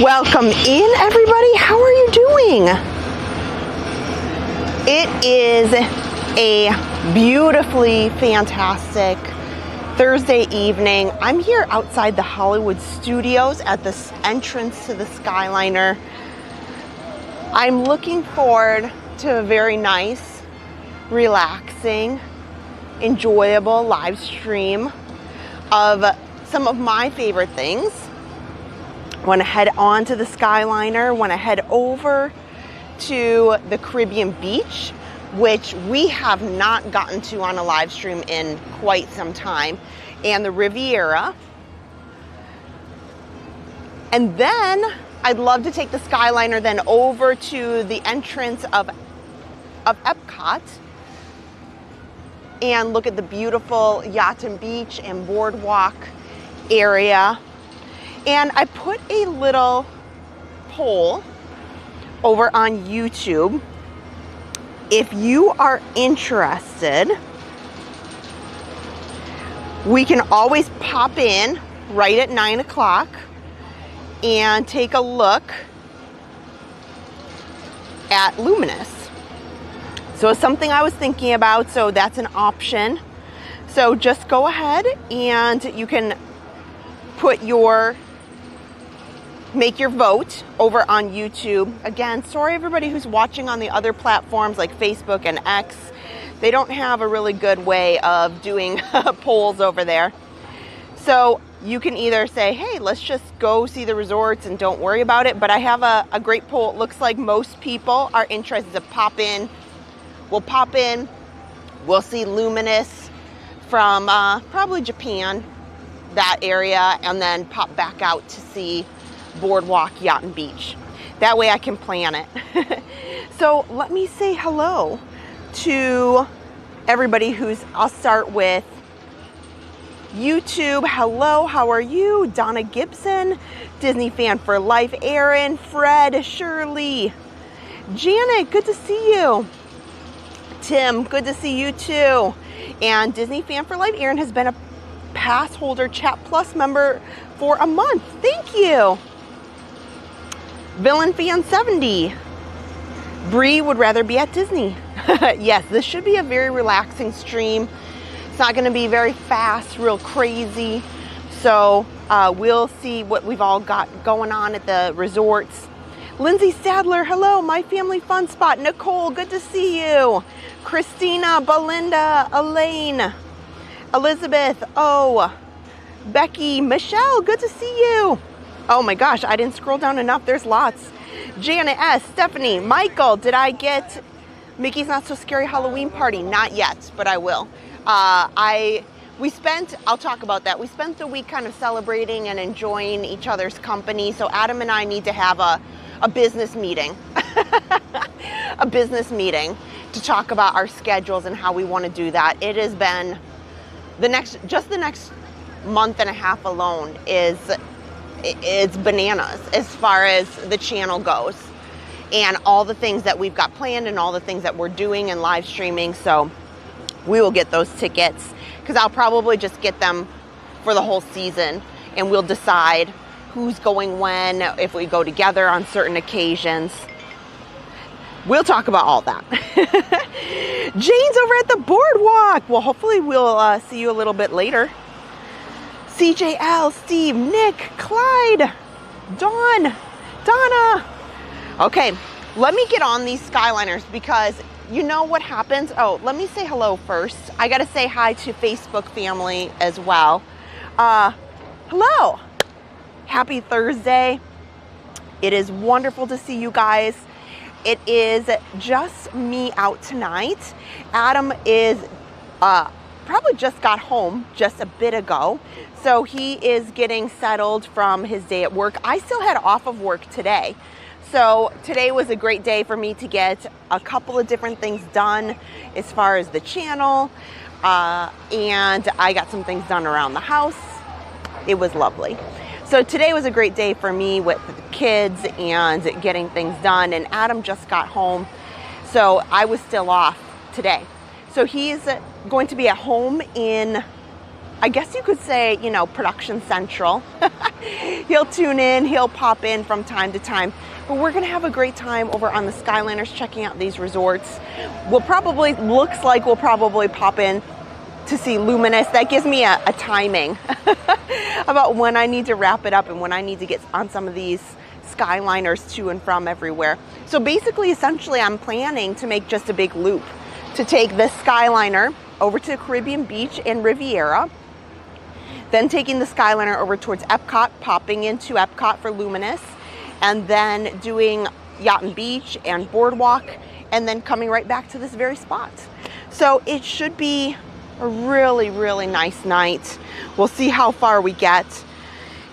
Welcome in, everybody. How are you doing? It is a beautifully fantastic Thursday evening. I'm here outside the Hollywood Studios at the entrance to the Skyliner. I'm looking forward to a very nice, relaxing, enjoyable live stream of some of my favorite things. Want to head on to the Skyliner, want to head over to the Caribbean beach, which we have not gotten to on a live stream in quite some time, and the Riviera. And then I'd love to take the Skyliner then over to the entrance of Epcot and look at the beautiful yacht and beach and boardwalk area. And I put a little poll over on YouTube. If you are interested, we can always pop in right at 9 o'clock and take a look at Luminous. So it's something I was thinking about, so that's an option. So just go ahead and you can make your vote over on YouTube. Again, sorry everybody who's watching on the other platforms like Facebook and X. They don't have a really good way of doing polls over there. So you can either say, hey, let's just go see the resorts and don't worry about it. But I have a great poll. It looks like most people are interested to pop in. We'll pop in. We'll see Luminous from probably Japan, that area, and then pop back out to see Boardwalk, Yacht and Beach. That way I can plan it. So let me say hello to everybody I'll start with YouTube. Hello, how are you? Donna Gibson, Disney Fan for Life, Aaron, Fred, Shirley, Janet, good to see you. Tim, good to see you too. And Disney Fan for Life, Aaron has been a Passholder Chat Plus member for a month. Thank you. Villain Fan 70. Bree would rather be at Disney. Yes, this should be a very relaxing stream. It's not going to be very fast, real crazy. So we'll see what we've all got going on at the resorts. Lindsay Sadler, hello, My Family Fun Spot. Nicole, good to see you. Christina, Belinda, Elaine, Elizabeth, Becky, Michelle, good to see you. Oh my gosh, I didn't scroll down enough. There's lots. Janet S, Stephanie, Michael, did I get Mickey's Not So Scary Halloween Party? Not yet, but I will. I'll talk about that. We spent the week kind of celebrating and enjoying each other's company. So Adam and I need to have a business meeting. A business meeting to talk about our schedules and how we want to do that. It has been the next month and a half alone it's bananas as far as the channel goes and all the things that we've got planned and all the things that we're doing and live streaming. So we will get those tickets because I'll probably just get them for the whole season and we'll decide who's going when, if we go together on certain occasions. We'll talk about all that. Jane's over at the Boardwalk. Well, hopefully we'll see you a little bit later. CJL, Steve, Nick, Clyde, Dawn, Donna. Okay, let me get on these Skyliners because you know what happens. Oh, let me say hello first. I got to say hi to Facebook family as well. Hello. Happy Thursday. It is wonderful to see you guys. It is just me out tonight. Adam is probably just got home just a bit ago. So he is getting settled from his day at work. I still had off of work today. So today was a great day for me to get a couple of different things done as far as the channel, and I got some things done around the house. It was lovely. So today was a great day for me with the kids and getting things done, and Adam just got home, so I was still off today. So he's going to be at home in, I guess you could say, you know, production central. He'll tune in, he'll pop in from time to time, but we're gonna have a great time over on the Skyliners checking out these resorts. Looks like we'll probably pop in to see Luminous. That gives me a timing about when I need to wrap it up and when I need to get on some of these Skyliners to and from everywhere. So basically, essentially, I'm planning to make just a big loop to take this Skyliner over to Caribbean Beach and Riviera, then taking the Skyliner over towards Epcot, popping into Epcot for Luminous, and then doing Yacht and Beach and Boardwalk, and then coming right back to this very spot. So it should be a really, really nice night. We'll see how far we get,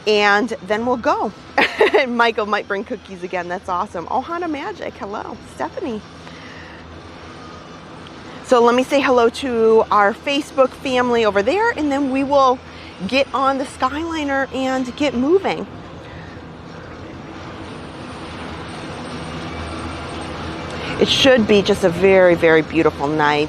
and then we'll go. Michael might bring cookies again. That's awesome. Ohana Magic. Hello, Stephanie. So let me say hello to our Facebook family over there, and then we will get on the Skyliner and get moving. It should be just a very, very beautiful night.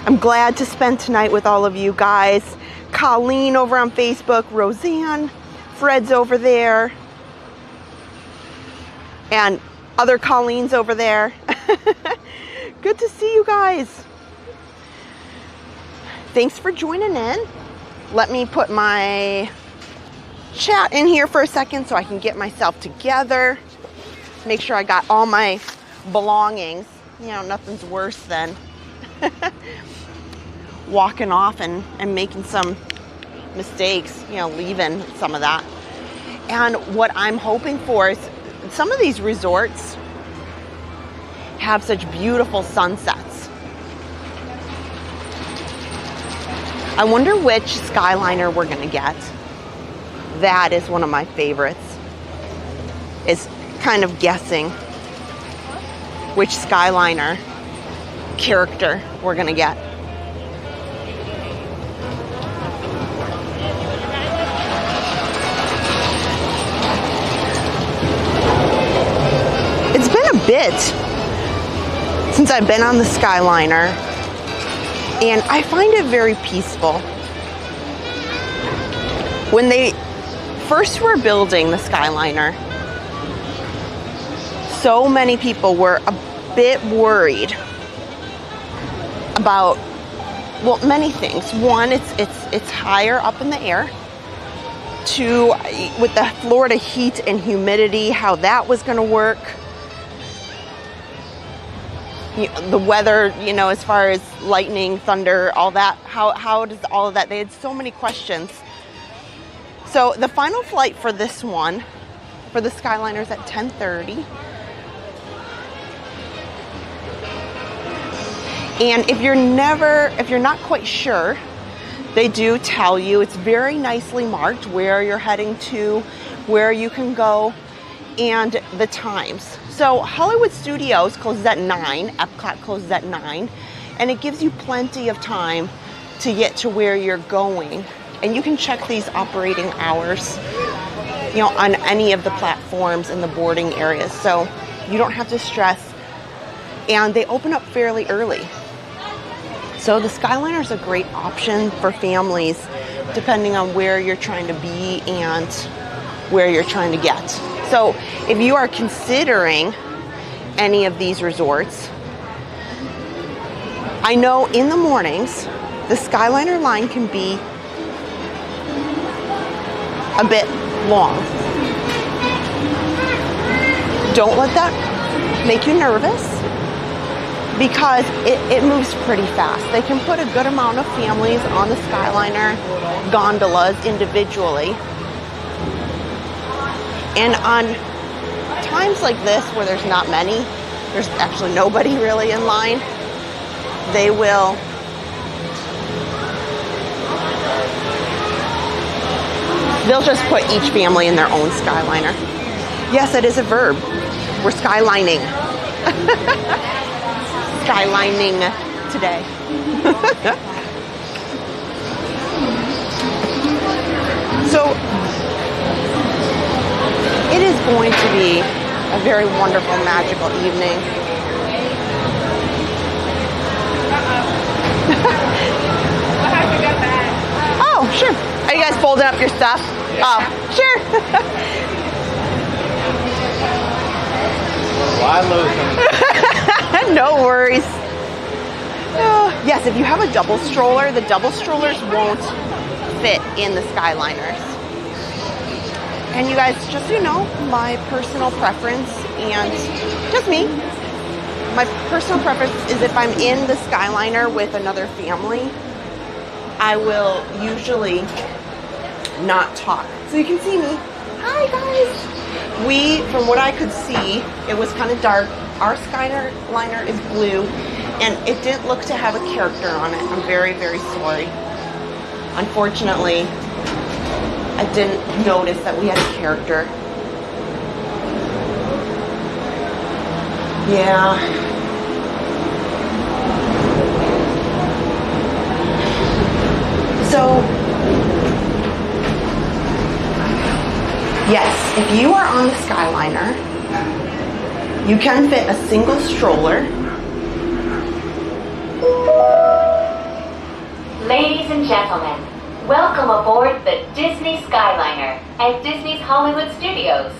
I'm glad to spend tonight with all of you guys. Colleen over on Facebook, Roseanne, Fred's over there, and other Colleens over there. Good to see you guys. Thanks for joining in. Let me put my chat in here for a second so I can get myself together. Make sure I got all my belongings. You know, nothing's worse than walking off and making some mistakes, you know, leaving some of that. And what I'm hoping for is some of these resorts have such beautiful sunsets. I wonder which Skyliner we're gonna get. That is one of my favorites, is kind of guessing which Skyliner character we're gonna get. It's been a bit since I've been on the Skyliner, and I find it very peaceful. When they first were building the Skyliner, so many people were a bit worried about, well, many things. One, it's higher up in the air. Two, with the Florida heat and humidity, how that was going to work. The weather, you know, as far as lightning, thunder, all that, how does all of that, they had so many questions. So the final flight for this one, for the Skyliner, is at 10:30. And if you're not quite sure, they do tell you, it's very nicely marked where you're heading to, where you can go, and the times. So Hollywood Studios closes at 9, Epcot closes at 9, and it gives you plenty of time to get to where you're going. And you can check these operating hours, you know, on any of the platforms in the boarding areas, so you don't have to stress. And they open up fairly early. So the Skyliner is a great option for families, depending on where you're trying to be and where you're trying to get. So if you are considering any of these resorts, I know in the mornings, the Skyliner line can be a bit long. Don't let that make you nervous, because it moves pretty fast. They can put a good amount of families on the Skyliner gondolas individually. And on times like this where there's not many, there's actually nobody really in line, they'll just put each family in their own Skyliner. Yes, it is a verb. We're skylining. Skylining today. So it is going to be a very wonderful, magical evening. Oh, sure. Are you guys folding up your stuff? Yeah. Oh, sure. No worries. Yes, if you have a double stroller, the double strollers won't fit in the Skyliners. And you guys, just so you know, my personal preference, and just me, my personal preference is if I'm in the Skyliner with another family, I will usually not talk. So you can see me. Hi guys. From what I could see, it was kind of dark. Our Skyliner is blue, and it didn't look to have a character on it. I'm very, very sorry. Unfortunately, I didn't notice that we had a character. Yeah. So, yes, if you are on the Skyliner, you can fit a single stroller. Ladies and gentlemen, welcome aboard the Disney Skyliner at Disney's Hollywood Studios.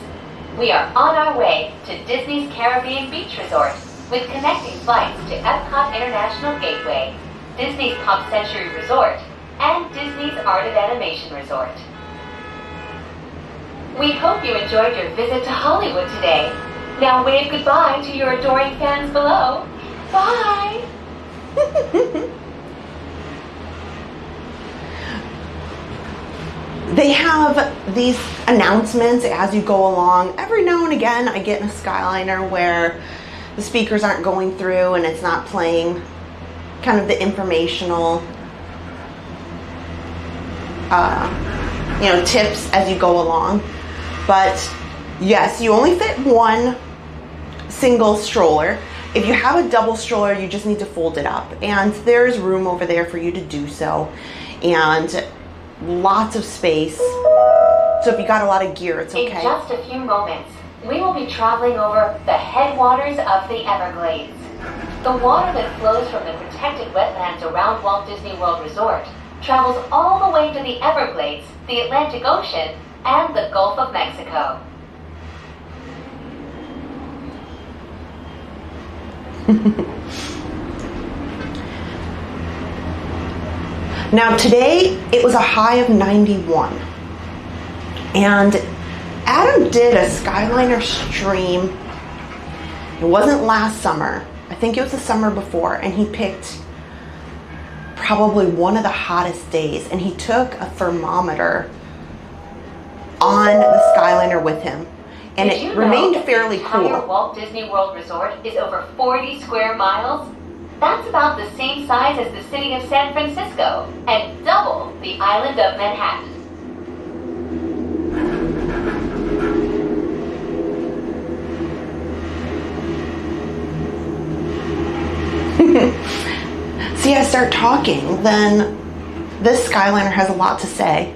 We are on our way to Disney's Caribbean Beach Resort with connecting flights to Epcot International Gateway, Disney's Pop Century Resort, and Disney's Art of Animation Resort. We hope you enjoyed your visit to Hollywood today. Now wave goodbye to your adoring fans below. Bye! They have these announcements as you go along. Every now and again, I get in a Skyliner where the speakers aren't going through and it's not playing kind of the informational tips as you go along. But yes, you only fit one single stroller. If you have a double stroller, you just need to fold it up, and there's room over there for you to do so, and lots of space. So if you got a lot of gear, it's okay. In just a few moments, we will be traveling over the headwaters of the Everglades. The water that flows from the protected wetlands around Walt Disney World Resort travels all the way to the Everglades, the Atlantic Ocean, and the Gulf of Mexico. Now today, it was a high of 91. And Adam did a Skyliner stream. It wasn't last summer. I think it was the summer before, and he picked probably one of the hottest days, and he took a thermometer on the Skyliner with him, and it remained fairly cool. The entire Walt Disney World Resort is over 40 square miles. That's about the same size as the city of San Francisco and double the island of Manhattan. See, I start talking, then this Skyliner has a lot to say.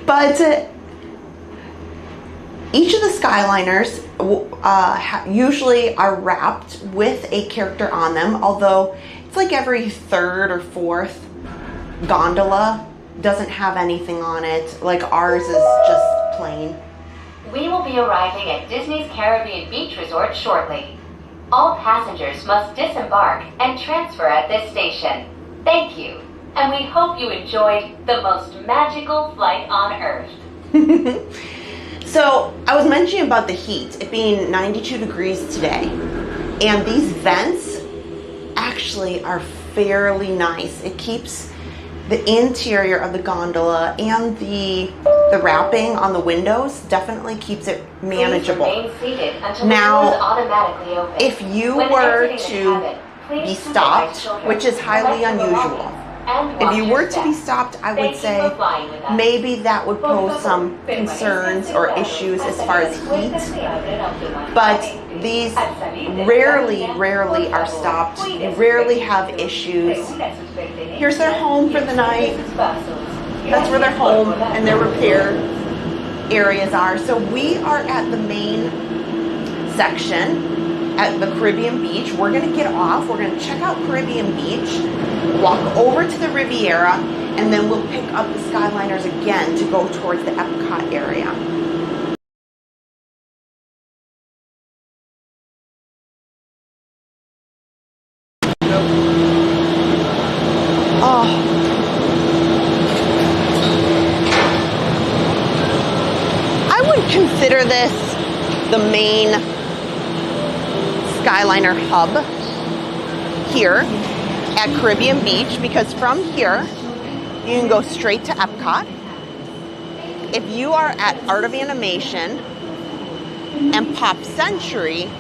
But each of the Skyliners usually are wrapped with a character on them, although it's like every third or fourth gondola doesn't have anything on it. Like ours is just plain. We will be arriving at Disney's Caribbean Beach Resort shortly. All passengers must disembark and transfer at this station. Thank you, and we hope you enjoyed the most magical flight on Earth. So I was mentioning about the heat, it being 92 degrees today, and these vents actually are fairly nice. It keeps the interior of the gondola and the wrapping on the windows definitely keeps it manageable. Please remain seated until now, the doors automatically open. if you When were exiting the to cabin, please be supervise stopped, children. which is highly Collect your unusual, belongings If you were to be stopped, I would say maybe that would pose some concerns or issues as far as heat. But these rarely are stopped. You rarely have issues. Here's their home for the night. That's where their home and their repair areas are. So we are at the main section at the Caribbean Beach. We're going to get off. We're going to check out Caribbean Beach, walk over to the Riviera, and then we'll pick up the Skyliners again to go towards the Epcot area. Oh. I would consider this the main Skyliner hub here at Caribbean Beach, because from here you can go straight to Epcot. If you are at Art of Animation and Pop Century,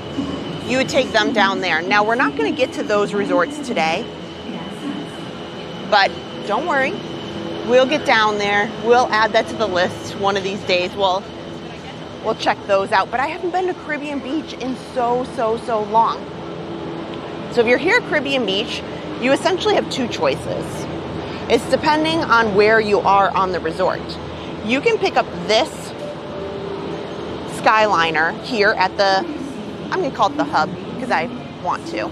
you would take them down there. Now, we're not going to get to those resorts today, but don't worry, we'll get down there. We'll add that to the list one of these days. We'll check those out. But I haven't been to Caribbean Beach in so long. So if you're here at Caribbean Beach, you essentially have two choices. It's depending on where you are on the resort. You can pick up this Skyliner here at the, I'm going to call it the hub because I want to.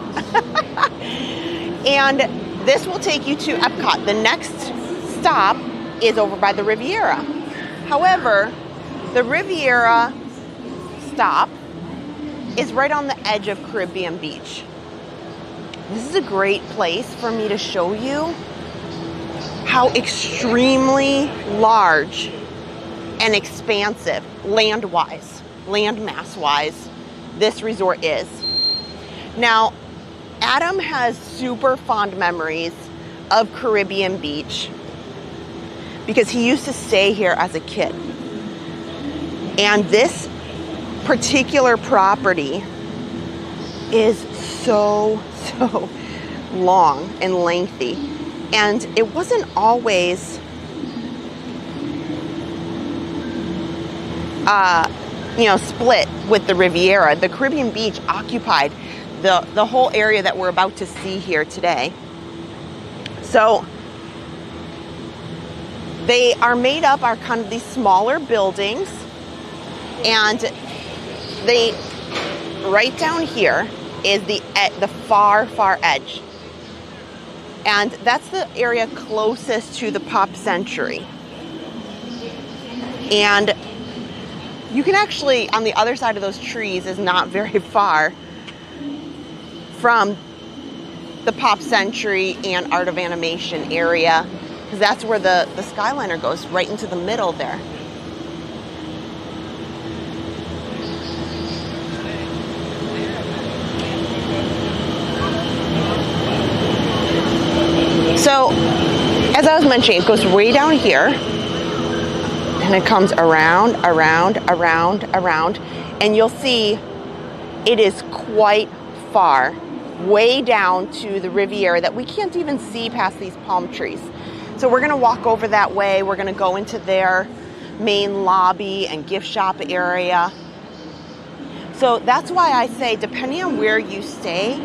And this will take you to Epcot. The next stop is over by the Riviera. However, the Riviera stop is right on the edge of Caribbean Beach. This is a great place for me to show you how extremely large and expansive land-wise, land mass-wise, this resort is. Now, Adam has super fond memories of Caribbean Beach because he used to stay here as a kid. And this particular property is so long and lengthy. And it wasn't always, split with the Riviera. The Caribbean Beach occupied the whole area that we're about to see here today. So they are made up, are kind of these smaller buildings, and they, right down here is the far edge. And that's the area closest to the Pop Century. And you can actually, on the other side of those trees is not very far from the Pop Century and Art of Animation area, because that's where the Skyliner goes, right into the middle there. So, as I was mentioning, it goes way down here, and it comes around, and you'll see it is quite far, way down to the Riviera that we can't even see past these palm trees. So we're gonna walk over that way. We're gonna go into their main lobby and gift shop area. So that's why I say, depending on where you stay,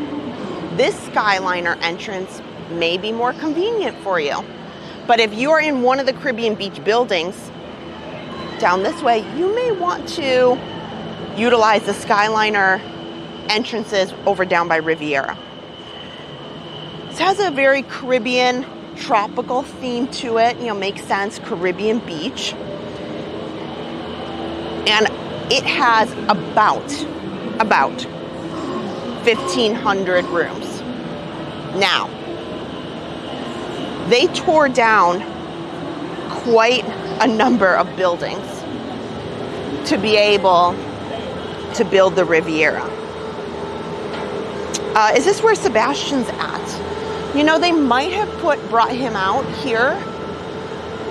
this Skyliner entrance may be more convenient for you. But if you are in one of the Caribbean Beach buildings down this way, you may want to utilize the Skyliner entrances over down by Riviera. This has a very Caribbean tropical theme to it, makes sense, Caribbean Beach. And it has about 1,500 rooms. Now, they tore down quite a number of buildings to be able to build the Riviera. Is this where Sebastian's at? They might have brought him out here.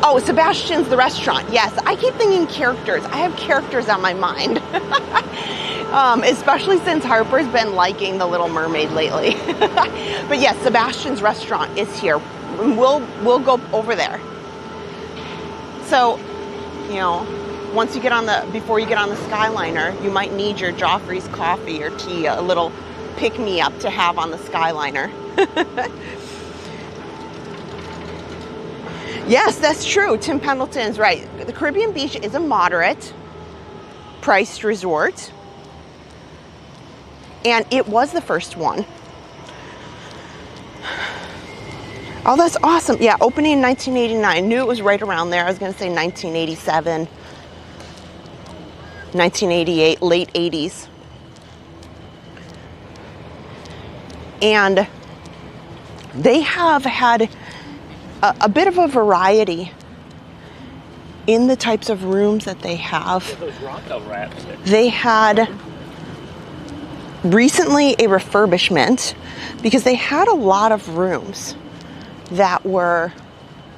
Oh, Sebastian's the restaurant. Yes, I keep thinking characters. I have characters on my mind. Especially since Harper's been liking The Little Mermaid lately. But yes, Sebastian's restaurant is here, we'll go over there. So, you know, once you get on before you get on the Skyliner, you might need your Joffrey's coffee or tea, a little pick-me-up to have on the Skyliner. Yes, that's true. Tim Pendleton's right. The Caribbean Beach is a moderate priced resort, and it was the first one. Oh, that's awesome. Yeah, opening in 1989. Knew it was right around there. I was going to say 1987, 1988, late 80s. And they have had a bit of a variety in the types of rooms that they have. They had recently a refurbishment because they had a lot of rooms that were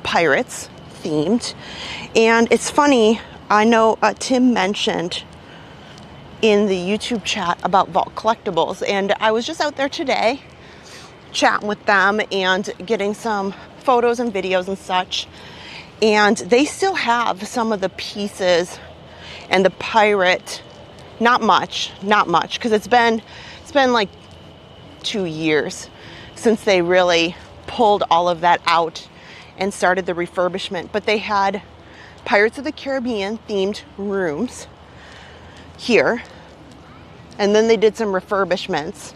pirates themed. And it's funny, I know Tim mentioned in the YouTube chat about Vault Collectibles, and I was just out there today chatting with them and getting some photos and videos and such, and they still have some of the pieces and the pirate, not much because it's been like 2 years since they really pulled all of that out and started the refurbishment, but they had Pirates of the Caribbean themed rooms here, and then they did some refurbishments,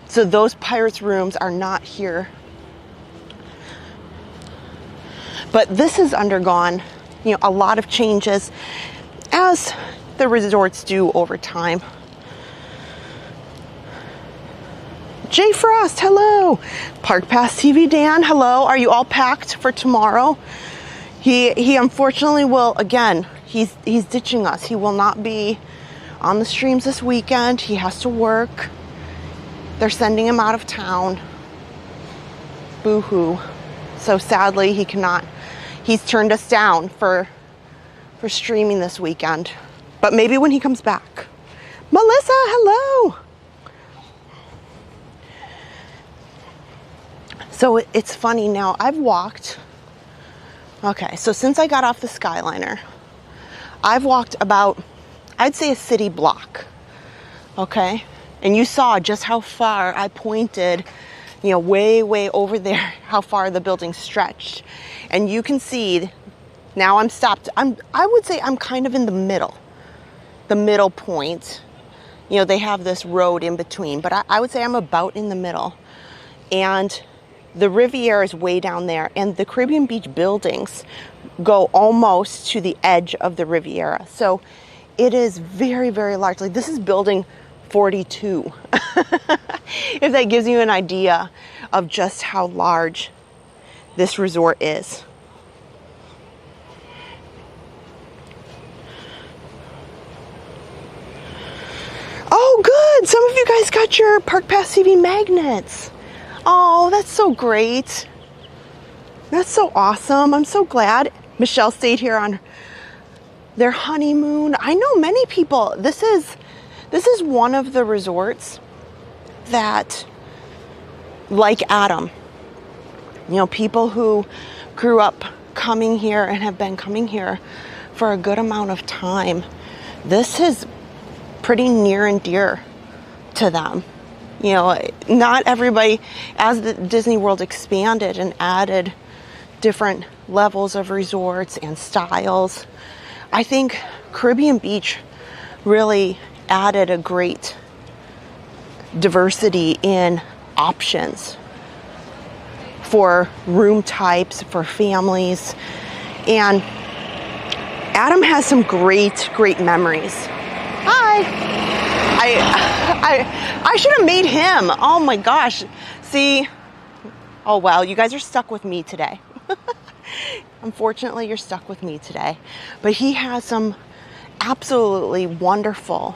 so those Pirates rooms are not here. But this has undergone, you know, a lot of changes, as the resorts do over time. Jay Frost, hello. Park Pass TV Dan, hello. Are you all packed for tomorrow? He unfortunately will, again, he's ditching us. He will not be on the streams this weekend. He has to work. They're sending him out of town. Boo-hoo. So sadly, he cannot. He's turned us down for streaming this weekend. But maybe when he comes back. Melissa, hello. So it's funny now, I've walked, okay, so since I got off the Skyliner, I've walked about, I'd say a city block, okay? And you saw just how far I pointed, you know, way over there, how far the building stretched. And you can see, now I'm stopped, I would say I'm kind of in the middle point. You know, they have this road in between, but I would say I'm about in the middle. And the Riviera is way down there, and the Caribbean Beach buildings go almost to the edge of the Riviera. So it is very, very large. Like, this is building 42. If that gives you an idea of just how large this resort is. Oh, good. Some of you guys got your Park Pass TV magnets. Oh, that's so great. That's so awesome. I'm so glad. Michelle stayed here on their honeymoon. I know many people. This is one of the resorts that, like Adam, you know, people who grew up coming here and have been coming here for a good amount of time. This is pretty near and dear to them. You know, not everybody, as the Disney World expanded and added different levels of resorts and styles, I think Caribbean Beach really added a great diversity in options for room types, for families. And Adam has some great memories. Hi. I should have made him. Oh my gosh. See? Oh well, you guys are stuck with me today. Unfortunately, you're stuck with me today. But he has some absolutely wonderful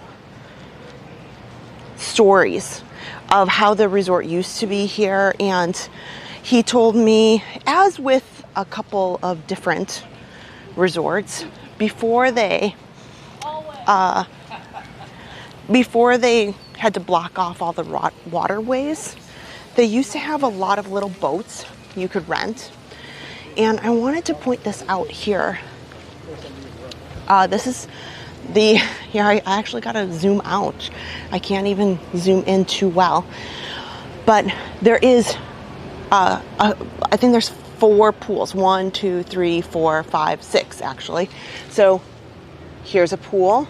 stories of how the resort used to be here. And he told me, as with a couple of different resorts, before they had to block off all the waterways, they used to have a lot of little boats you could rent. And I wanted to point this out here. This is here I actually got to zoom out. I can't even zoom in too well. But there is, I think there's 4 pools. 1, 2, 3, 4, 5, 6 actually. So here's a pool.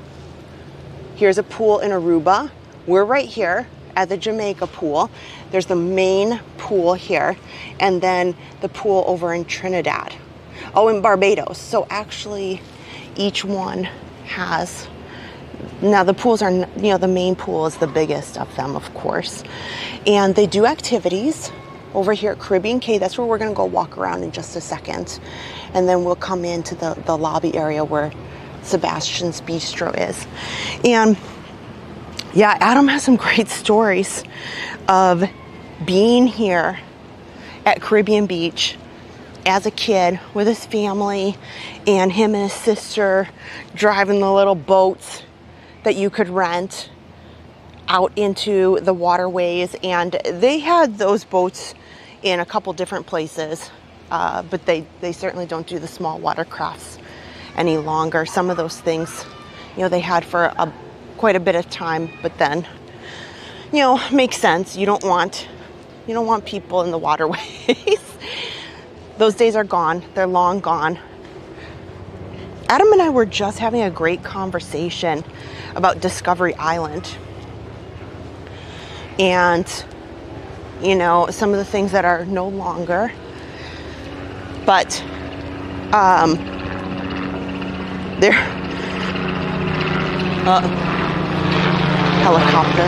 Here's a pool in Aruba. We're right here at the Jamaica pool. There's the main pool here, and then the pool over in Trinidad. Oh, in Barbados. So actually each one has, now the pools are, the main pool is the biggest of them, of course. And they do activities over here at Caribbean Cay. That's where we're gonna go walk around in just a second. And then we'll come into the lobby area where Sebastian's Bistro is. And yeah, Adam has some great stories of being here at Caribbean Beach as a kid with his family, and him and his sister driving the little boats that you could rent out into the waterways. And they had those boats in a couple different places, but they certainly don't do the small watercrafts any longer. Some of those things, they had for quite a bit of time, but then, makes sense. You don't want people in the waterways. Those days are gone. They're long gone. Adam and I were just having a great conversation about Discovery Island. And, some of the things that are no longer. But there, helicopter.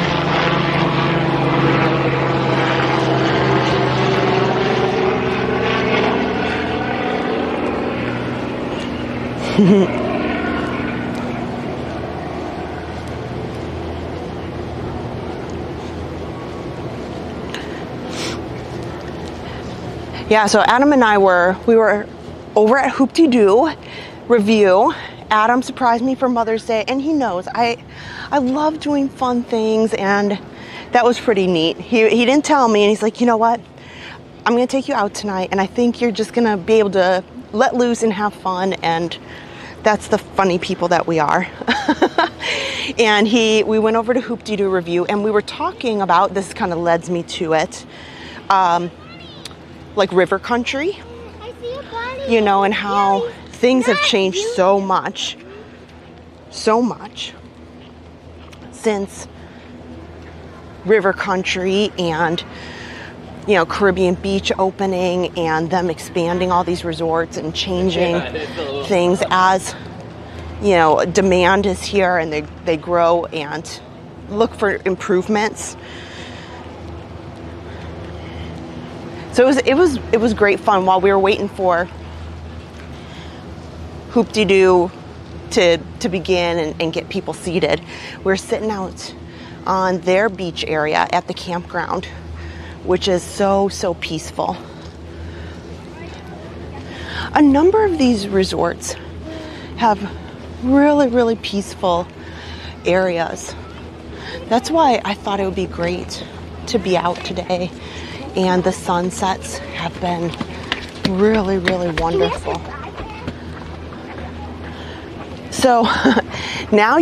Yeah, so Adam and I we were over at Hoop-Dee-Doo Review. Adam surprised me for Mother's Day, and he knows I love doing fun things, and that was pretty neat. He didn't tell me, and he's like, you know what? I'm gonna take you out tonight, and I think you're just gonna be able to let loose and have fun, and that's the funny people that we are. And we went over to Hoop-Dee-Doo Review, and we were talking about, this kind of leads me to it, like river country, and how things have changed so much since river country and Caribbean Beach opening, and them expanding all these resorts and changing things as demand is here, and they grow and look for improvements. So it was great fun. While we were waiting for Hoop-Dee-Doo to begin and get people seated, we're sitting out on their beach area at the campground, which is so peaceful. A number of these resorts have really peaceful areas. That's why I thought it would be great to be out today, and the sunsets have been really wonderful. So now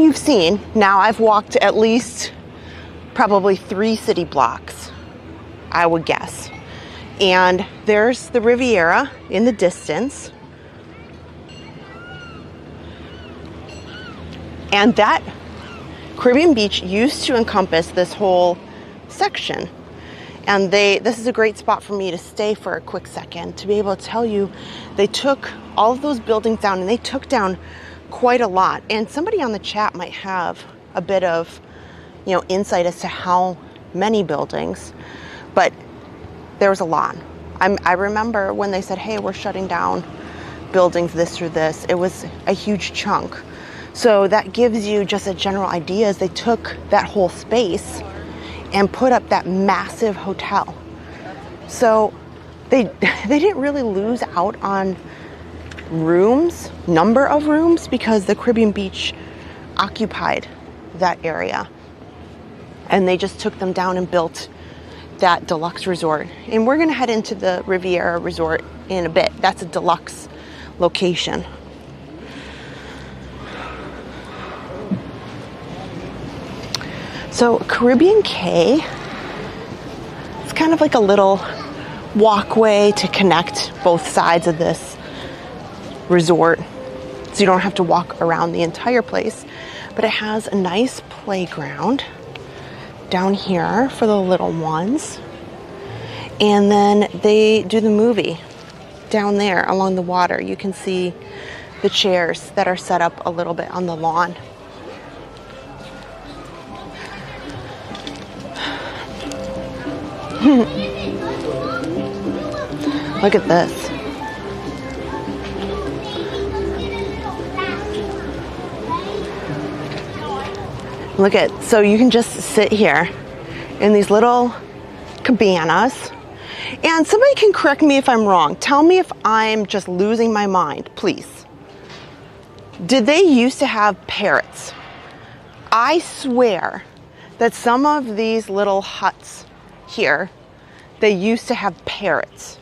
I've walked at least probably 3 city blocks, I would guess. And there's the Riviera in the distance. And that Caribbean Beach used to encompass this whole section. And this is a great spot for me to stay for a quick second, to be able to tell you they took all of those buildings down, and they took down quite a lot. And somebody on the chat might have a bit of, insight as to how many buildings, but there was a lot. I remember when they said, hey, we're shutting down buildings this or this, it was a huge chunk. So that gives you just a general idea, as they took that whole space and put up that massive hotel. So they didn't really lose out on number of rooms, because the Caribbean Beach occupied that area. And they just took them down and built that deluxe resort. And we're gonna head into the Riviera resort in a bit. That's a deluxe location. So Caribbean Cay, it's kind of like a little walkway to connect both sides of this resort. So you don't have to walk around the entire place, but it has a nice playground down here for the little ones. And then they do the movie down there along the water. You can see the chairs that are set up a little bit on the lawn. Look at this. Look at, so you can just sit here in these little cabanas. And somebody can correct me if I'm wrong. Tell me if I'm just losing my mind, please. Did they used to have parrots? I swear that some of these little huts here, they used to have parrots.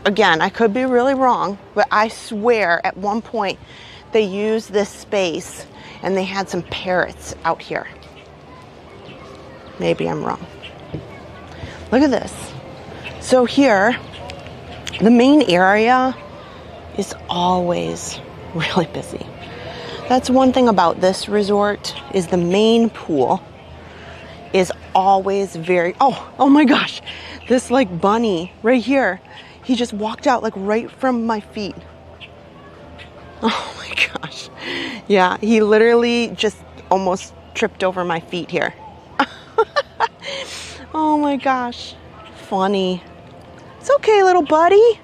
Again, I could be really wrong, but I swear at one point they used this space and they had some parrots out here. Maybe I'm wrong. Look at this. So here, the main area is always really busy. That's one thing about this resort, is the main pool is always very, oh my gosh, this like bunny right here, he just walked out like right from my feet. Oh my gosh. Yeah, he literally just almost tripped over my feet here. Oh my gosh. Funny. It's okay, little buddy.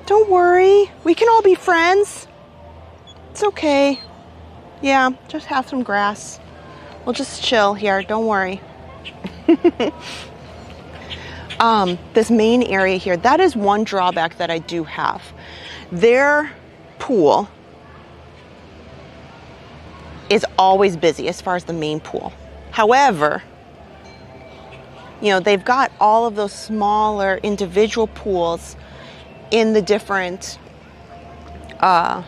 Don't worry. We can all be friends. It's okay. Yeah, just have some grass. We'll just chill here. Don't worry. This main area here, that is one drawback that I do have. Their pool is always busy as far as the main pool. However, you know, they've got all of those smaller individual pools in the different, I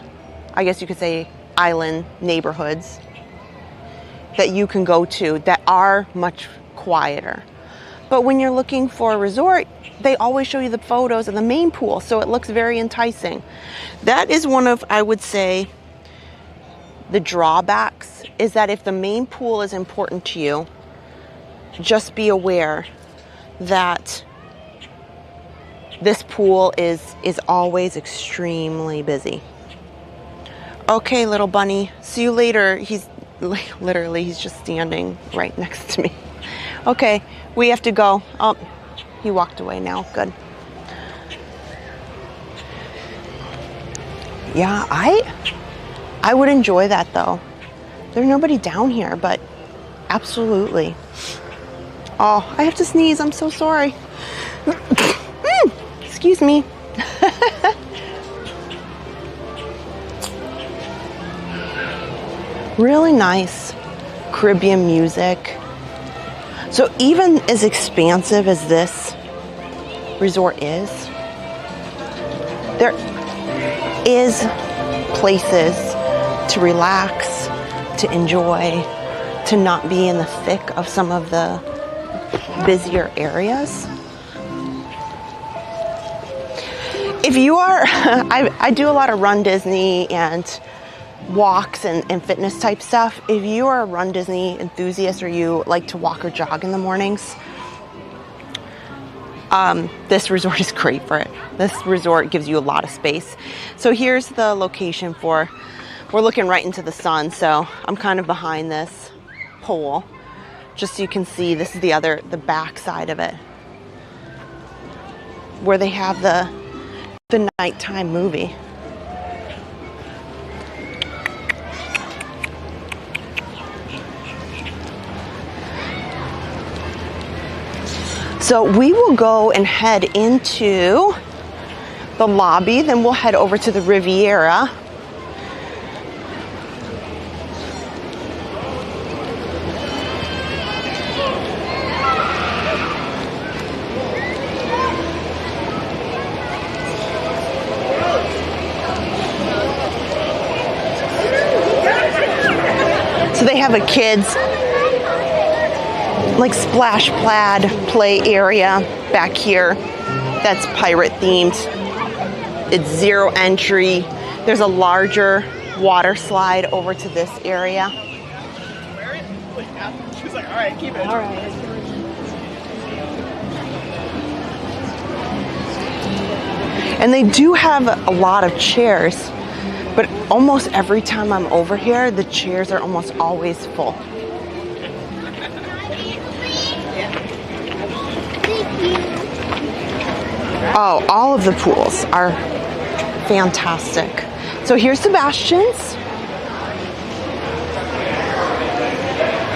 guess you could say, island neighborhoods that you can go to that are much quieter. But when you're looking for a resort, they always show you the photos of the main pool, so it looks very enticing. That is one of, I would say, the drawbacks, is that if the main pool is important to you, just be aware that this pool is always extremely busy. Okay, little bunny, see you later. He's literally, he's just standing right next to me. Okay, we have to go. Oh, he walked away now. Good. Yeah, I would enjoy that though. There's nobody down here, but absolutely. Oh, I have to sneeze. I'm so sorry. Excuse me. Really nice Caribbean music. So even as expansive as this resort is, there is places to relax, to enjoy, to not be in the thick of some of the busier areas. If you are, I do a lot of Run Disney and walks and fitness type stuff. If you are a Run Disney enthusiast or you like to walk or jog in the mornings, this resort is great for it. This resort gives you a lot of space. So here's the location for, we're looking right into the sun, so I'm kind of behind this pole, just so you can see. This is the back side of it, where they have the nighttime movie. So we will go and head into the lobby, then we'll head over to the Riviera. have a kids like splash pad play area back here that's pirate themed. It's 0 entry. There's a larger water slide over to this area. She's like, all right, keep it. All right. And they do have a lot of chairs, but almost every time I'm over here, the chairs are almost always full. Oh, all of the pools are fantastic. So here's Sebastian's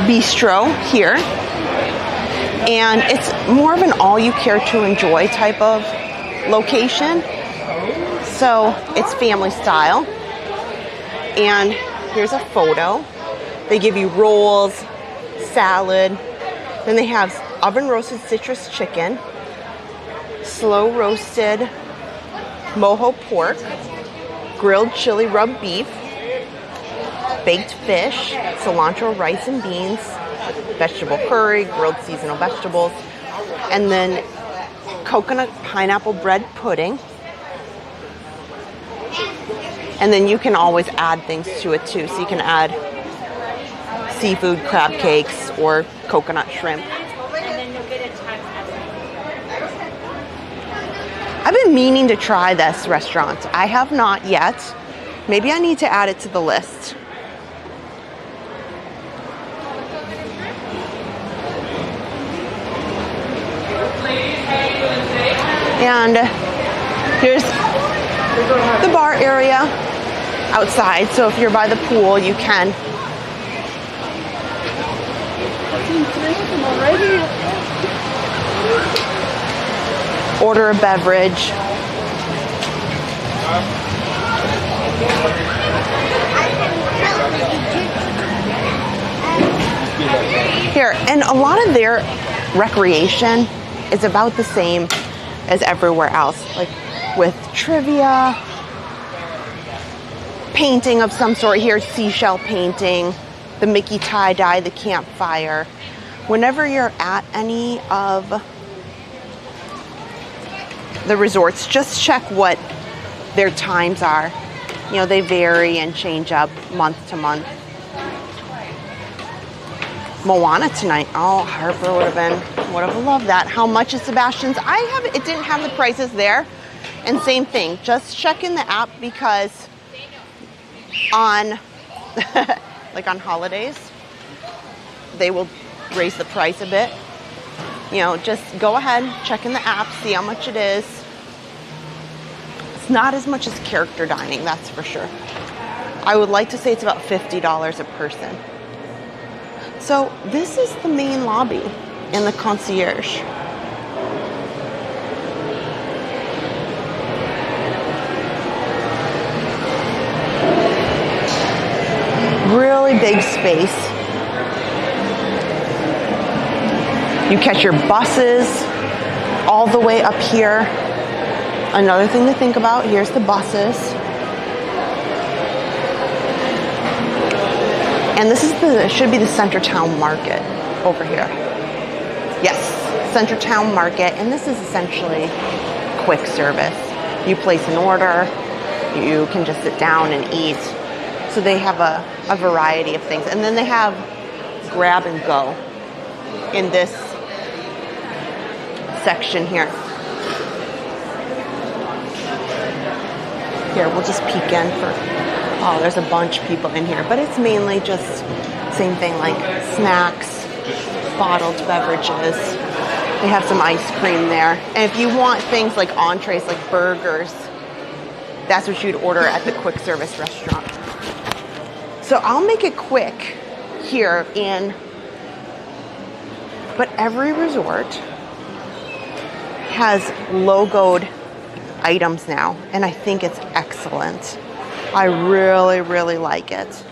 Bistro here. And it's more of an all you care to enjoy type of location. So it's family style. And here's a photo. They give you rolls, salad. Then they have oven roasted citrus chicken, slow roasted mojo pork, grilled chili rub beef, baked fish, cilantro rice and beans, vegetable curry, grilled seasonal vegetables, and then coconut pineapple bread pudding. And then you can always add things to it too. So you can add seafood, crab cakes, or coconut shrimp. I've been meaning to try this restaurant. I have not yet. Maybe I need to add it to the list. And here's the bar area outside. So if you're by the pool, you can order a beverage. Here, and a lot of their recreation is about the same as everywhere else, like with trivia, painting of some sort. Here's seashell painting, the Mickey tie-dye, the campfire. Whenever you're at any of the resorts, just check what their times are. You know, they vary and change up month to month. Moana tonight. Oh, Harper would have loved that. How much is Sebastian's? It didn't have the prices there. And same thing, just check in the app, because on like on holidays, they will raise the price a bit. You know, just go ahead, check in the app, see how much it is. It's not as much as character dining, that's for sure. I would like to say it's about $50 a person. So this is the main lobby in the concierge. Really big space. You catch your buses all the way up here. Another thing to think about, here's the buses. And this is should be the Centertown Market over here. Yes, Centertown Market, and this is essentially quick service. You place an order, you can just sit down and eat. So they have a variety of things. And then they have grab and go in this section here. Here, we'll just peek in for, oh, there's a bunch of people in here, but it's mainly just same thing, like snacks, bottled beverages. They have some ice cream there. And if you want things like entrees, like burgers, that's what you'd order at the quick service restaurant. So I'll make it quick here but every resort has logoed items now, and I think it's excellent. I really, really like it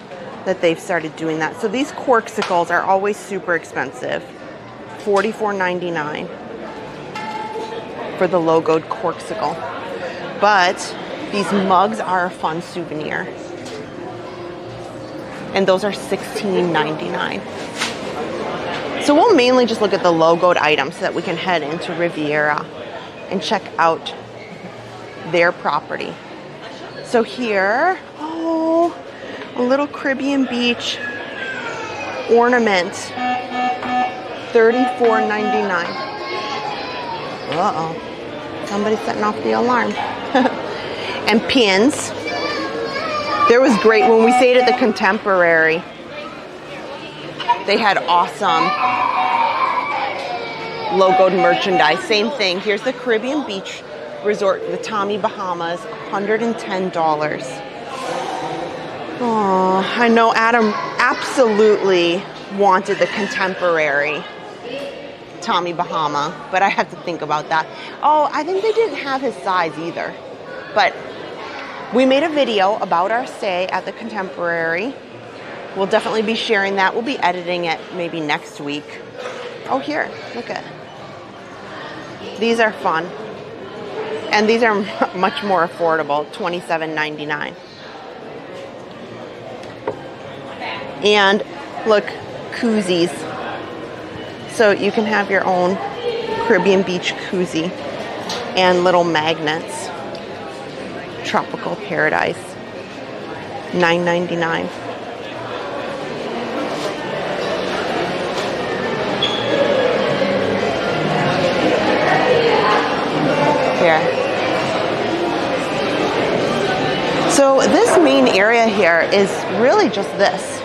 that they've started doing that. So these corksicles are always super expensive, $44.99 for the logoed corksicle. But these mugs are a fun souvenir. and those are $16.99. So we'll mainly just look at the logoed items so that we can head into Riviera and check out their property. So here, oh, a little Caribbean beach ornament, $34.99. Uh-oh, somebody's setting off the alarm. And pins. There was great, when we stayed at the Contemporary, they had awesome logoed merchandise. Same thing. Here's the Caribbean Beach Resort, the Tommy Bahamas, $110. Oh, I know Adam absolutely wanted the Contemporary Tommy Bahama, but I have to think about that. Oh, I think they didn't have his size either. But we made a video about our stay at the Contemporary. We'll definitely be sharing that. We'll be editing it maybe next week. Oh, here, look at it. These are fun. And these are much more affordable, $27.99. And look, koozies. So you can have your own Caribbean Beach koozie and little magnets. Tropical Paradise, $9.99. Here. So this main area here is really just this.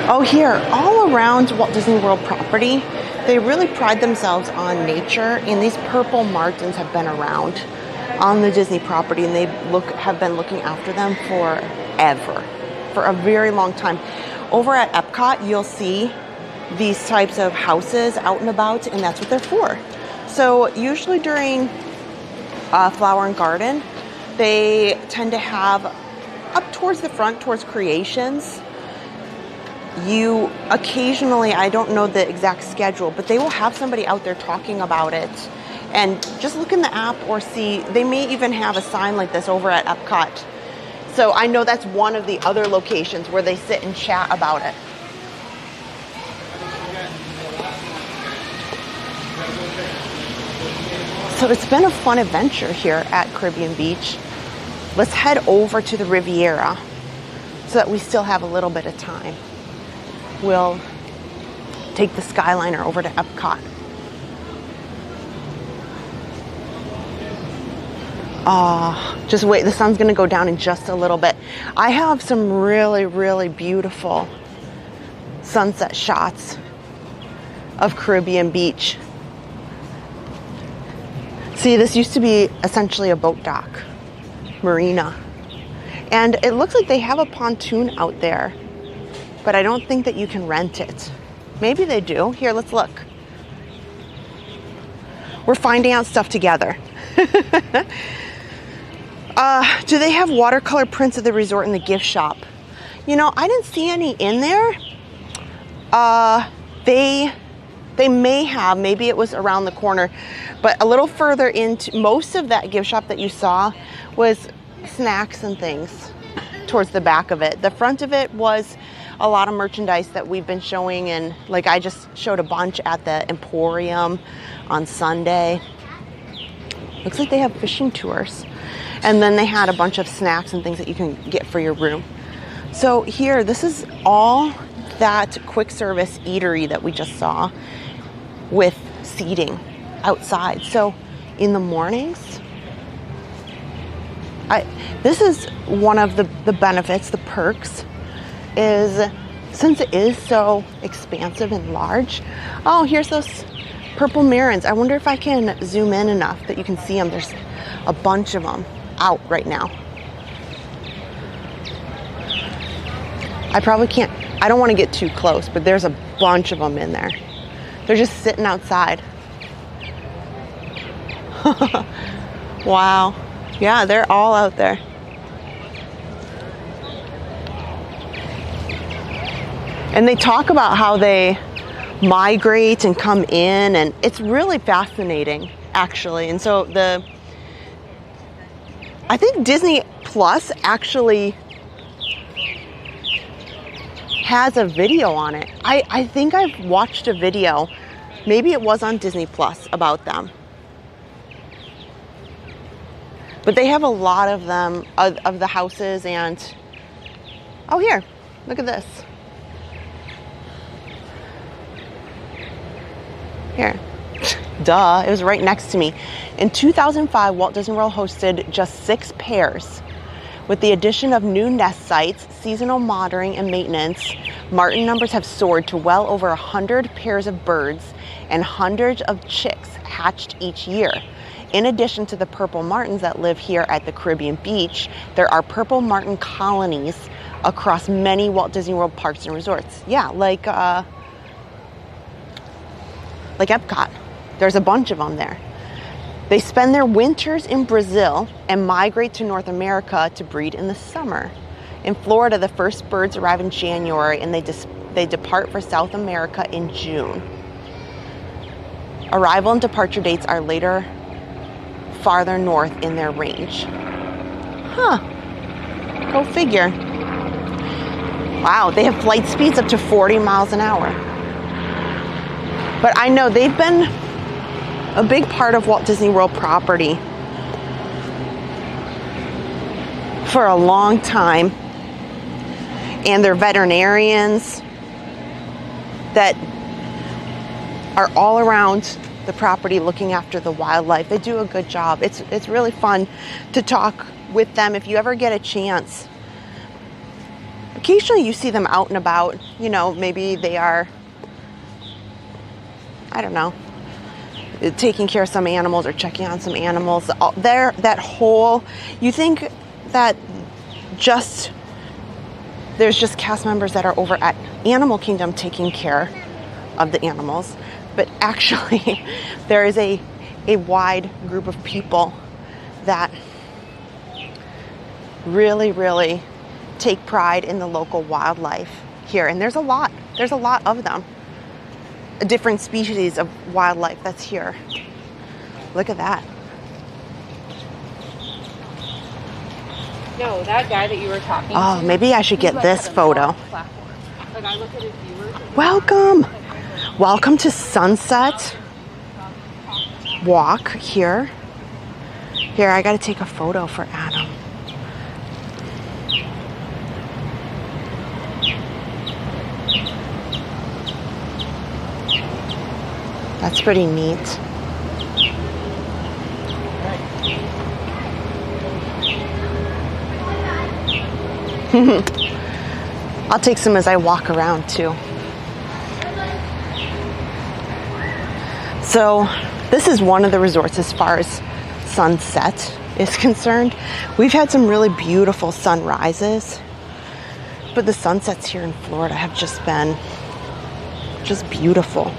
Oh, here, all around Walt Disney World property, they really pride themselves on nature, and these purple martins have been around on the Disney property, and they have been looking after them forever, for a very long time. Over at Epcot, you'll see these types of houses out and about, and that's what they're for. So usually during Flower and Garden, they tend to have up towards the front, towards Creations, you occasionally, I don't know the exact schedule, but they will have somebody out there talking about it. And just look in the app or see, they may even have a sign like this over at Epcot. So I know that's one of the other locations where they sit and chat about it. So it's been a fun adventure here at Caribbean Beach. Let's head over to the Riviera so that we still have a little bit of time. We'll take the Skyliner over to Epcot. Just wait, the sun's gonna go down in just a little bit. I have some really, really beautiful sunset shots of Caribbean Beach. See, this used to be essentially a boat dock, marina. And it looks like they have a pontoon out there, but I don't think that you can rent it. Maybe they do. Here, let's look. We're finding out stuff together. Do they have watercolor prints of the resort in the gift shop? You know, I didn't see any in there. They may have, maybe it was around the corner, but a little further into, most of that gift shop that you saw was snacks and things towards the back of it. The front of it was a lot of merchandise that we've been showing, and like I just showed a bunch at the Emporium on Sunday. Looks like they have fishing tours. And then they had a bunch of snacks and things that you can get for your room. So here, this is all that quick service eatery that we just saw with seating outside. So in the mornings, this is one of the benefits, the perks, is since it is so expansive and large. Oh, here's those purple marins. I wonder if I can zoom in enough that you can see them. There's a bunch of them out right now. I probably can't, I don't want to get too close, but there's a bunch of them in there. They're just sitting outside. Wow. Yeah, they're all out there. And they talk about how they migrate and come in, and it's really fascinating, actually. And so I think Disney Plus actually has a video on it. I think I've watched a video, maybe it was on Disney Plus, about them. But they have a lot of them, of the houses, and oh, here, look at this. Here. Duh, it was right next to me. In 2005, Walt Disney World hosted just 6 pairs. With the addition of new nest sites, seasonal monitoring, and maintenance, martin numbers have soared to well over 100 pairs of birds and hundreds of chicks hatched each year. In addition to the purple martins that live here at the Caribbean beach, there are purple martin colonies across many Walt Disney World parks and resorts. Yeah, like Epcot. There's a bunch of them there. They spend their winters in Brazil and migrate to North America to breed in the summer. In Florida, the first birds arrive in January and they depart for South America in June. Arrival and departure dates are later farther north in their range. Huh. Go figure. Wow, they have flight speeds up to 40 miles an hour. But I know they've been a big part of Walt Disney World property for a long time. And they're veterinarians that are all around the property looking after the wildlife. They do a good job. It's really fun to talk with them if you ever get a chance. Occasionally you see them out and about, you know, maybe they are, I don't know, taking care of some animals or checking on some animals. That whole, you think that there's just cast members that are over at Animal Kingdom taking care of the animals, but actually there is a wide group of people that really take pride in the local wildlife here, and there's a lot of them. Different species of wildlife that's here. Look at that. No, that guy that you were talking to. Oh, maybe I should get this photo. Like I look at his viewers. Welcome to Sunset Walk here. Here, I gotta take a photo for Adam. That's pretty neat. I'll take some as I walk around too. So this is one of the resorts as far as sunset is concerned. We've had some really beautiful sunrises, but the sunsets here in Florida have just been just beautiful.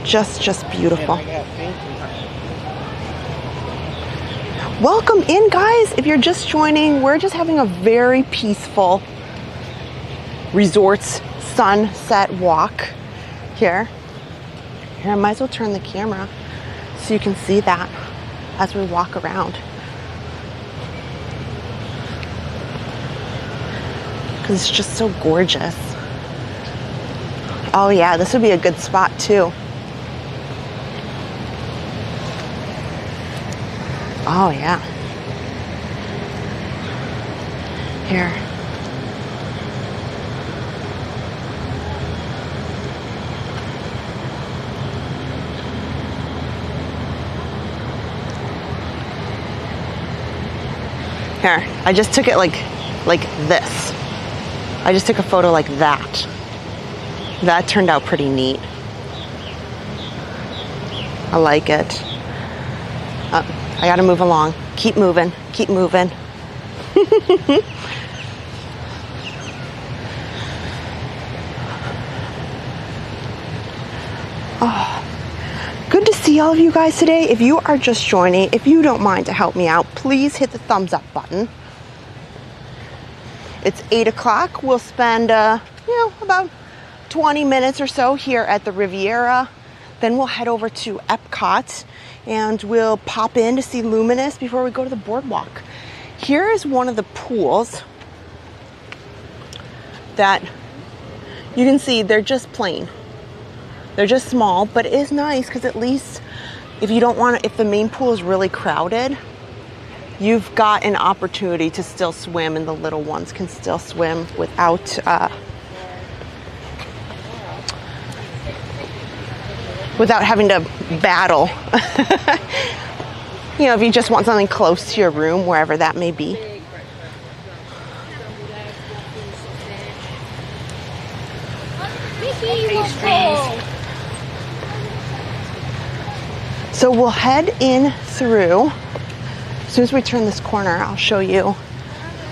Just beautiful. Welcome in, guys. If you're just joining, we're just having a very peaceful resorts sunset walk here. Here, I might as well turn the camera so you can see that as we walk around. Because it's just so gorgeous. Oh yeah, this would be a good spot too. Oh yeah. Here. Here, I just took it like this. I just took a photo like that. That turned out pretty neat. I like it. I gotta move along. Keep moving. Keep moving. Oh, good to see all of you guys today. If you are just joining, if you don't mind to help me out, please hit the thumbs up button. It's 8 o'clock. We'll spend, about 20 minutes or so here at the Riviera. Then we'll head over to Epcot and we'll pop in to see Luminous before we go to the Boardwalk Here is one of the pools that you can see they're just plain. They're just small, but it is nice because at least if you don't want to, if the main pool is really crowded, you've got an opportunity to still swim, and the little ones can still swim without without having to battle. You know, if you just want something close to your room, wherever that may be. So we'll head in through. As soon as we turn this corner, I'll show you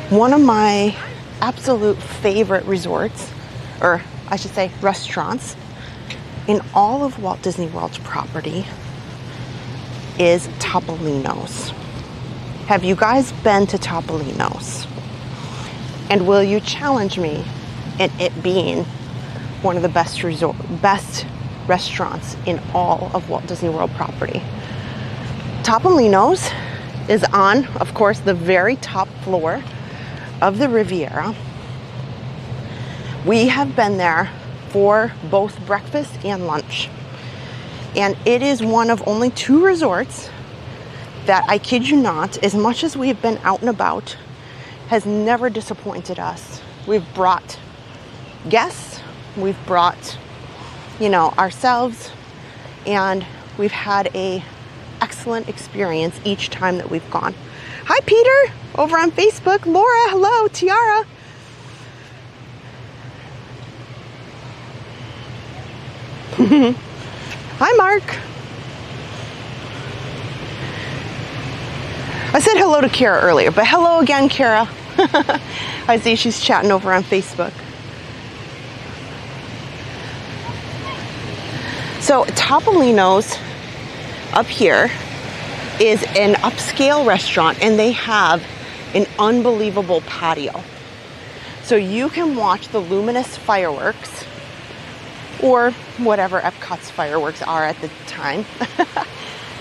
one of my absolute favorite resorts, or I should say restaurants, in all of Walt Disney World's property is Topolino's. Have you guys been to Topolino's? And will you challenge me in it being one of the best restaurants in all of Walt Disney World property? Topolino's is on, of course, the very top floor of the Riviera. We have been there for both breakfast and lunch. And it is one of only 2 resorts that, I kid you not, as much as we've been out and about, has never disappointed us. We've brought guests, we've brought, you know, ourselves, and we've had a excellent experience each time that we've gone. Hi, Peter, over on Facebook. Laura, hello. Tiara. Hi, Mark. I said hello to Kara earlier, but hello again, Kara. I see she's chatting over on Facebook. So Topolino's up here is an upscale restaurant, and they have an unbelievable patio. So you can watch the Luminous fireworks, or whatever Epcot's fireworks are at the time,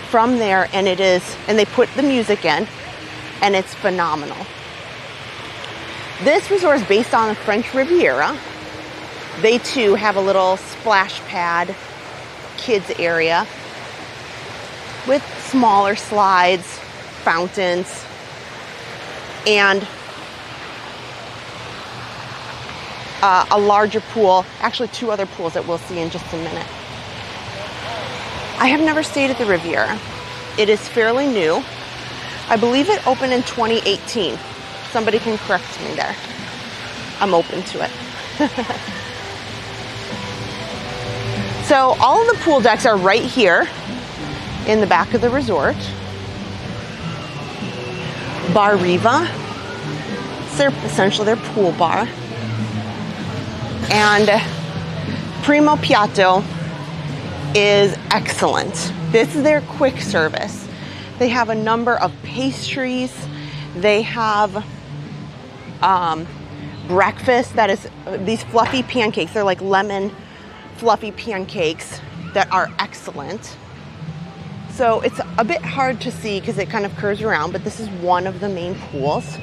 from there, and they put the music in, and it's phenomenal. This resort is based on the French Riviera. They too have a little splash pad kids area with smaller slides, fountains, and a larger pool, actually 2 other pools that we'll see in just a minute. I have never stayed at the Riviera. It is fairly new. I believe it opened in 2018. Somebody can correct me there. I'm open to it. So all of the pool decks are right here in the back of the resort. Bar Riva, it's essentially their pool bar. And Primo Piatto is excellent. This is their quick service. They have a number of pastries. They have breakfast that is these fluffy pancakes. They're like lemon fluffy pancakes that are excellent. So it's a bit hard to see because it kind of curves around, but this is one of the main pools.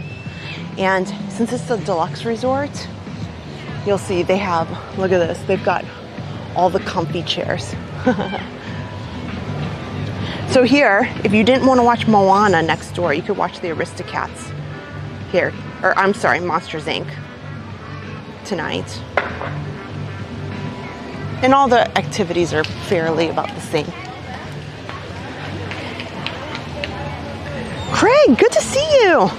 And since it's a deluxe resort, you'll see they have, look at this, they've got all the comfy chairs. So here, if you didn't want to watch Moana next door, you could watch the Aristocats here, or I'm sorry, Monsters Inc. tonight. And all the activities are fairly about the same. Craig, good to see you.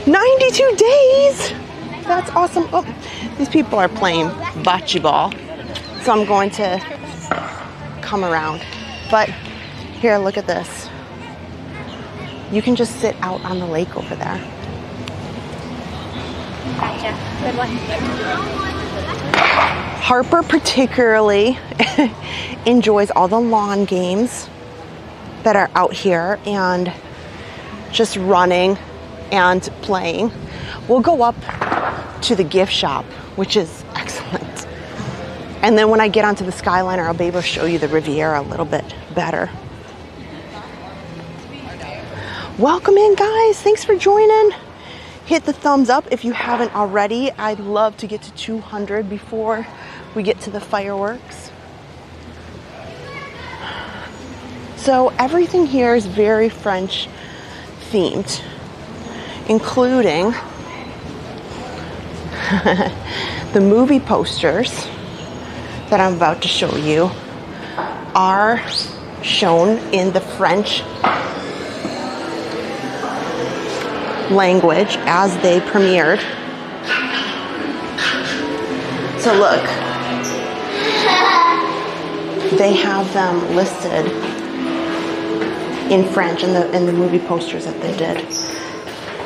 92 days. That's awesome. Oh, these people are playing bocce ball, so I'm going to come around. But here, look at this. You can just sit out on the lake over there. Gotcha. Good one. Harper particularly enjoys all the lawn games that are out here and just running and playing. We'll go up to the gift shop, which is excellent. And then when I get onto the Skyliner, I'll be able to show you the Riviera a little bit better. Welcome in, guys. Thanks for joining. Hit the thumbs up if you haven't already. I'd love to get to 200 before we get to the fireworks. So everything here is very French themed, including the movie posters that I'm about to show you are shown in the French language as they premiered. So look, they have them listed in French in the movie posters that they did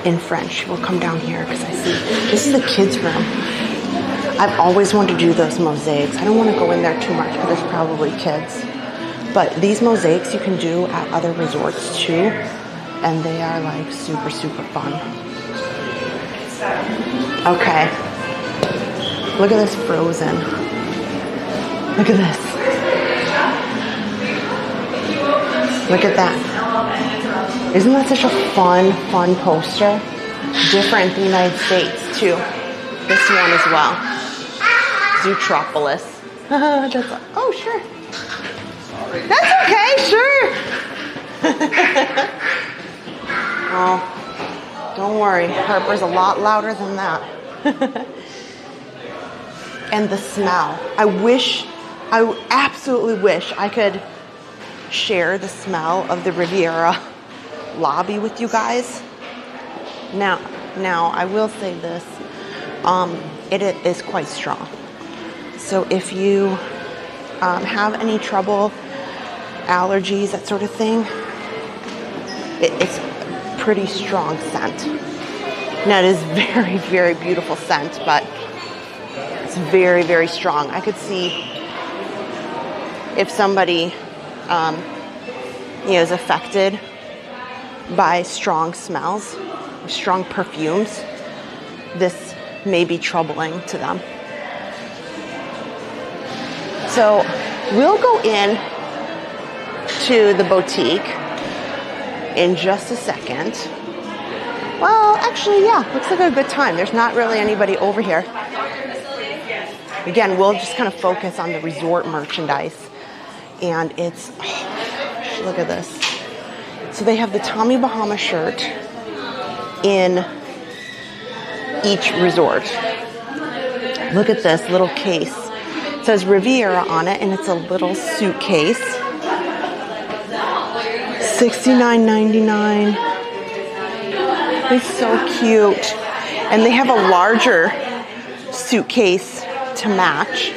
in French. We'll come down here because I see this is the kids' room. I've always wanted to do those mosaics. I don't want to go in there too much because there's probably kids. But these mosaics you can do at other resorts too. And they are like super, super fun. Okay. Look at this Frozen. Look at this. Look at that. Isn't that such a fun poster? Different in the United States too. This one as well. Zootropolis. Oh, sure. That's okay, sure. Oh, don't worry. Harper's a lot louder than that. And the smell. I absolutely wish I could share the smell of the Riviera lobby with you guys. Now I will say this. It is quite strong. So if you have any trouble, allergies, that sort of thing, it's pretty strong scent. Now it is very, very beautiful scent, but it's very, very strong. I could see if somebody is affected by strong smells, strong perfumes, this may be troubling to them. So we'll go in to the boutique in just a second. Well, actually, yeah, looks like a good time. There's not really anybody over here. Again, we'll just kind of focus on the resort merchandise. And it's, oh, look at this. So they have the Tommy Bahama shirt in each resort. Look at this little case. It says Riviera on it, and it's a little suitcase. $69.99. It's so cute. And they have a larger suitcase to match.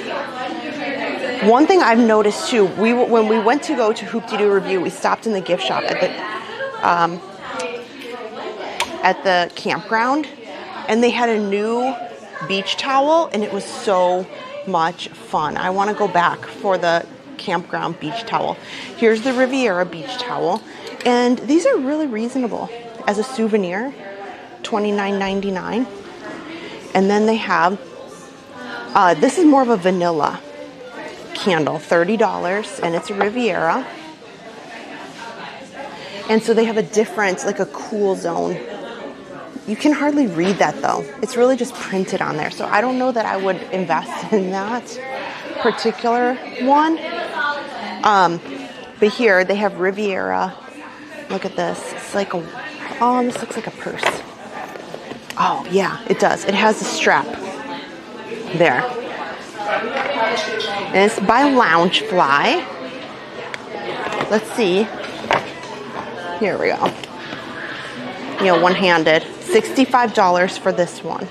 One thing I've noticed too, when we went to go to Hoop-De-Doo Review, we stopped in the gift shop at the campground, and they had a new beach towel, and it was so much fun. I want to go back for the campground beach towel. Here's the Riviera beach towel, and these are really reasonable as a souvenir, $29.99. And then they have this is more of a vanilla candle, $30, and it's a Riviera. And so they have a different, like a cool zone. You can hardly read that though. It's really just printed on there. So I don't know that I would invest in that particular one. But here they have Riviera. Look at this. It's like a, oh, this looks like a purse. Oh yeah, it does. It has a strap there. And it's by Loungefly. Let's see. Here we go. You know, one-handed. $65 for this one.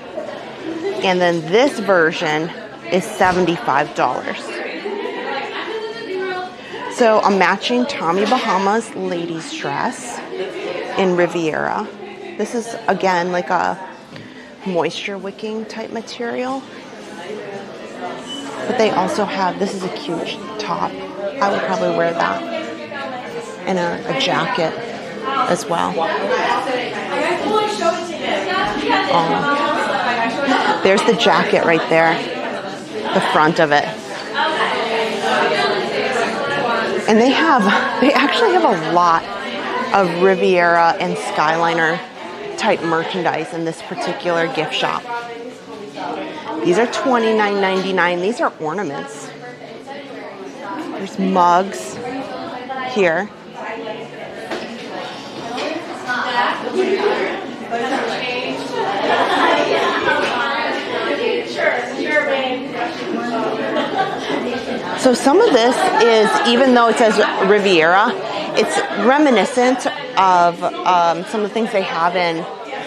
And then this version is $75. So a matching Tommy Bahama's ladies dress in Riviera. This is, again, like a moisture wicking type material. But they also have, this is a cute top. I would probably wear that. And a jacket as well. Oh. There's the jacket right there. The front of it. And they actually have a lot of Riviera and Skyliner type merchandise in this particular gift shop. These are $29.99. These are ornaments. There's mugs here. So some of this is, even though it says Riviera, it's reminiscent of some of the things they have in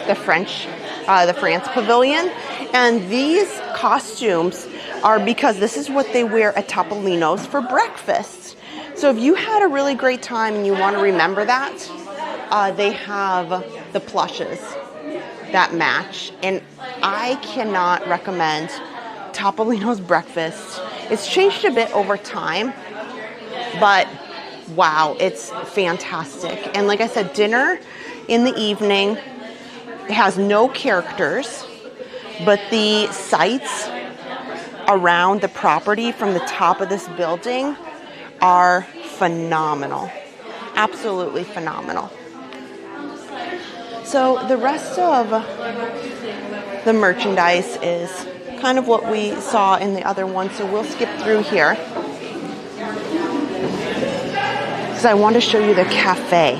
the France Pavilion. And these costumes are because this is what they wear at Topolino's for breakfast. So if you had a really great time and you want to remember that, they have the plushes that match. And I cannot recommend Topolino's breakfast. It's changed a bit over time, but wow, it's fantastic. And like I said, dinner in the evening, it has no characters, but the sights around the property from the top of this building are phenomenal. Absolutely phenomenal. So the rest of the merchandise is kind of what we saw in the other one, so we'll skip through here because I want to show you the cafe.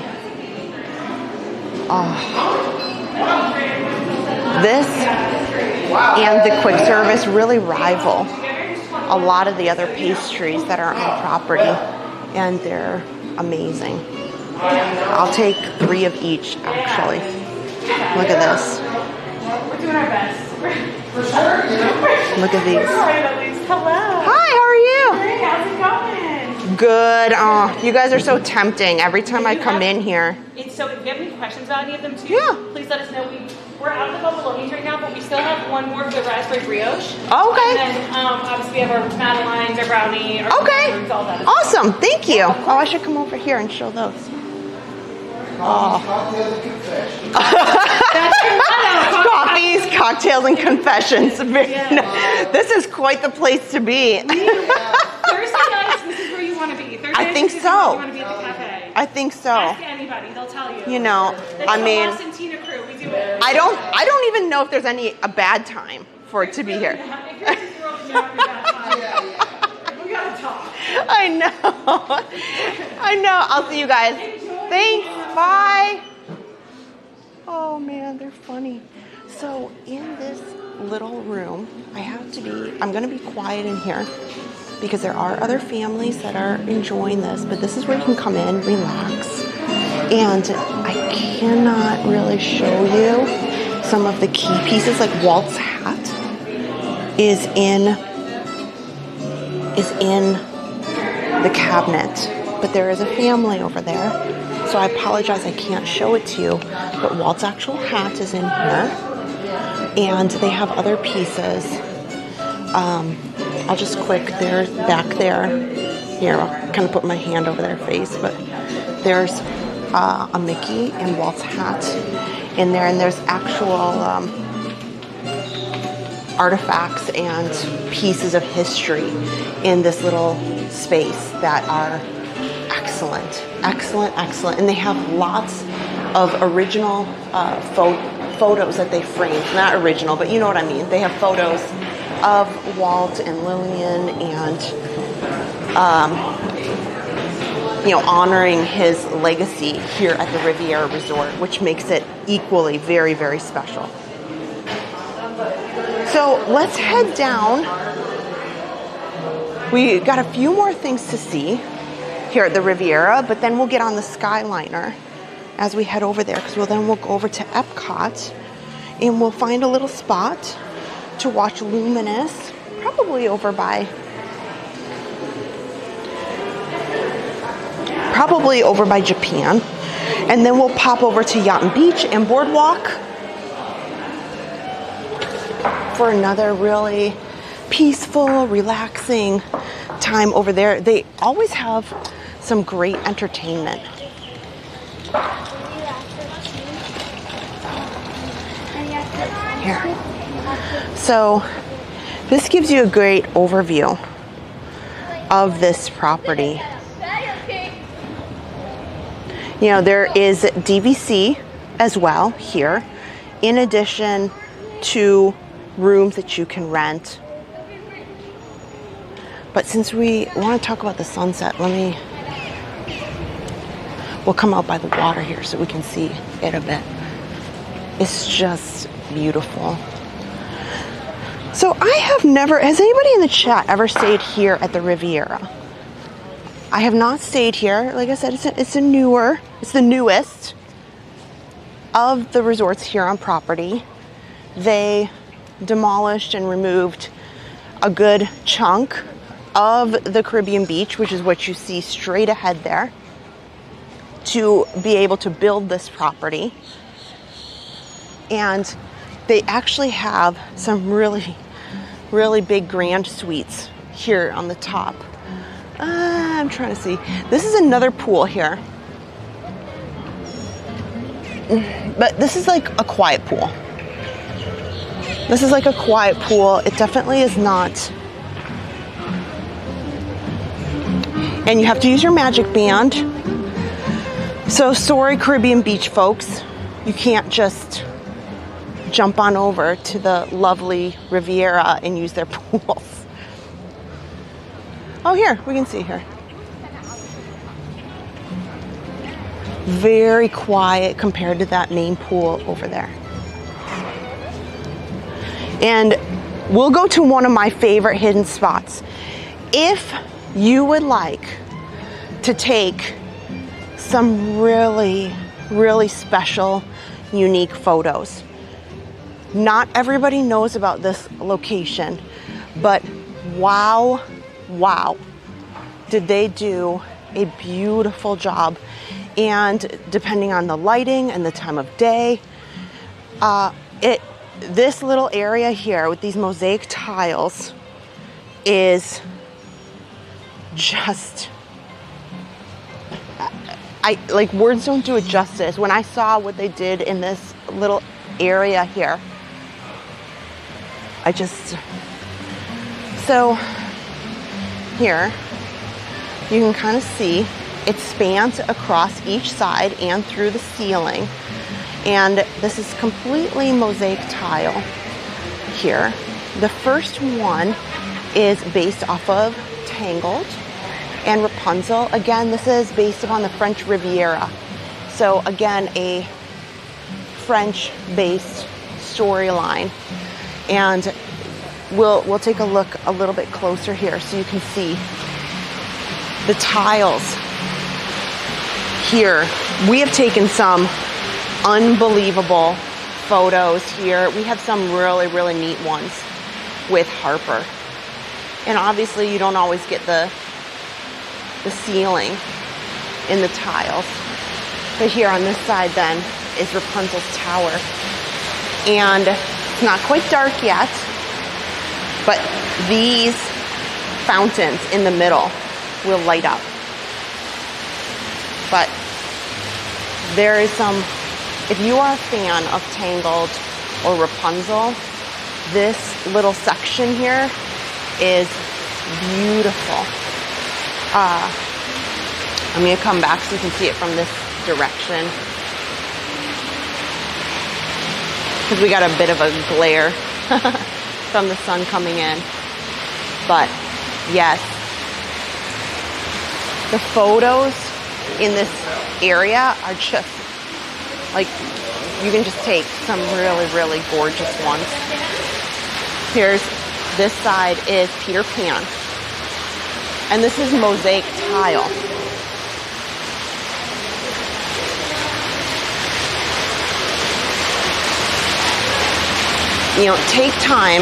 This and the quick service really rival a lot of the other pastries that are on property, and they're amazing. I'll take 3 of each, actually. Look at this. We're doing our best. For sure. Look at these. Hello. Hi, how are you? Hey, how's it going? Good. Oh, you guys are so tempting every time I come in here. So if you have any questions about any of them too, Yeah. please let us know. We're out of the buffalonis right now, but we still have one more of the raspberry brioche. Okay. And then obviously we have our madeleines, our brownie, our Okay. fruits, all that as well. Awesome. Thank you. Oh, I should come over here and show those. Coffees, cocktails, and confessions. This is quite the place to be. Thursday nights, this is where you want to be. Thursday I think nights, so. You want to be at the cafe. I think so. Ask anybody, they'll tell you. You know, That's I the mean, Boston Tina crew. We do it. I don't even know if there's a bad time for it to be here. If you're a girl, you know yeah. We gotta talk. I know. I'll see you guys. Thanks. Bye. Oh man, they're funny. So in this little room, I'm going to be quiet in here because there are other families that are enjoying this, but this is where you can come in, relax. And I cannot really show you some of the key pieces, like Walt's hat is in the cabinet, but there is a family over there. So I apologize, I can't show it to you, but Walt's actual hat is in here, and they have other pieces. I'll just they're back there. Here, I'll kind of put my hand over their face, but there's a Mickey and Walt's hat in there, and there's actual artifacts and pieces of history in this little space that are excellent. And they have lots of original photos that they framed. Not original, but you know what I mean. They have photos of Walt and Lillian and, honoring his legacy here at the Riviera Resort, which makes it equally very, very special. So let's head down. We got a few more things to see here at the Riviera, but then we'll get on the Skyliner as we head over there, because then we'll go over to Epcot and we'll find a little spot to watch Luminous, probably over by Japan, and then we'll pop over to Yacht and Beach and Boardwalk for another really peaceful, relaxing time over there. They always have some great entertainment. Here. So this gives you a great overview of this property. You know, there is DVC as well here, in addition to rooms that you can rent. But since we want to talk about the sunset, we'll come out by the water here so we can see it a bit. It's just beautiful. So I have never, has anybody in the chat ever stayed here at the Riviera? I have not stayed here. Like I said, it's the newest of the resorts here on property. They demolished and removed a good chunk of the Caribbean beach, which is what you see straight ahead there, to be able to build this property. And they actually have some really, really big grand suites here on the top. I'm trying to see. This is another pool here. But this is like a quiet pool. This is like a quiet pool. It definitely is not. And you have to use your magic band. So sorry, Caribbean beach folks. You can't just jump on over to the lovely Riviera and use their pools. Oh, here, we can see here. Very quiet compared to that main pool over there. And we'll go to one of my favorite hidden spots. If you would like to take some really, really special, unique photos. Not everybody knows about this location, but wow, did they do a beautiful job. And depending on the lighting and the time of day, this little area here with these mosaic tiles is just, like, words don't do it justice. When I saw what they did in this little area here, so here you can kind of see it spans across each side and through the ceiling. And this is completely mosaic tile here. The first one is based off of Tangled and Rapunzel. Again, this is based upon the French Riviera. So again, a French-based storyline. And we'll take a look a little bit closer here so you can see the tiles here. We have taken some unbelievable photos here. We have some really, really neat ones with Harper. And obviously you don't always get the ceiling in the tiles. But here on this side then is Rapunzel's tower. And it's not quite dark yet, but these fountains in the middle will light up. But there is some, if you are a fan of Tangled or Rapunzel, this little section here is beautiful. I'm going to come back so you can see it from this direction, because we got a bit of a glare from the sun coming in. But yes, the photos in this area are just like, you can just take some really, really gorgeous ones. Here's, this side is Peter Pan. And this is mosaic tile. You know, take time,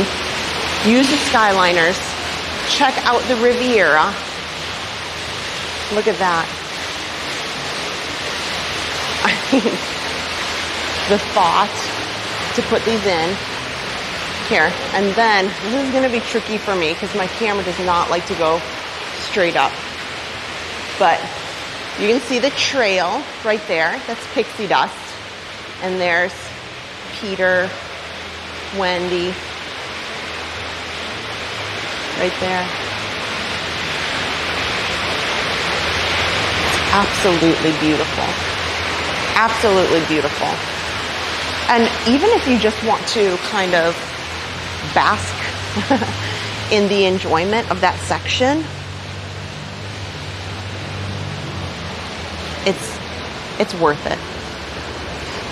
use the Skyliners, check out the Riviera. Look at that. I mean, the thought to put these in here. And then, this is gonna be tricky for me because my camera does not like to go straight up. But you can see the trail right there. That's pixie dust. And there's Peter, Wendy, right there. It's absolutely beautiful. Absolutely beautiful. And even if you just want to kind of bask in the enjoyment of that section, it's worth it.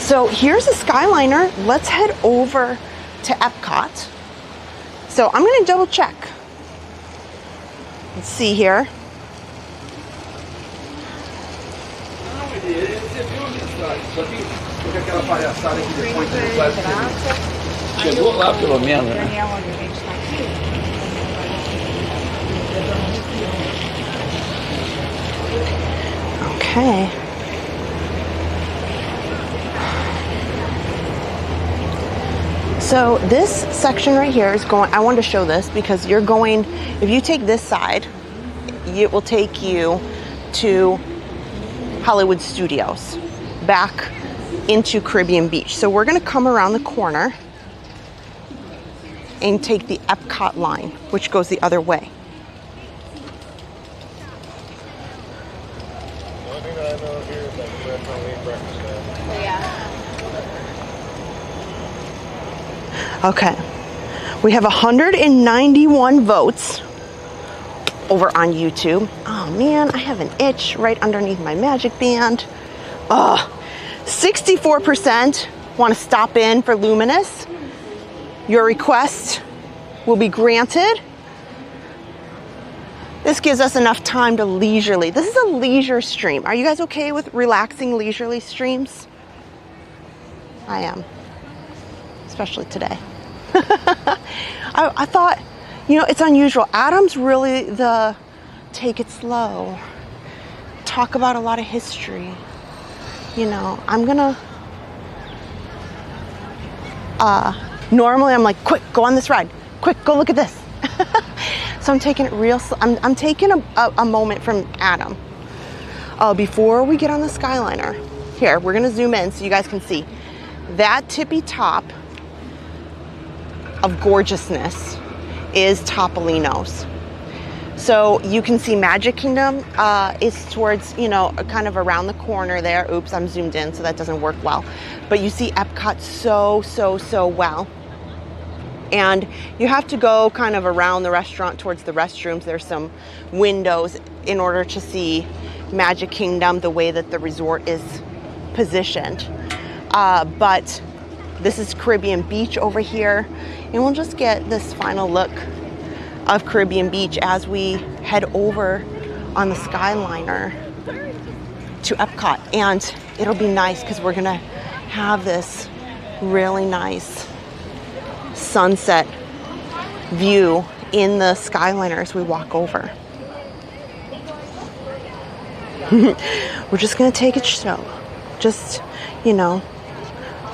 So here's a Skyliner. Let's head over to Epcot. So I'm going to double check. Let's see here. Chegou lá pelo menos, né? Okay. So this section right here is going, I wanted to show this because you're going, if you take this side, it will take you to Hollywood Studios, back into Caribbean Beach. So we're going to come around the corner and take the Epcot line, which goes the other way. The only thing that I know here is like restaurant late breakfast now. Yeah. Okay. We have 191 votes over on YouTube. Oh man, I have an itch right underneath my magic band. 64% want to stop in for Luminous. Your request will be granted. This gives us enough time to leisurely. This is a leisure stream. Are you guys okay with relaxing leisurely streams? I am, especially today. I thought, you know, it's unusual. Adam's really the take it slow, talk about a lot of history. You know, I'm gonna, normally I'm like, quick, go on this ride. Quick, go look at this. So I'm taking it real slow. I'm taking a moment from Adam. Before we get on the Skyliner, here, we're gonna zoom in so you guys can see. That tippy top of gorgeousness is Topolino's. So you can see Magic Kingdom is towards, you know, kind of around the corner there. Oops, I'm zoomed in, so that doesn't work well. But you see Epcot so well. And you have to go kind of around the restaurant towards the restrooms. There's some windows in order to see Magic Kingdom, the way that the resort is positioned. But this is Caribbean Beach over here. And we'll just get this final look of Caribbean Beach as we head over on the Skyliner to Epcot. And it'll be nice because we're gonna have this really nice sunset view in the Skyliner as we walk over. We're just gonna take it slow. Just, you know,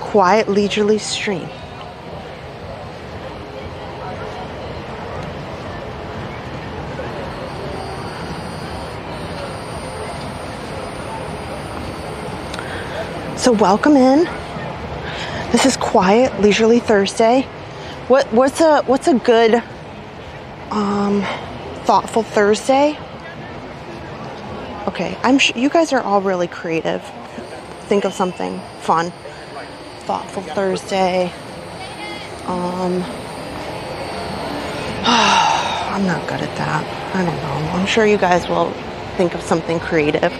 quiet, leisurely stream. So welcome in. This is quiet, leisurely Thursday. What's a good, thoughtful Thursday? Okay, I'm sure you guys are all really creative. Think of something fun. Thoughtful Thursday. I'm not good at that. I don't know. I'm sure you guys will think of something creative.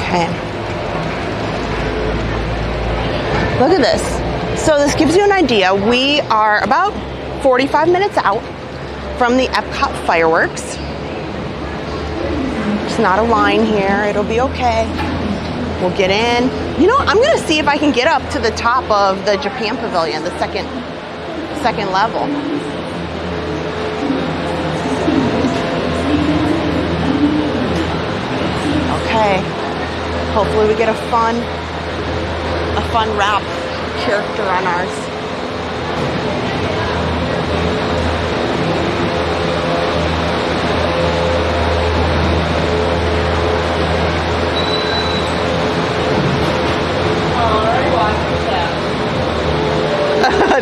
Okay. Look at this. So this gives you an idea. We are about 45 minutes out from the Epcot fireworks. There's not a line here. It'll be okay. We'll get in. You know, I'm gonna see if I can get up to the top of the Japan Pavilion, the second level. Okay. Hopefully we get a fun wrap character on ours.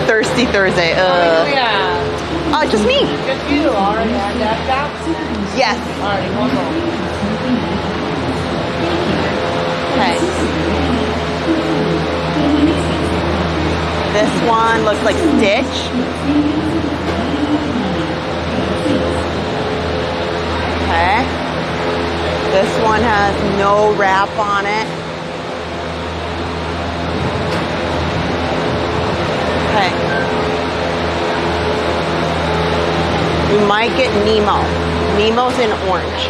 Thirsty Thursday. Yeah. Just me. Just you, already had that down? Yes. Alright, one more. Okay. This one looks like Stitch. Okay. This one has no wrap on it. Okay. We might get Nemo. Nemo's in orange.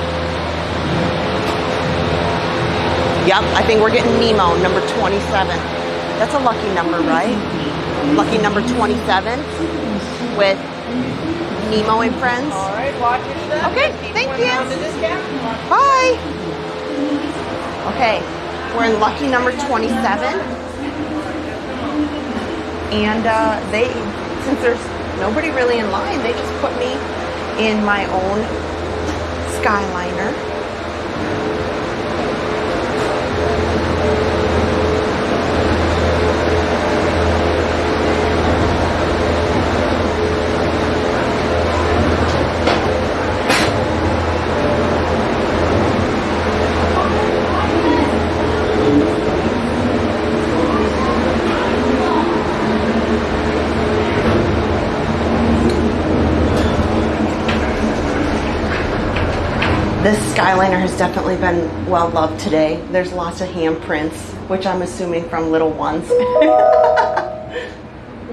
Yep, I think we're getting Nemo, number 27. That's a lucky number, right? Lucky number 27 with Nemo and friends. Alright, watch your step. Okay, Keep thank going you. down to this camera. Bye. Okay, we're in lucky number 27. And since there's nobody really in line, they just put me in my own Skyliner. This Skyliner has definitely been well loved today. There's lots of handprints, which I'm assuming from little ones.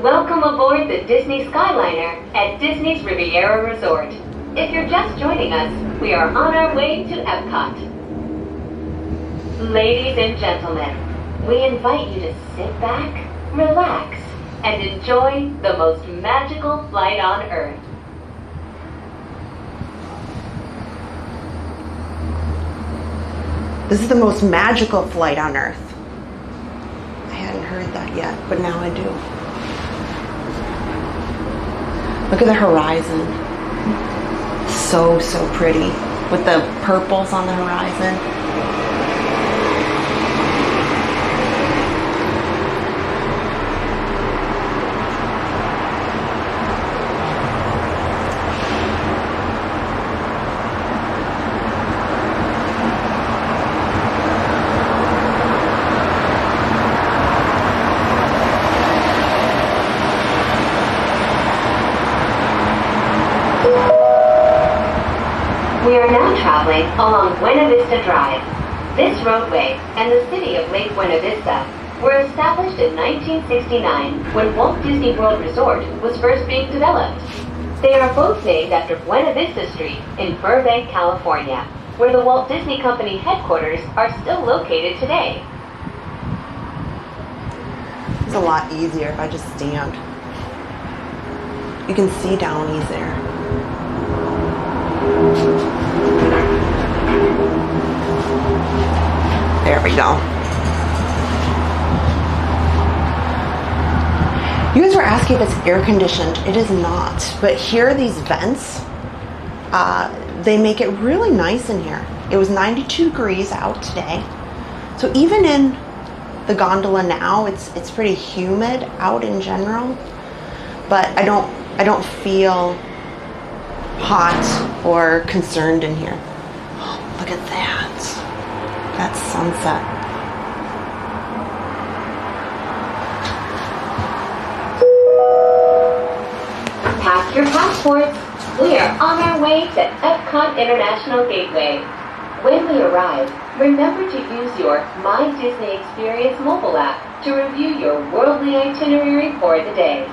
Welcome aboard the Disney Skyliner at Disney's Riviera Resort. If you're just joining us, we are on our way to Epcot. Ladies and gentlemen, we invite you to sit back, relax, and enjoy the most magical flight on Earth. This is the most magical flight on Earth. I hadn't heard that yet, but now I do. Look at the horizon. So, so pretty with the purples on the horizon. We are now traveling along Buena Vista Drive. This roadway and the city of Lake Buena Vista were established in 1969 when Walt Disney World Resort was first being developed. They are both named after Buena Vista Street in Burbank, California, where the Walt Disney Company headquarters are still located today. It's a lot easier if I just stand. You can see down easier. There we go. You guys were asking if it's air conditioned. It is not. But here, these vents, they make it really nice in here. It was 92 degrees out today. So even in the gondola now, it's pretty humid out in general. But I don't feel hot or concerned in here. Oh, look at that. That sunset. Pack your passports. We are on our way to Epcot International Gateway. When we arrive, remember to use your My Disney Experience mobile app to review your worldly itinerary for the day.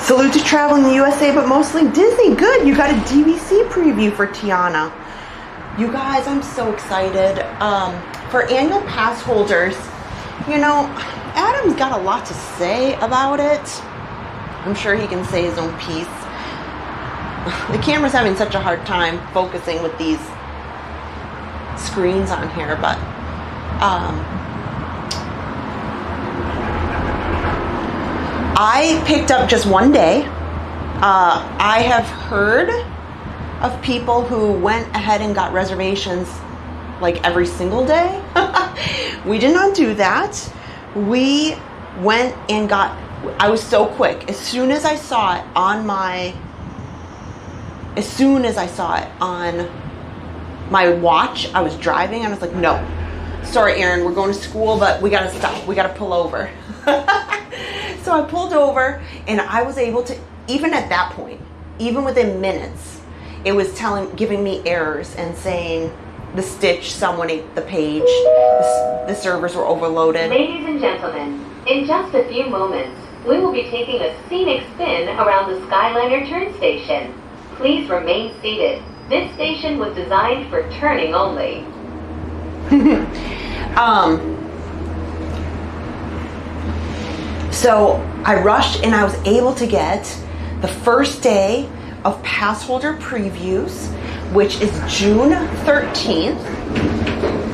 Salute to travel in the USA, but mostly Disney. Good, you got a DVC preview for Tiana. You guys, I'm so excited. For annual pass holders, you know, Adam's got a lot to say about it. I'm sure he can say his own piece. The camera's having such a hard time focusing with these screens on here, but I picked up just one day. I have heard of people who went ahead and got reservations like every single day. We did not do that, We went and got, I was so quick. As soon as I saw it on my watch, I was driving and I was like, no, sorry, Aaron, we're going to school, but we gotta stop. We gotta pull over. So I pulled over and I was able to, even at that point, even within minutes, it was giving me errors and saying the stitch, someone ate the page, the servers were overloaded. Ladies and gentlemen, in just a few moments, we will be taking a scenic spin around the Skyliner turn station. Please remain seated. This station was designed for turning only. So I rushed and I was able to get the first day of Passholder previews, which is June 13th.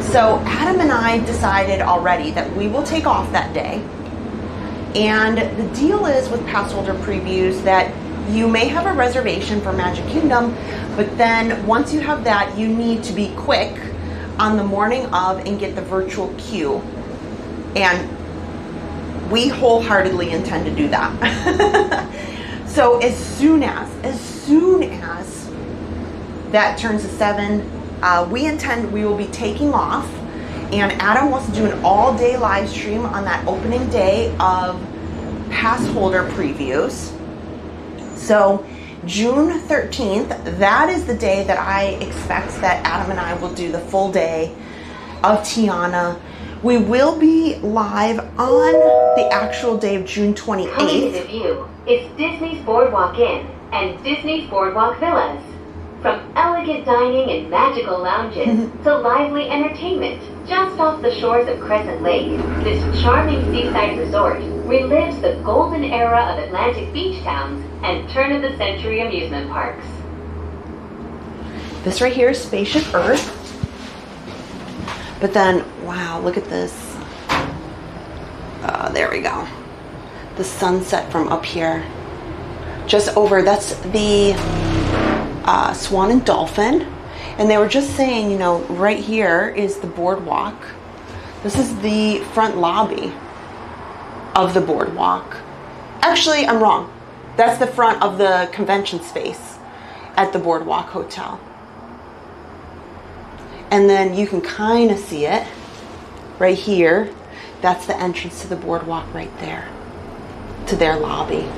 So Adam and I decided already that we will take off that day. And the deal is with Passholder previews that you may have a reservation for Magic Kingdom, but then once you have that, you need to be quick on the morning of and get the virtual queue. And we wholeheartly intend to do that. So as soon as that turns to 7, we will be taking off, and Adam wants to do an all-day live stream on that opening day of Passholder previews. So June 13th, that is the day that I expect that Adam and I will do the full day of Tiana. We will be live on the actual day of June 28th. Coming to the view is Disney's Boardwalk Inn and Disney's Boardwalk Villas. From elegant dining and magical lounges to lively entertainment just off the shores of Crescent Lake, this charming seaside resort relives the golden era of Atlantic beach towns and turn-of-the-century amusement parks. This right here is Spaceship Earth. But then, wow, look at this. There we go. The sunset from up here. Just over, that's the Swan and Dolphin. And they were just saying, you know, right here is the boardwalk. This is the front lobby of the boardwalk. Actually, I'm wrong. That's the front of the convention space at the Boardwalk Hotel. And then you can kind of see it right here. That's the entrance to the boardwalk right there, to their lobby.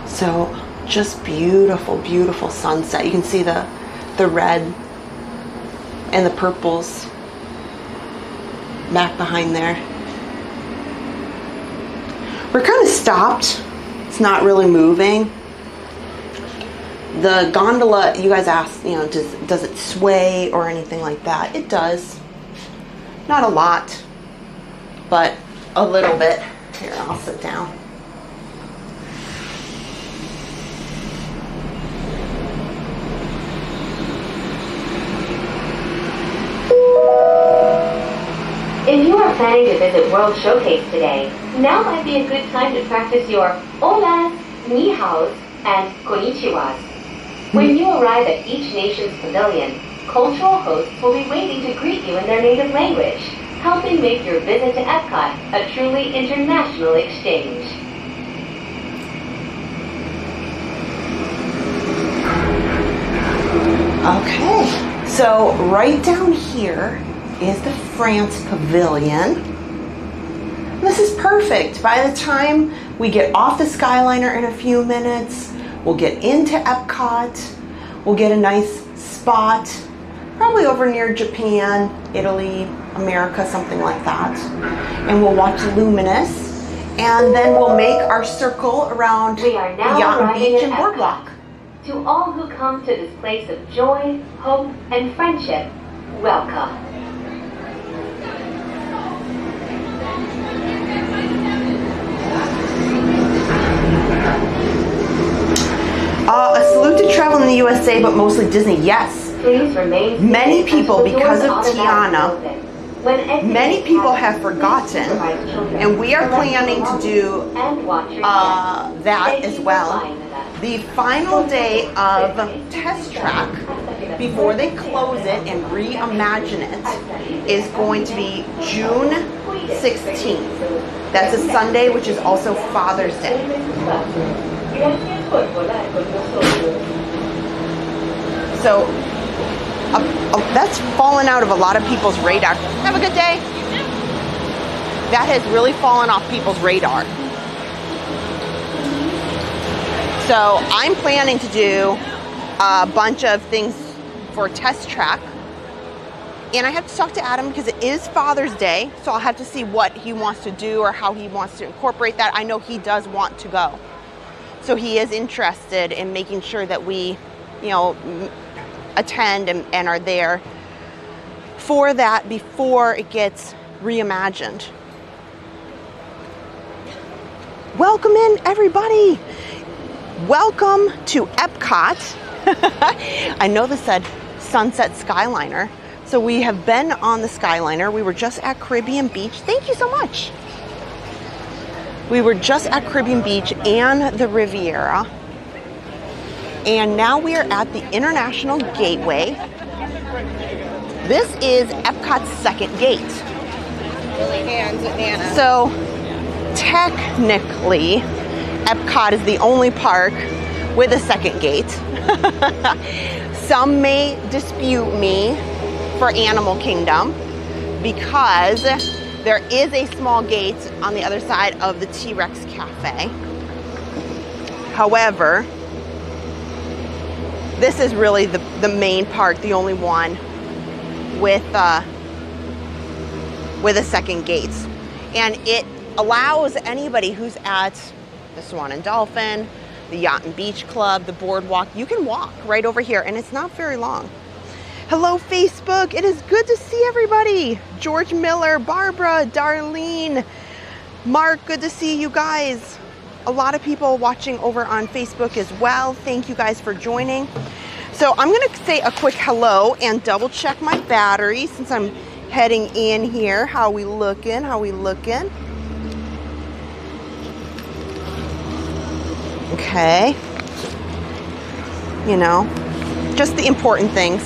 So just beautiful, beautiful sunset. You can see the red and the purples back behind there. We're kind of stopped. It's not really moving. The gondola, you guys asked, you know, does it sway or anything like that? It does. Not a lot, but a little bit. Here, I'll sit down. If you are planning to visit World Showcase today, now might be a good time to practice your holas, ni haos, and konnichiwas. When you arrive at each nation's pavilion, cultural hosts will be waiting to greet you in their native language, helping make your visit to Epcot a truly international exchange. Okay, so right down here is the France Pavilion. This is perfect. By the time we get off the Skyliner in a few minutes, we'll get into Epcot. We'll get a nice spot, probably over near Japan, Italy, America, something like that. And we'll watch Luminous. And then we'll make our circle around Yacht and Beach and Boardwalk. To all who come to this place of joy, hope, and friendship, welcome. A salute to travel in the USA, but mostly Disney, yes. Please remain many people, because of Tiana, many people have forgotten, and we are planning to do that as well. The final day of Test Track before they close it and reimagine it is going to be June 16th. That's a Sunday, which is also Father's Day. So that's fallen out of a lot of people's radar. Have a good day. That has really fallen off people's radar. So I'm planning to do a bunch of things for Test Track. And I have to talk to Adam because it is Father's Day. So I'll have to see what he wants to do or how he wants to incorporate that. I know he does want to go. So he is interested in making sure that we, you know, attend and are there for that before it gets reimagined. Welcome in, everybody. Welcome to Epcot. I know this said Sunset Skyliner. So we have been on the Skyliner. We were just at Caribbean Beach. Thank you so much. We were just at Caribbean Beach and the Riviera. And now we are at the International Gateway. This is Epcot's second gate. So technically, Epcot is the only park with a second gate. Some may dispute me for Animal Kingdom because there is a small gate on the other side of the T-Rex Cafe. However, this is really the main park, the only one with a second gate. And it allows anybody who's at the Swan and Dolphin, the Yacht and Beach Club, the Boardwalk, you can walk right over here and it's not very long. Hello, Facebook. It is good to see everybody. George Miller, Barbara, Darlene, Mark, good to see you guys. A lot of people watching over on Facebook as well. Thank you guys for joining. So I'm going to say a quick hello and double check my battery since I'm heading in here. How we looking? How we looking? Okay. You know, just the important things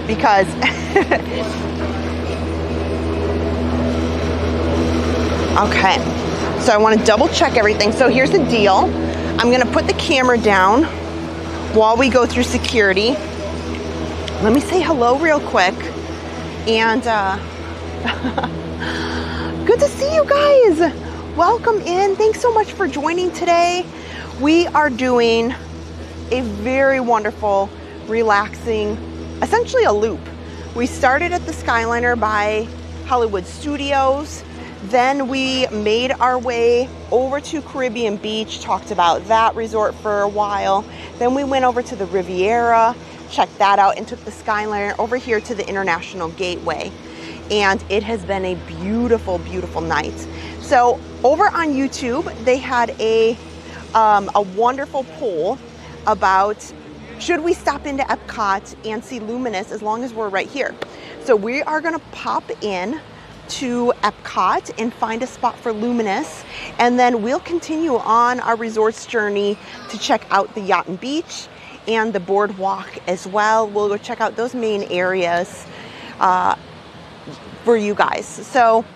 because okay. So I want to double check everything. So here's the deal. I'm going to put the camera down while we go through security. Let me say hello real quick. And good to see you guys. Welcome in. Thanks so much for joining today. We are doing a very wonderful, relaxing, essentially a loop. We started at the Skyliner by Hollywood Studios. Then we made our way over to Caribbean Beach, talked about that resort for a while. Then we went over to the Riviera, checked that out, and took the Skyliner over here to the International Gateway. And it has been a beautiful, beautiful night. So over on YouTube, they had a wonderful poll about should we stop into Epcot and see Luminous as long as we're right here. So we are gonna pop in to Epcot and find a spot for Luminous, and then we'll continue on our resorts journey to check out the Yacht and Beach and the Boardwalk as well. We'll go check out those main areas for you guys. So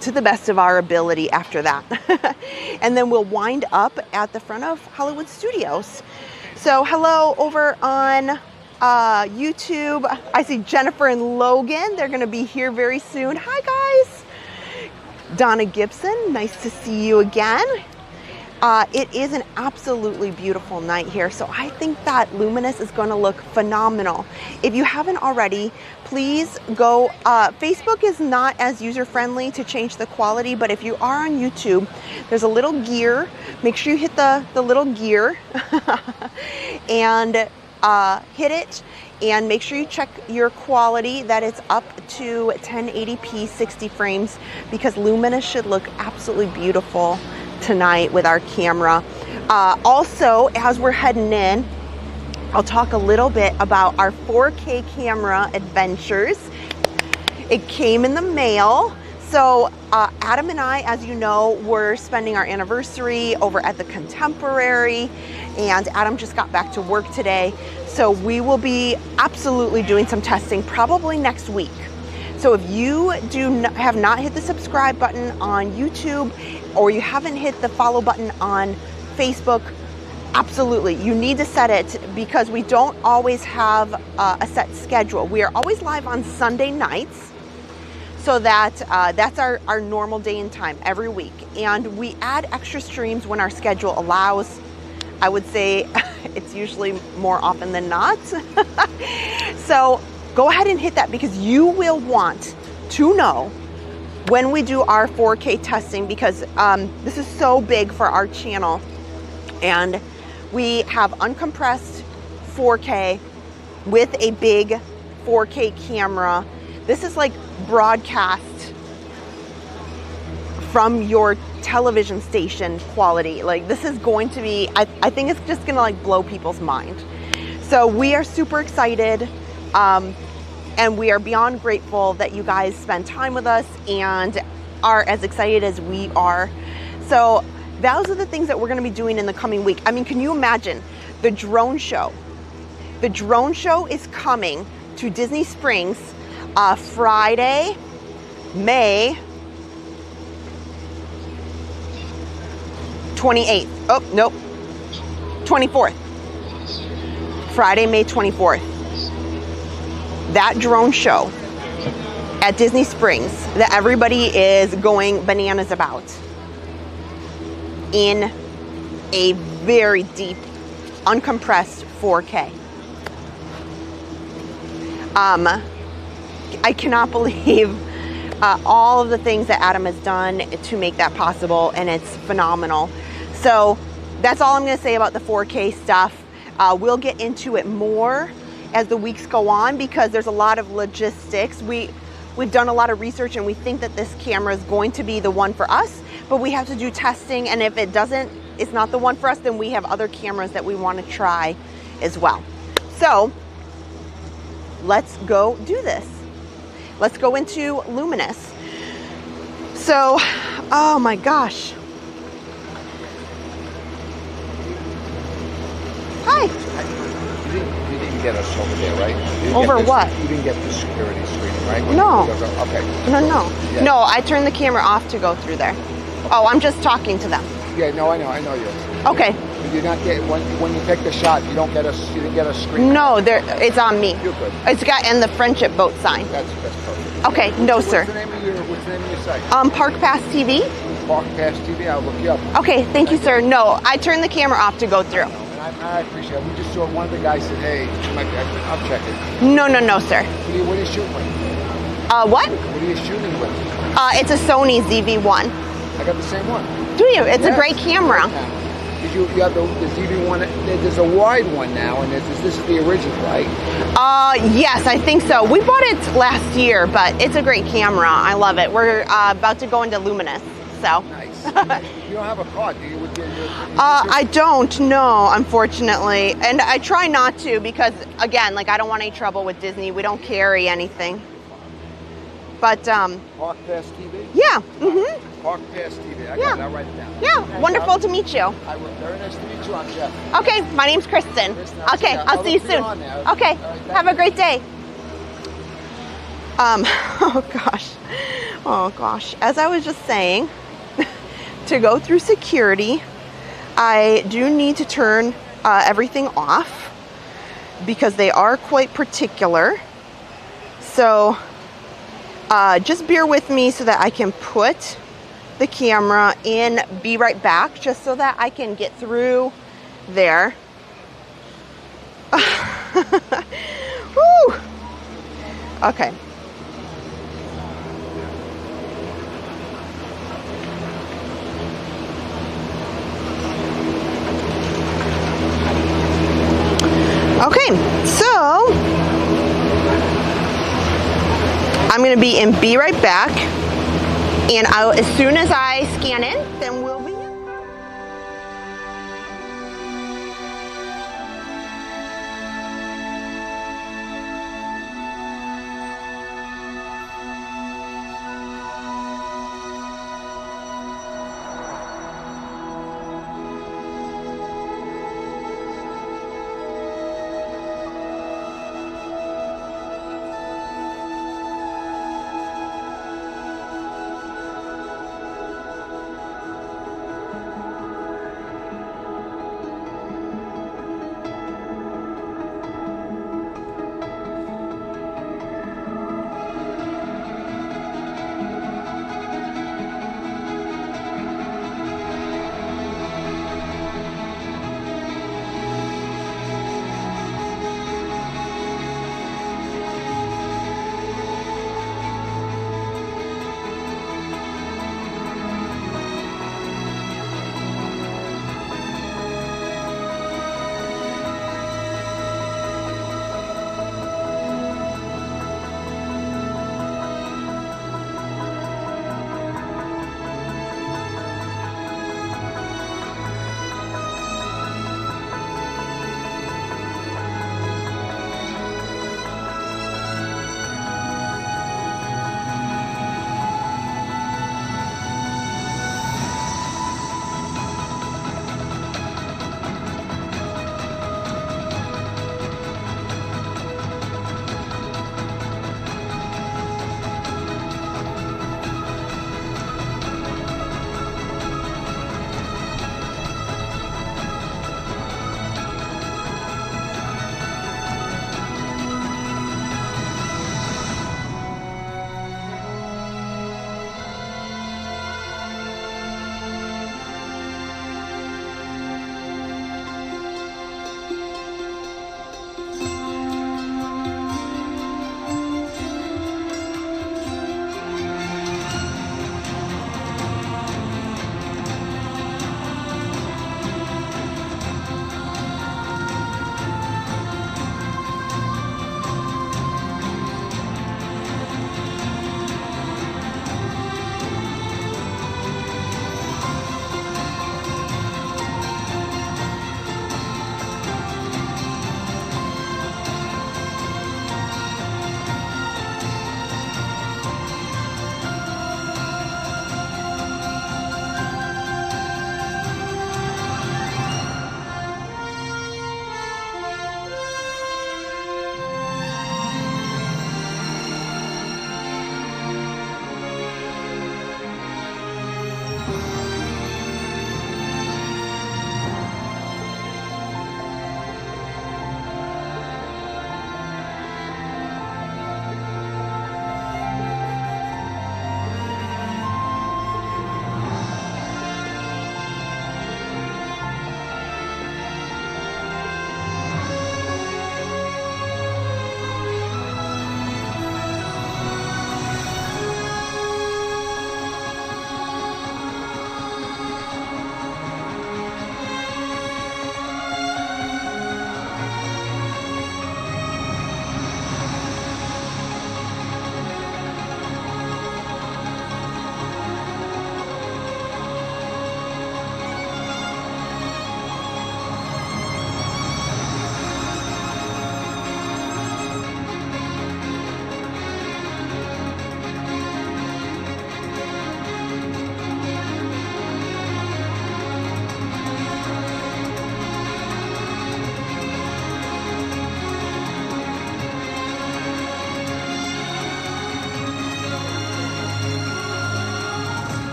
to the best of our ability after that. And then we'll wind up at the front of Hollywood Studios. So hello over on YouTube. I see Jennifer and Logan. They're going to be here very soon. Hi, guys. Donna Gibson, nice to see you again. It is an absolutely beautiful night here. So I think that Luminous is going to look phenomenal. If you haven't already, please go. Facebook is not as user-friendly to change the quality, but if you are on YouTube, there's a little gear. Make sure you hit the little gear and hit it, and make sure you check your quality that it's up to 1080p 60 frames, because Luminous should look absolutely beautiful tonight with our camera. Also, as we're heading in, I'll talk a little bit about our 4K camera adventures. It came in the mail. So Adam and I, as you know, we're spending our anniversary over at the Contemporary, and Adam just got back to work today. So we will be absolutely doing some testing probably next week. So if you have not hit the subscribe button on YouTube, or you haven't hit the follow button on Facebook, absolutely, you need to set it, because we don't always have a set schedule. We are always live on Sunday nights, so that that's our normal day and time every week. And we add extra streams when our schedule allows. I would say it's usually more often than not. So go ahead and hit that, because you will want to know when we do our 4K testing, because this is so big for our channel. And we have uncompressed 4K with a big 4K camera. This is like broadcast from your television station quality. Like, this is going to be, I think it's just gonna like blow people's mind. So we are super excited, and we are beyond grateful that you guys spend time with us and are as excited as we are. So those are the things that we're gonna be doing in the coming week. I mean, can you imagine the drone show? The drone show is coming to Disney Springs Friday, May 28th. Oh, nope. 24th. Friday, May 24th. That drone show at Disney Springs that everybody is going bananas about, in a very deep, uncompressed 4K. I cannot believe all of the things that Adam has done to make that possible, and it's phenomenal. So that's all I'm going to say about the 4K stuff. We'll get into it more as the weeks go on, because there's a lot of logistics. We've done a lot of research, and we think that this camera is going to be the one for us, but we have to do testing, and if it's not the one for us, then we have other cameras that we want to try as well. So let's go do this. Let's go into Luminous. So, oh my gosh. Hi. You didn't get us over there, right? Over what? You didn't get the security screening, right? No. Okay. No. Yeah. No, I turned the camera off to go through there. Oh, I'm just talking to them. Yeah, no, I know you. Okay. You're not getting, when you take the shot, you didn't get a screen. No, it's on me. You're good. It's got in the friendship boat sign. That's perfect. Okay, no, sir. What's the name of your site? Park Pass TV. Park Pass TV. I'll look you up. Okay, thank you, sir. No, I turned the camera off to go through. And I appreciate it. We just saw one of the guys said, "Hey, I'll check it." No, sir. What are you shooting with? What? What are you shooting with? It's a Sony ZV-1. I got the same one. Do you? It's a great camera. You have the ZV-1. There's a wide one now, and this is the original, right? Yes, I think so. We bought it last year, but it's a great camera. I love it. We're about to go into Luminous, so. Nice. You don't have a card, do you? I don't know, unfortunately, and I try not to, because again, like, I don't want any trouble with Disney. We don't carry anything. But Park Pass TV. Yeah. Park Pass TV. I got it. I'll write it down. Yeah. Okay, Wonderful to meet you. I will. Very nice to meet you. I'm Jeff. Okay. My name's Kristen. Okay. I'll see you soon. Okay. Right, have a great day. Oh gosh. As I was just saying, to go through security, I do need to turn everything off, because they are quite particular. So just bear with me so that I can put the camera in Be Right Back, just so that I can get through there. Woo! Okay. Okay, so I'm going to be in Be Right Back, and as soon as I scan in, then we'll be in.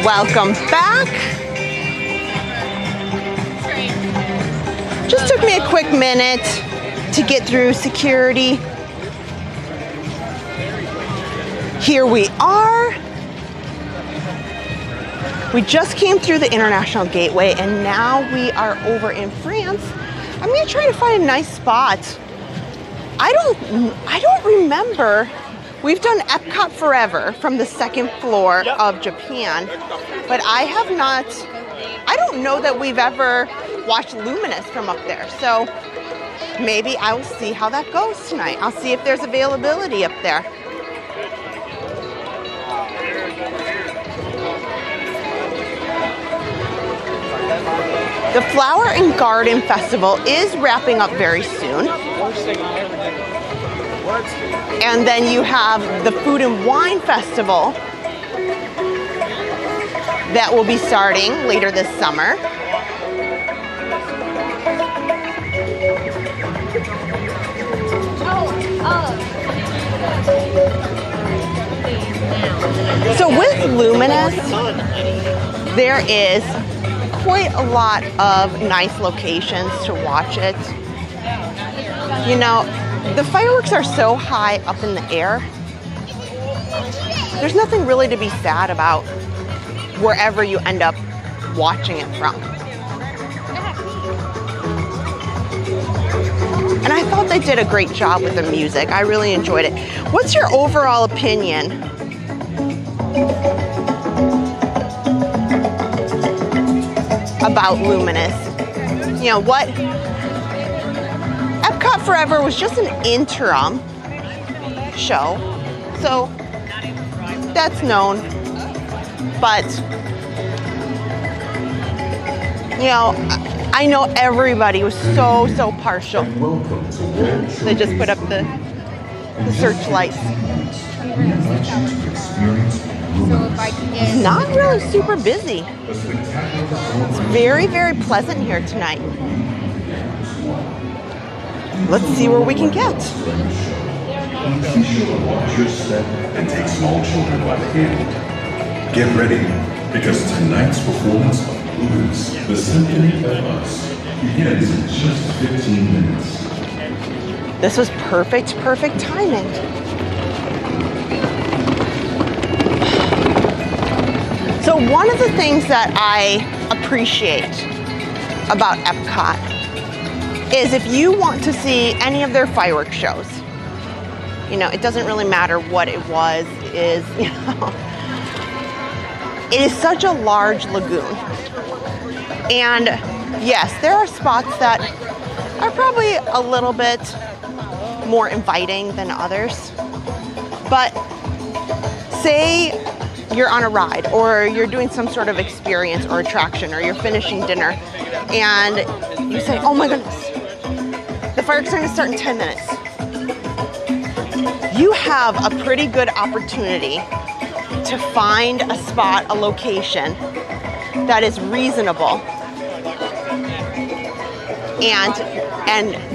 Welcome back. Just took me a quick minute to get through security. Here we are. We just came through the International Gateway and now we are over in France. I'm gonna try to find a nice spot. I don't remember. We've done Epcot forever from the second floor of Japan, but I have not, I don't know that we've ever watched Luminous from up there. So maybe I will see how that goes tonight. I'll see if there's availability up there. The Flower and Garden Festival is wrapping up very soon. And then you have the Food and Wine Festival that will be starting later this summer. So with Luminous, there is quite a lot of nice locations to watch it. You know, the fireworks are so high up in the air. There's nothing really to be sad about wherever you end up watching it from. And I thought they did a great job with the music. I really enjoyed it. What's your overall opinion? About Luminous? You know, what? Epcot Forever was just an interim show, so that's known. But, you know, I know everybody was so partial. They just put up the searchlights. It's not really super busy. It's very pleasant here tonight. Let's see where we can get. Be sure to watch your step and take small children by the hand. Get ready, because tonight's performance of Luminous, the Symphony of Us, begins in just 15 minutes. This was perfect timing. So one of the things that I appreciate about Epcot is if you want to see any of their fireworks shows, you know, it doesn't really matter what it was, you know, it is such a large lagoon. And yes, there are spots that are probably a little bit more inviting than others. But say you're on a ride or you're doing some sort of experience or attraction or you're finishing dinner and you say, oh my goodness, the fireworks are going to start in 10 minutes. You have a pretty good opportunity to find a spot, a location that is reasonable and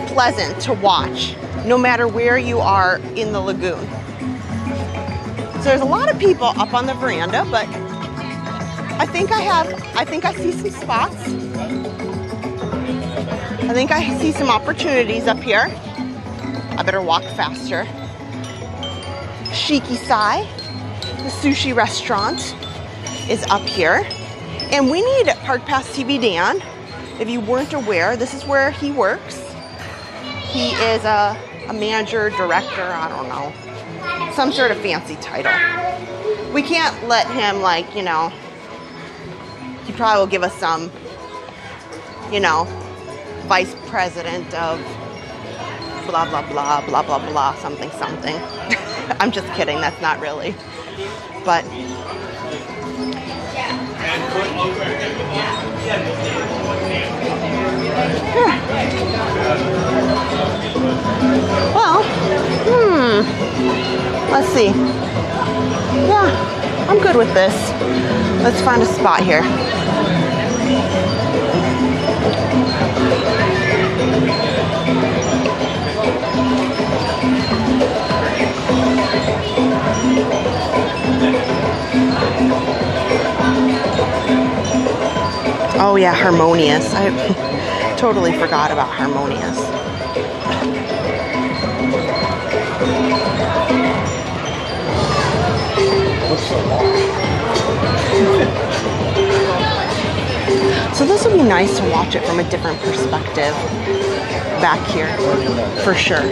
pleasant to watch, no matter where you are in the lagoon. So there's a lot of people up on the veranda, but I think I see some spots. I think I see some opportunities up here. I better walk faster. Shiki-Sai, the sushi restaurant, is up here. And we need Park Pass TV Dan. If you weren't aware, this is where he works. He is a manager, director, I don't know. Some sort of fancy title. We can't let him, like, you know, he probably will give us some, you know, vice president of blah, blah, blah, blah, blah, blah, something, something. I'm just kidding, that's not really. But, well, let's see. Yeah, I'm good with this. Let's find a spot here. Oh yeah, Harmonious. I totally forgot about Harmonious. So this would be nice to watch it from a different perspective back here, for sure.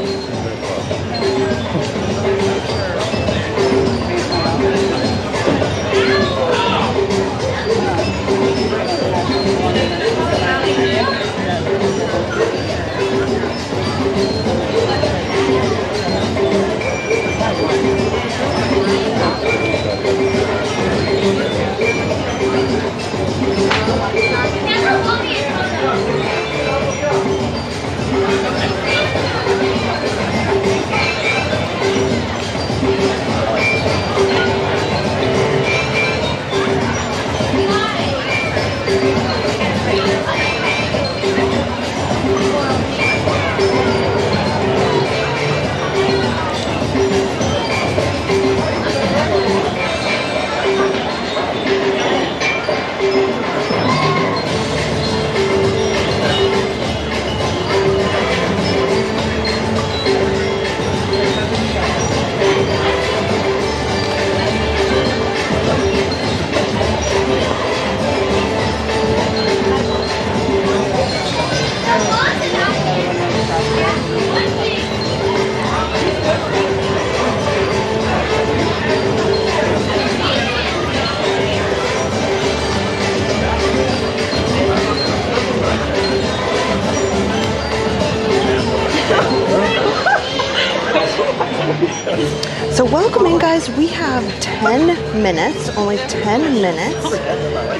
So welcome in, guys. We have 10 minutes, only 10 minutes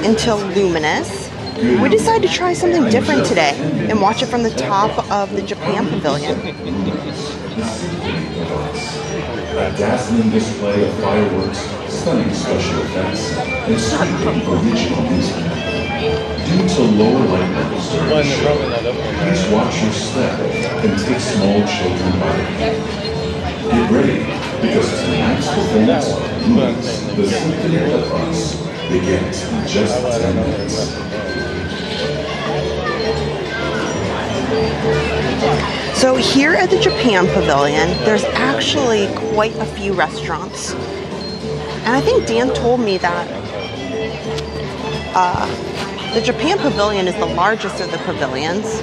until Luminous. We decided to try something different today and watch it from the top of the Japan Pavilion. A dazzling display of fireworks, stunning special effects, and sweeping original music. Due to lower light levels during the show, please watch your step and take small children by the hand. Get ready, because tonight's performance of Luminous, the Symphony of Us, begins in just 10 minutes. So here at the Japan Pavilion, there's actually quite a few restaurants. And I think Dan told me that the Japan Pavilion is the largest of the pavilions.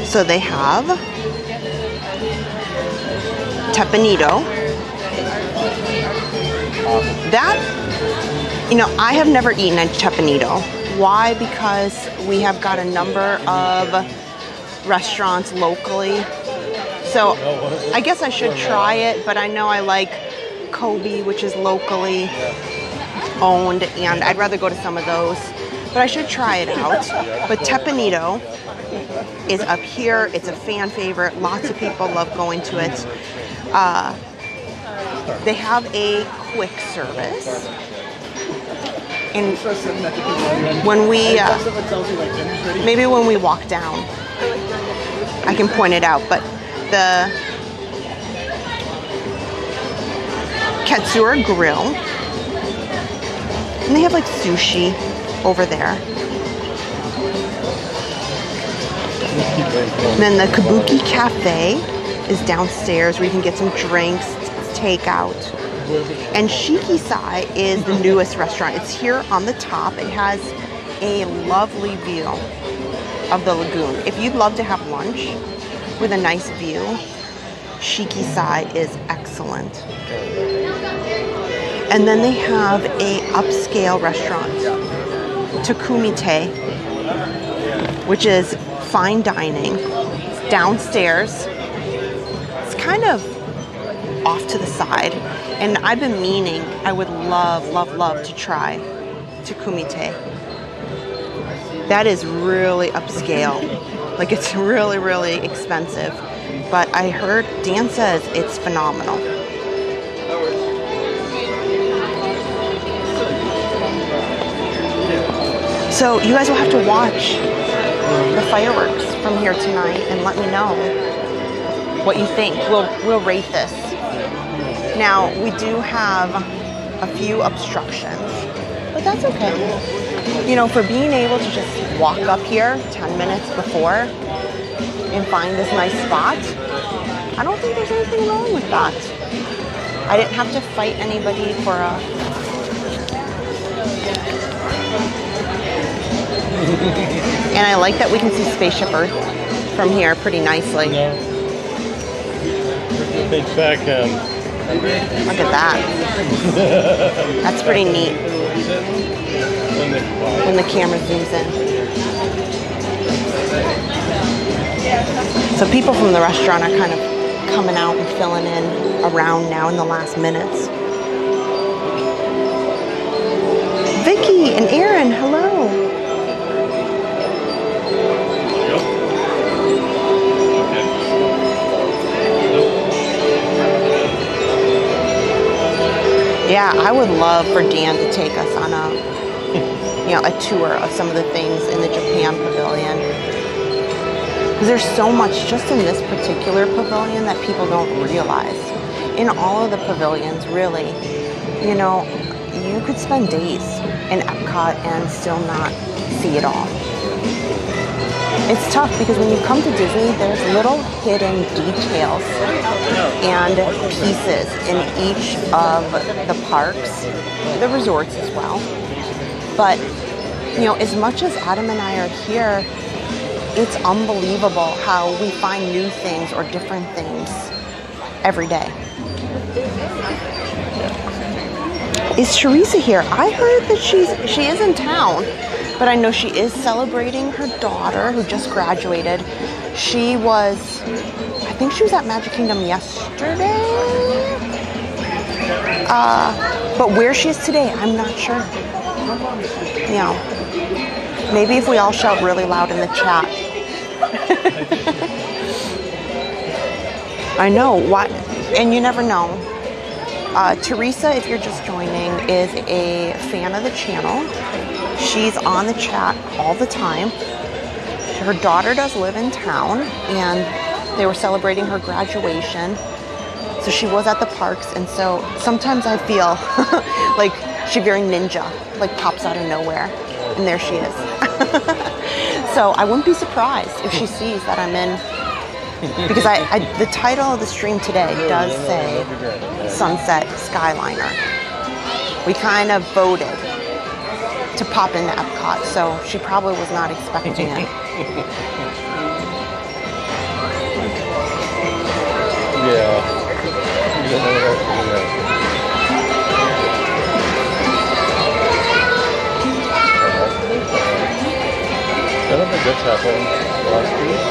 So they have Teppanydo. That, you know, I have never eaten at Teppanydo. Why? Because we have got a number of restaurants locally. So I guess I should try it, but I know I like Kobe, which is locally owned, and I'd rather go to some of those. But I should try it out. But Teppanydo is up here. It's a fan favorite. Lots of people love going to it. They have a quick service. And when we, maybe when we walk down, I can point it out, but the Katsura Grill, and they have like sushi over there. And then the Kabuki Cafe is downstairs where you can get some drinks, takeout. And Shikisai is the newest restaurant. It's here on the top. It has a lovely view of the lagoon. If you'd love to have lunch with a nice view, Shikisai is excellent. And then they have a upscale restaurant, Takumite, which is fine dining. It's downstairs. It's kind of off to the side. And I've been meaning, I would love, love, love to try Takumite. That is really upscale. Like, it's really, really expensive. But I heard, Dan says it's phenomenal. So you guys will have to watch the fireworks from here tonight and let me know what you think. We'll rate this. Now, we do have a few obstructions, but that's okay. You know, for being able to just walk up here 10 minutes before and find this nice spot, I don't think there's anything wrong with that. I didn't have to fight anybody for a... And I like that we can see Spaceship Earth from here pretty nicely. Yeah. Big back Look at that. That's pretty neat when the camera zooms in. So people from the restaurant are kind of coming out and filling in around now in the last minutes. Vicky and Aaron, hello. Yeah, I would love for Dan to take us on a tour of some of the things in the Japan Pavilion. Because there's so much just in this particular pavilion that people don't realize. In all of the pavilions, really, you know, you could spend days in Epcot and still not see it all. It's tough because when you come to Disney, there's little hidden details and pieces in each of the parks, the resorts as well. But, you know, as much as Adam and I are here, it's unbelievable how we find new things or different things every day. Is Teresa here? I heard that she is in town, but I know she is celebrating her daughter who just graduated. She was, I think she was at Magic Kingdom yesterday. But where she is today, I'm not sure. You know, maybe if we all shout really loud in the chat. I know, what, and you never know. Teresa, if you're just joining, is a fan of the channel. She's on the chat all the time. Her daughter does live in town, and they were celebrating her graduation. So she was at the parks, and so sometimes I feel like Shigeru Ninja, like pops out of nowhere, and there she is. So I wouldn't be surprised if she sees that I'm in, because the title of the stream today does say Sunset Skyliner. We kind of voted to pop into Epcot, so she probably was not expecting it. Yeah. I don't think that's happened last week.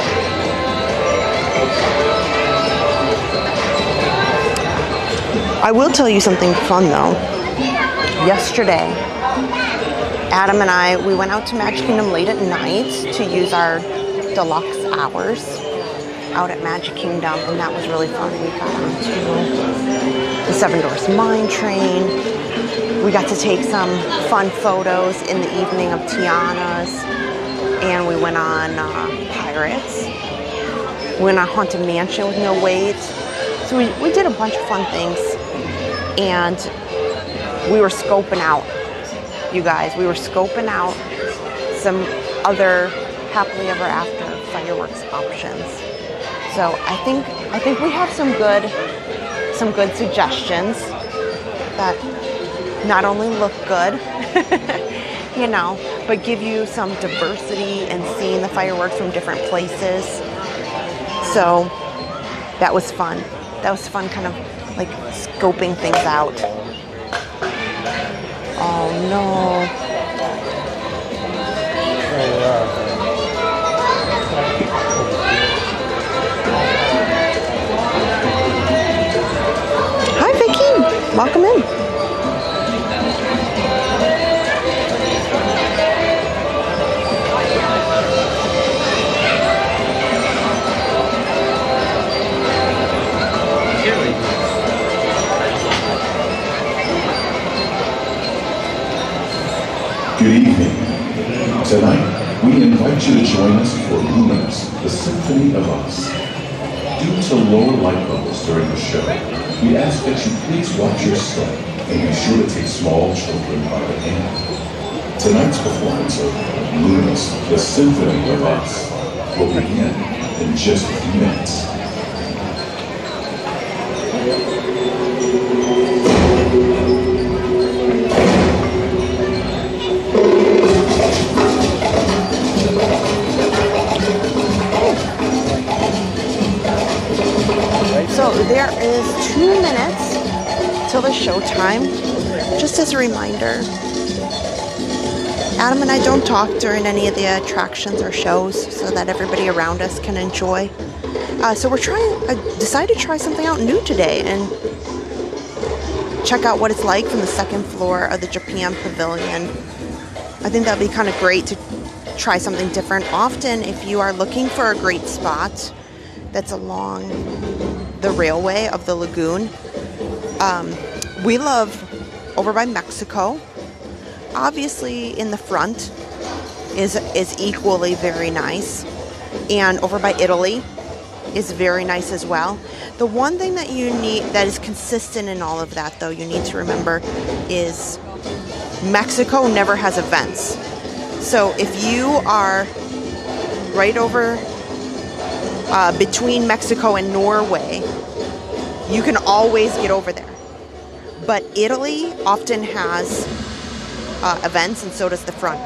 I will tell you something fun though. Yesterday, Adam and I, we went out to Magic Kingdom late at night to use our deluxe hours out at Magic Kingdom, and that was really fun. We got onto the Seven Dwarfs Mine Train. We got to take some fun photos in the evening of Tiana's, and we went on Pirates. We went on Haunted Mansion with no wait. So we did a bunch of fun things, and we were scoping out, you guys. We were scoping out some other happily ever after fireworks options. So I think we have some good suggestions that not only look good, you know, but give you some diversity and seeing the fireworks from different places. So that was fun. That was fun, kind of like scoping things out. Oh no. Hi Vicky, welcome in. Good evening. Tonight, we invite you to join us for Luminous, the Symphony of Us. Due to lower light levels during the show, we ask that you please watch your step and be sure to take small children by the hand. Tonight's performance of Luminous, the Symphony of Us, will begin in just a few minutes. So there is 2 minutes till the show time. Just as a reminder, Adam and I don't talk during any of the attractions or shows so that everybody around us can enjoy. So I decided to try something out new today and check out what it's like from the second floor of the Japan Pavilion. I think that'd be kind of great to try something different. Often, if you are looking for a great spot that's along the railway of the lagoon, we love over by Mexico. Obviously, in the front is equally very nice, and over by Italy is very nice as well. The one thing that you need that is consistent in all of that, though, you need to remember is Mexico never has events. So if you are right over between Mexico and Norway, you can always get over there. But Italy often has events, and so does the front.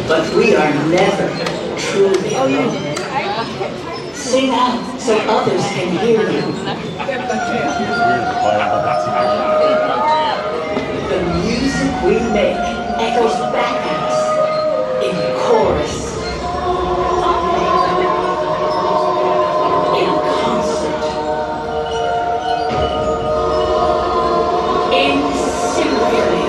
But we are never truly alone. Sing out so others can hear you. The music we make echoes back at us in chorus, in concert, in symphony.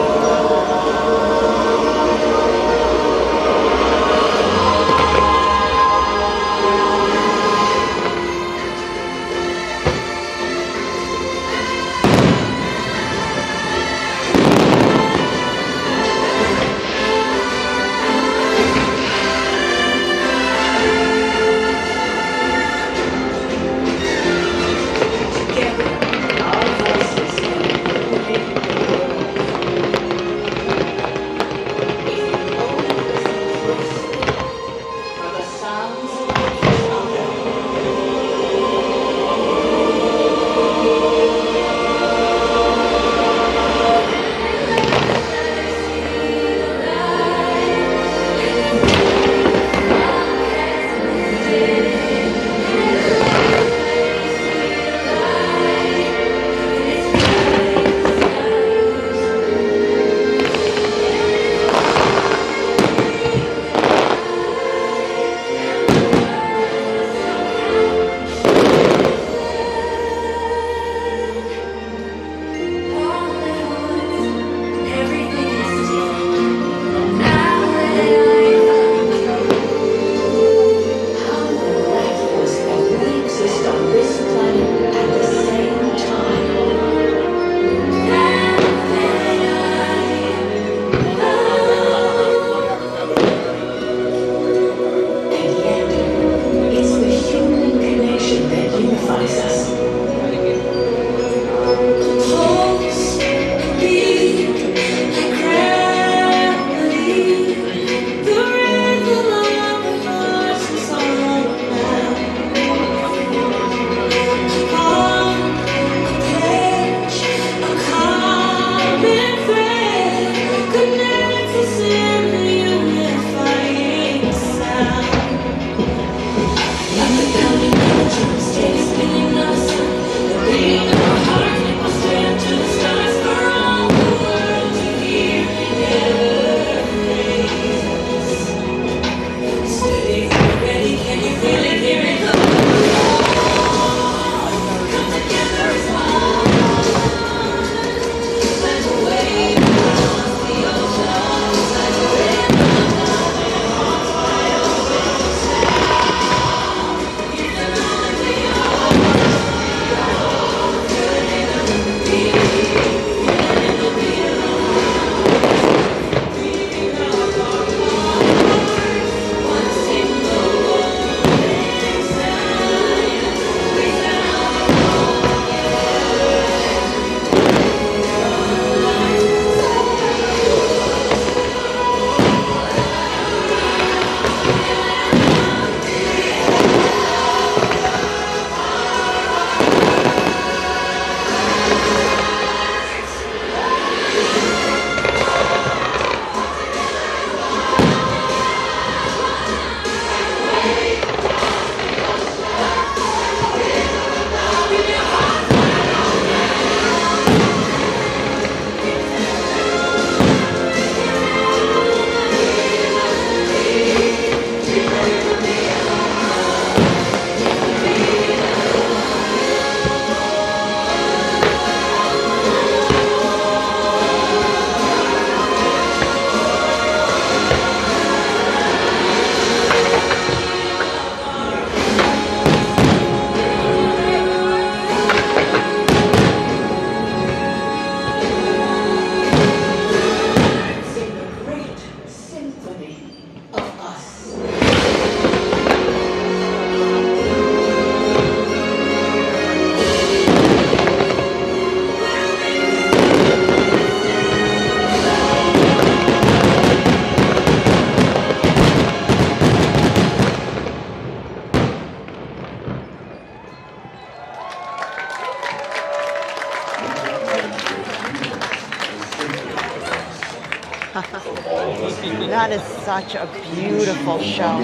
That is such a beautiful show.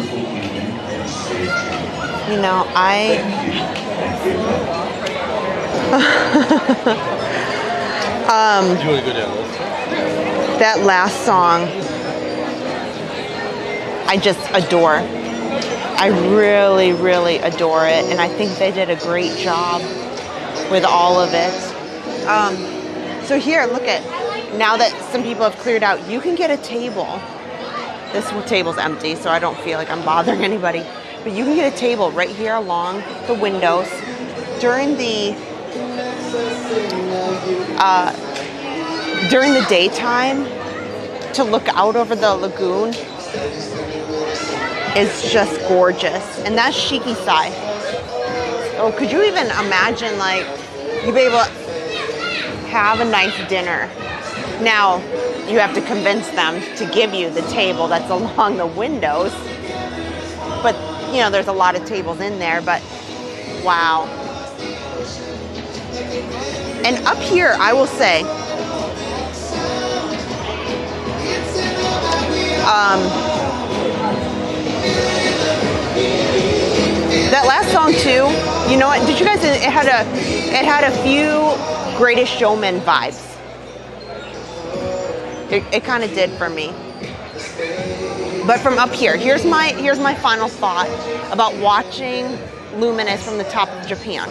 You know, that last song, I just adore. I really, really adore it, and I think they did a great job with all of it. So here, look at, now that some people have cleared out, you can get a table. This table's empty, so I don't feel like I'm bothering anybody. But you can get a table right here along the windows during the daytime to look out over the lagoon is just gorgeous. And that's Shiki Sai. Oh, could you even imagine, like, you'd be able to have a nice dinner. Now, you have to convince them to give you the table that's along the windows. But, you know, there's a lot of tables in there, but wow. And up here, I will say, that last song too, you know what, did you guys, it had a few Greatest Showman vibes. It kind of did for me. But from up here, here's my final thought about watching Luminous from the top of Japan.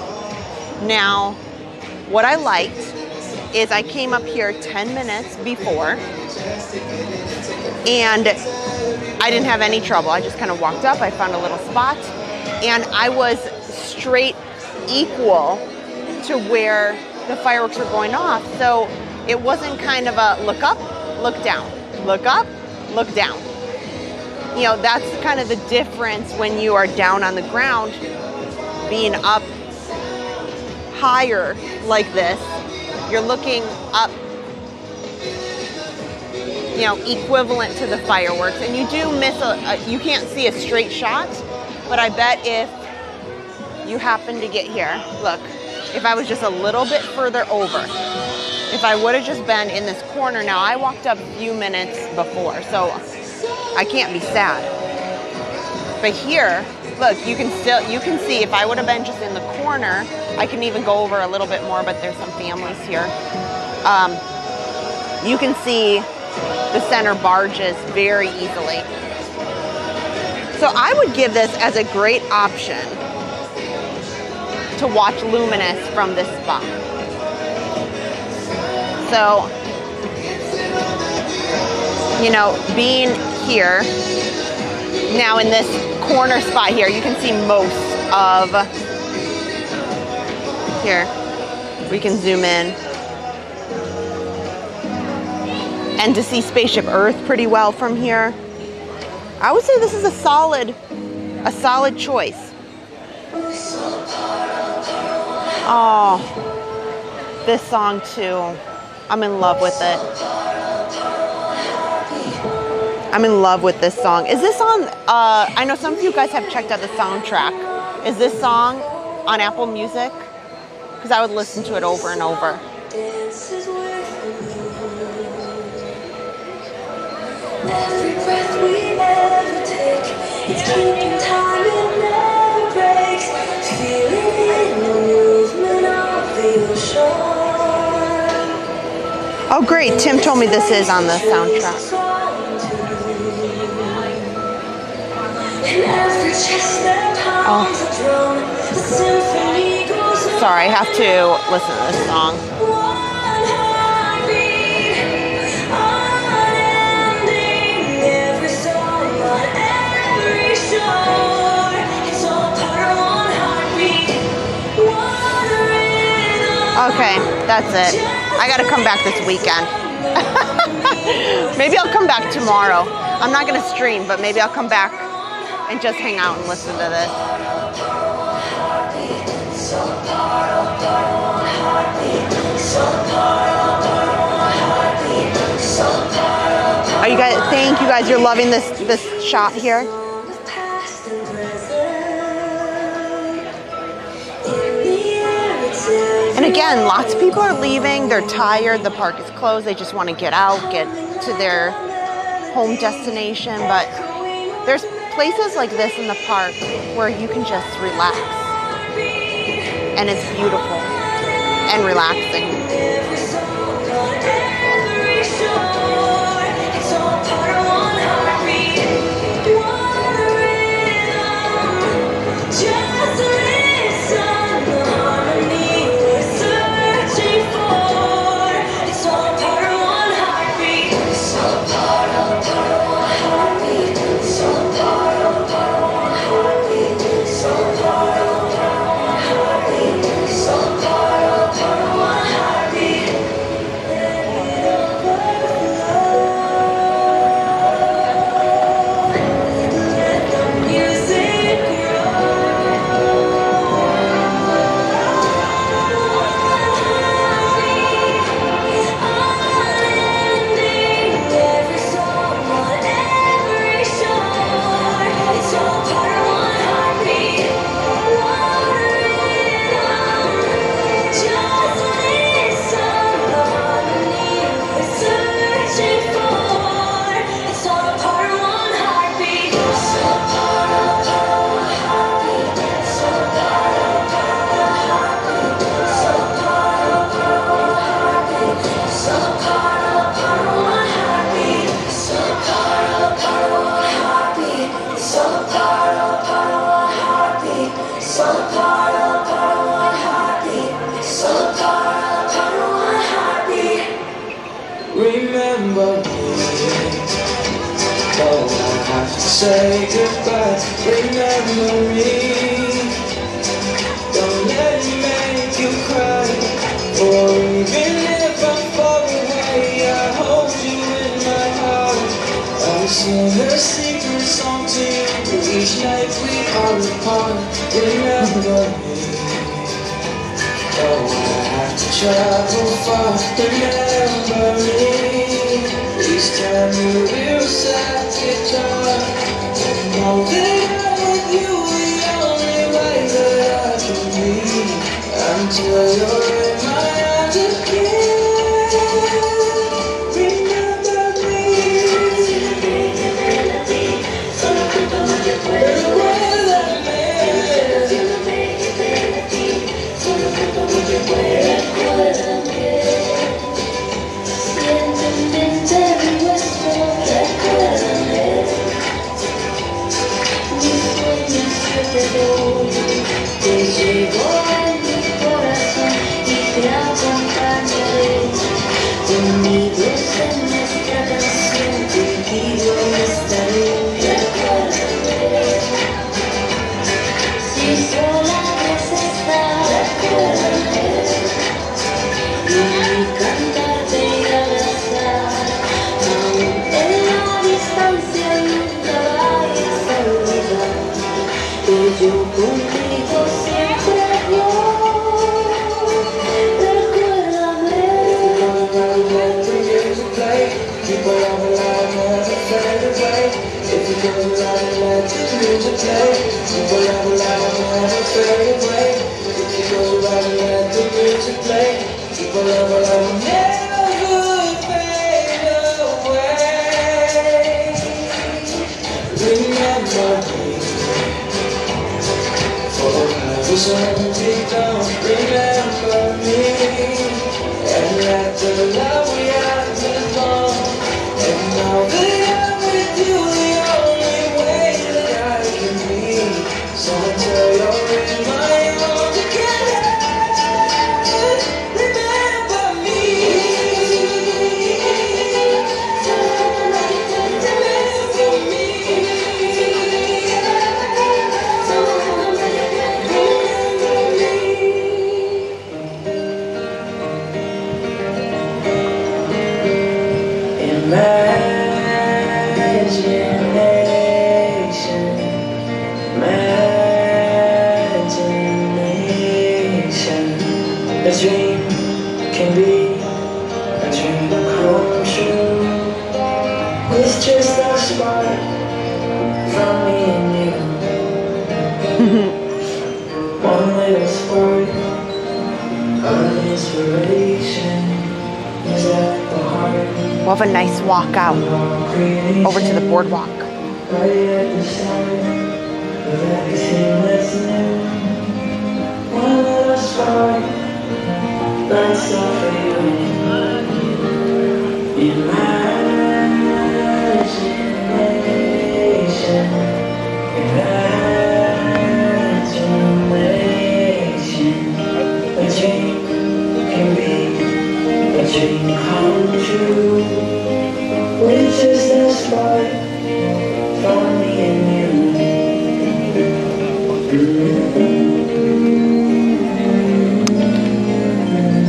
Now, what I liked is I came up here 10 minutes before, and I didn't have any trouble. I just kind of walked up, I found a little spot, and I was straight equal to where the fireworks were going off. So it wasn't kind of a look up, look down, look up, look down. You know, that's kind of the difference when you are down on the ground. Being up higher like this, you're looking up, you know, equivalent to the fireworks, and you do miss you can't see a straight shot, but I bet if you happen to get here, look, if I was just a little bit further over, if I would have just been in this corner, now I walked up a few minutes before, so I can't be sad. But here, look, you can see if I would have been just in the corner, I can even go over a little bit more, but there's some families here. You can see the center barges very easily. So I would give this as a great option to watch Luminous from this spot. So, you know, being here, now in this corner spot here, you can see most of, here, we can zoom in. And to see Spaceship Earth pretty well from here. I would say this is a solid choice. Oh, this song too. I'm in love with it. I'm in love with this song. Is this on, I know some of you guys have checked out the soundtrack. Is this song on Apple Music? Because I would listen to it over and over. Every breath we ever take, it's keeping time, it never breaks. Feeling the movement of the ocean. Oh great, Tim told me this is on the soundtrack. Oh. Sorry, I have to listen to this song. Okay, that's it. I gotta come back this weekend. Maybe I'll come back tomorrow. I'm not gonna stream, but maybe I'll come back and just hang out and listen to this. Are you guys, thank you guys, you're loving this shot here? And again, lots of people are leaving, they're tired, the park is closed, they just want to get out, get to their home destination, but there's places like this in the park where you can just relax. And it's beautiful and relaxing. Say goodbye, remember me. Don't let me make you cry. For even if I'm far away, I hold you in my heart. I sing a secret song to you each night we are apart. Remember me. Oh, I have to travel far. Remember me. Each time you hear a sad guitar, know that I'm with you the only way that I can be, until you're in my arms again. Remember me. Te llevo en mi corazón y te acompañaré. Unidos en nuestra canción, contigo estaré. Recuérdame. Si sola vas a estar, recuérdame. Y mi cantar te irá a abrazar. Aún en la distancia nunca vayas a olvidar que yo contigo siempre voy. Recuérdame. Keep on alive, never fade away. If you go alive, let the music play. Keep on alive, never fade away. If you go alive, let the music play. Keep on alive, never fade away. Remember me. Was only don't remember me, and let the love we had live on. And now that I'm with you, the only way that I can be. So until you're in my arms again, remember me. Imagination. A dream can be a dream come true. It's just a spark from me and you. One little spark of inspiration is at the heart. We'll have a nice walk out over to the boardwalk.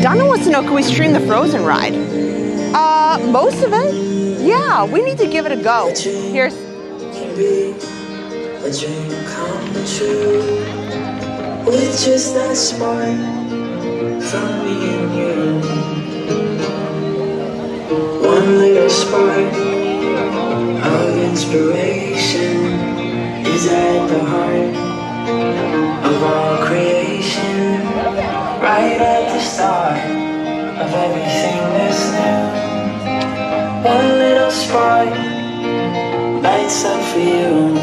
Donna wants to know, can we stream the Frozen ride? Most of it? Yeah, we need to give it a go. Here's. A dream come true with just that spark from me and you. One little spark of inspiration is at the heart of all creation. Right at the start of everything that's new. One little spark lights up for you.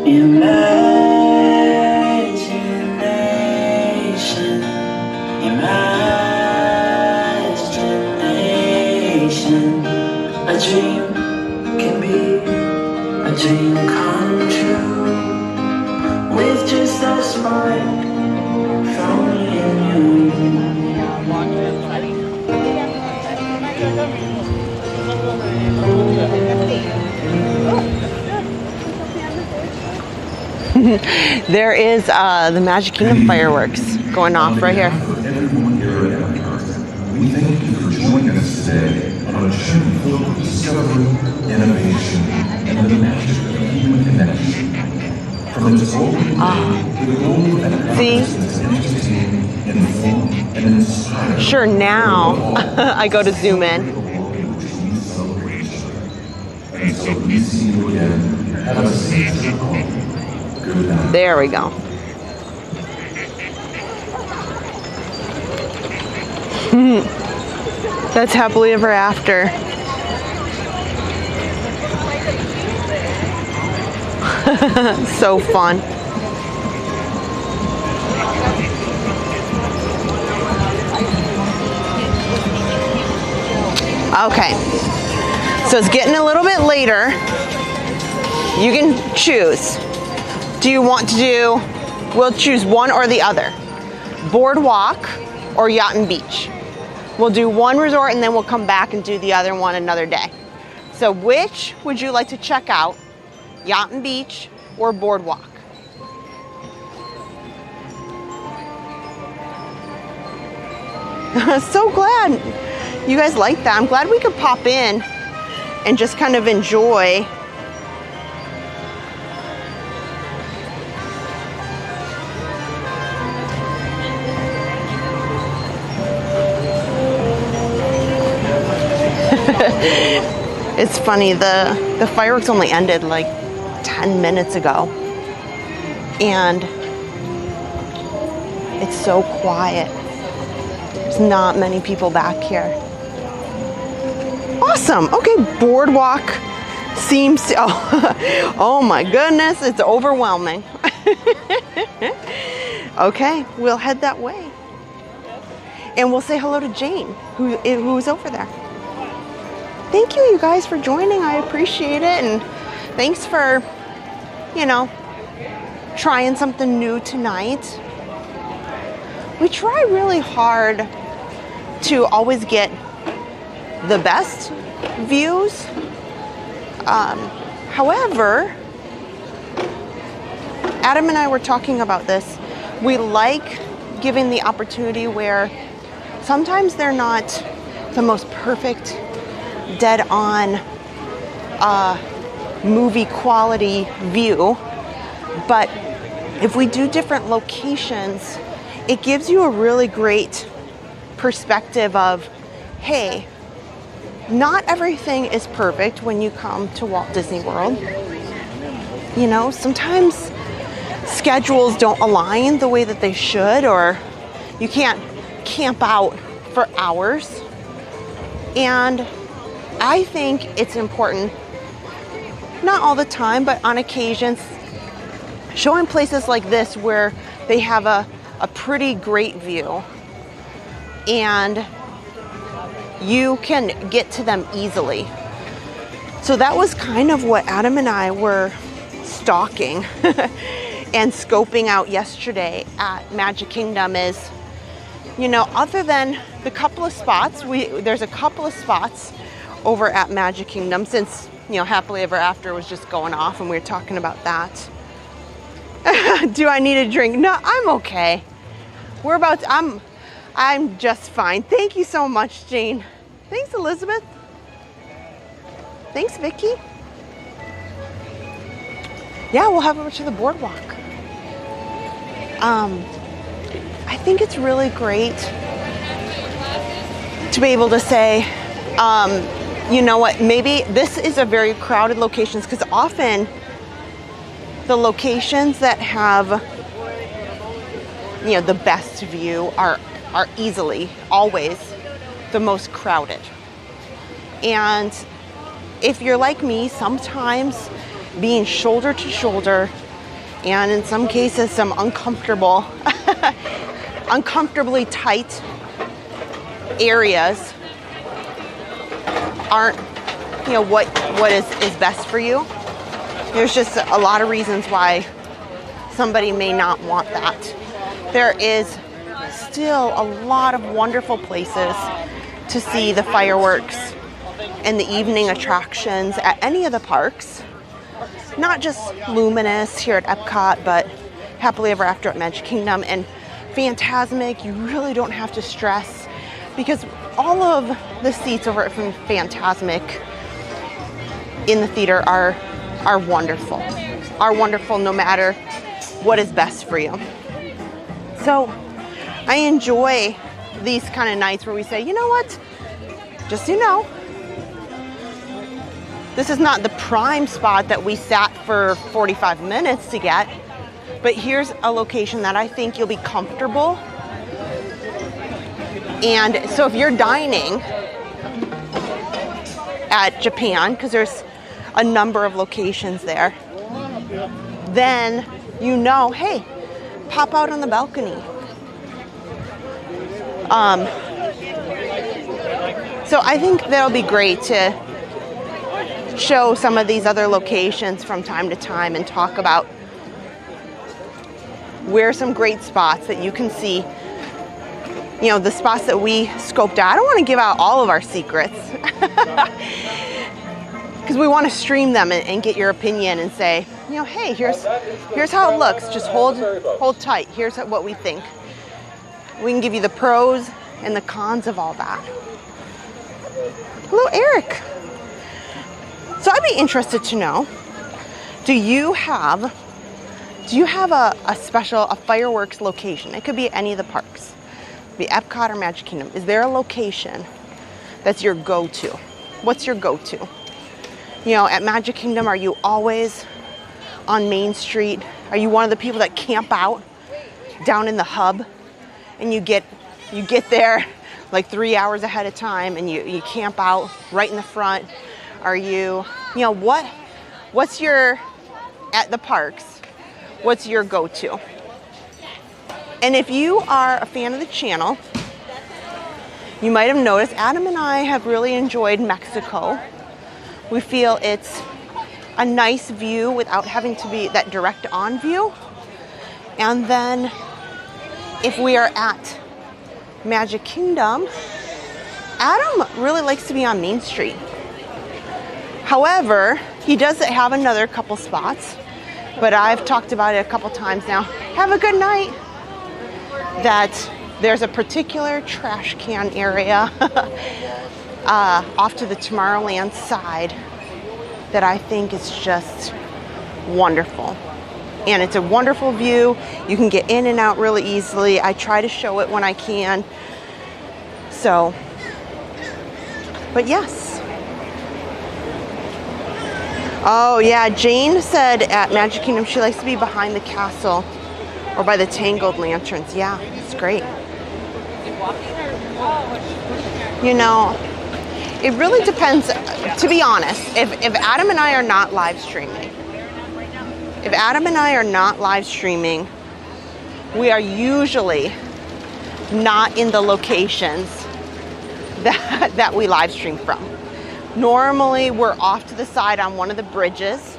Imagination, imagination. A dream can be a dream come true with just a spark from me and you. There is the Magic Kingdom fireworks going off right here. Everyone here at Anker, we thank you for joining us today on a journey filled with discovery, innovation, and the magic of human connection. From its opening day, the goal of Epcot is entertain, inform, and inspire. Sure, now I go to zoom in. And so we see you again. Have a safe trip home. Good night. There we go. That's happily ever after. So fun. Okay, so it's getting a little bit later. You can choose. Do you want to do, we'll choose one or the other. Boardwalk or Yacht and Beach. We'll do one resort and then we'll come back and do the other one another day. So which would you like to check out? Yacht and Beach or Boardwalk? So glad you guys like that. I'm glad we could pop in and just kind of enjoy. It's funny, the fireworks only ended like 10 minutes ago. And it's so quiet. There's not many people back here. Awesome. Okay, Boardwalk seems to, oh my goodness, it's overwhelming. Okay, we'll head that way. And we'll say hello to Jane, who's over there. Thank you guys for joining. I appreciate it. And thanks for, you know, trying something new tonight. We try really hard to always get the best views. However, Adam and I were talking about this. We like giving the opportunity where sometimes they're not the most perfect, dead-on movie quality view, but if we do different locations, it gives you a really great perspective of, hey, not everything is perfect when you come to Walt Disney World. You know, sometimes schedules don't align the way that they should, or you can't camp out for hours. And I think it's important, not all the time, but on occasions, showing places like this where they have a pretty great view and you can get to them easily. So that was kind of what Adam and I were stalking and scoping out yesterday at Magic Kingdom is, you know, other than the couple of spots, there's a couple of spots over at Magic Kingdom since, you know, Happily Ever After was just going off and we were talking about that. Do I need a drink? No, I'm okay. I'm just fine. Thank you so much, Jane. Thanks, Elizabeth. Thanks, Vicky. Yeah, we'll have over to the boardwalk. I think it's really great to be able to say, you know what, maybe this is a very crowded location, because often the locations that have, you know, the best view are easily always the most crowded. And if you're like me, sometimes being shoulder to shoulder, and in some cases some uncomfortably tight areas aren't, you know, what is best for you. There's just a lot of reasons why somebody may not want that. There is still a lot of wonderful places to see the fireworks and the evening attractions at any of the parks. Not just Luminous here at Epcot, but Happily Ever After at Magic Kingdom and Fantasmic. You really don't have to stress, because all of the seats over at Fantasmic in the theater are wonderful. Are wonderful no matter what is best for you. So I enjoy these kind of nights where we say, you know what, just so you know, this is not the prime spot that we sat for 45 minutes to get, but here's a location that I think you'll be comfortable. And so if you're dining at Japan, because there's a number of locations there, then you know, hey, pop out on the balcony. So I think that'll be great to show some of these other locations from time to time and talk about where some great spots that you can see, you know, the spots that we scoped out. I don't want to give out all of our secrets because we want to stream them and get your opinion and say, you know, hey, here's how it looks. Just hold tight. Here's what we think. We can give you the pros and the cons of all that. Hello, Eric. So I'd be interested to know, do you have a fireworks location? It could be at any of the parks. It could be Epcot or Magic Kingdom. Is there a location that's your go-to? What's your go-to? You know, at Magic Kingdom, are you always on Main Street? Are you one of the people that camp out down in the hub and you get there like 3 hours ahead of time and you camp out right in the front? Are you know, what's your, at the parks, what's your go-to? And if you are a fan of the channel, you might have noticed Adam and I have really enjoyed Mexico. We feel it's a nice view without having to be that direct on view. And then if we are at Magic Kingdom, Adam really likes to be on Main Street. However, he does have another couple spots, but I've talked about it a couple times now. Have a good night. That there's a particular trash can area off to the Tomorrowland side that I think is just wonderful. And it's a wonderful view. You can get in and out really easily. I try to show it when I can. So, but yes. Oh yeah, Jane said at Magic Kingdom she likes to be behind the castle or by the Tangled Lanterns. Yeah, it's great. You know, It really depends, to be honest. If Adam and I are not live streaming, we are usually not in the locations that we live stream from. Normally, we're off to the side on one of the bridges,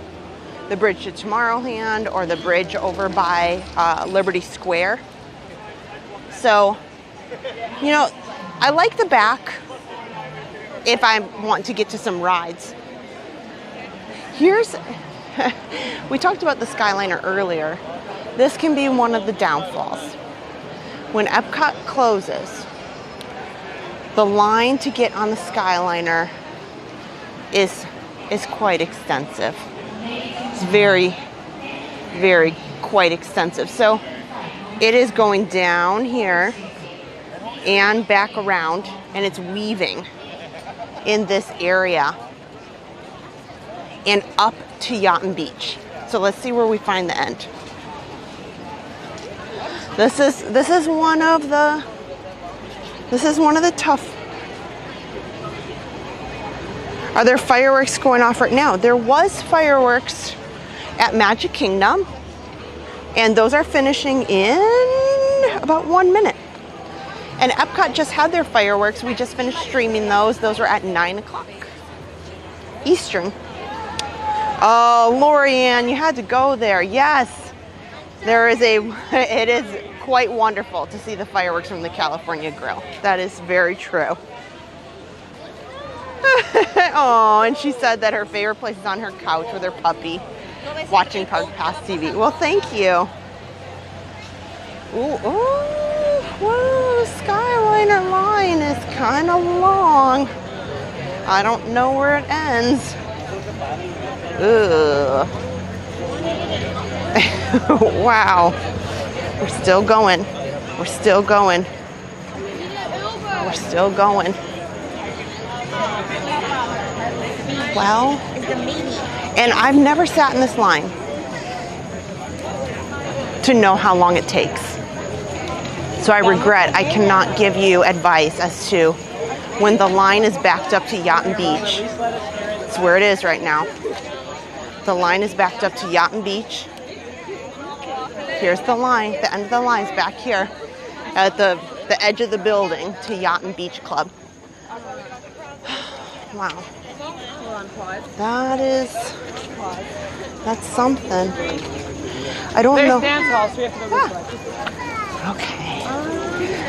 the bridge to Tomorrowland or the bridge over by Liberty Square. So, you know, I like the back if I want to get to some rides. We talked about the Skyliner earlier. This can be one of the downfalls. When Epcot closes, the line to get on the Skyliner is quite extensive. It's very, very quite extensive. So it is going down here and back around, and it's weaving in this area and up to Yacht and Beach. So let's see where we find the end. This is one of the tough. Are there fireworks going off right now? There was fireworks at Magic Kingdom, and those are finishing in about 1 minute. And Epcot just had their fireworks. We just finished streaming those. Those were at 9 o'clock Eastern. Oh, Lorianne, you had to go there. Yes, it is quite wonderful to see the fireworks from the California Grill. That is very true. Oh, and she said that her favorite place is on her couch with her puppy, watching Park Pass TV. Well, thank you. Ooh, whoa, the Skyliner line is kind of long. I don't know where it ends. Ugh. Wow. We're still going. We're still going. We're still going. Well, and I've never sat in this line to know how long it takes. So I regret I cannot give you advice as to when the line is backed up to Yacht and Beach. It's where it is right now. The line is backed up to Yacht and Beach. Here's the line. The end of the line is back here at the edge of the building to Yacht and Beach Club. Wow. That's something. I don't know. Okay.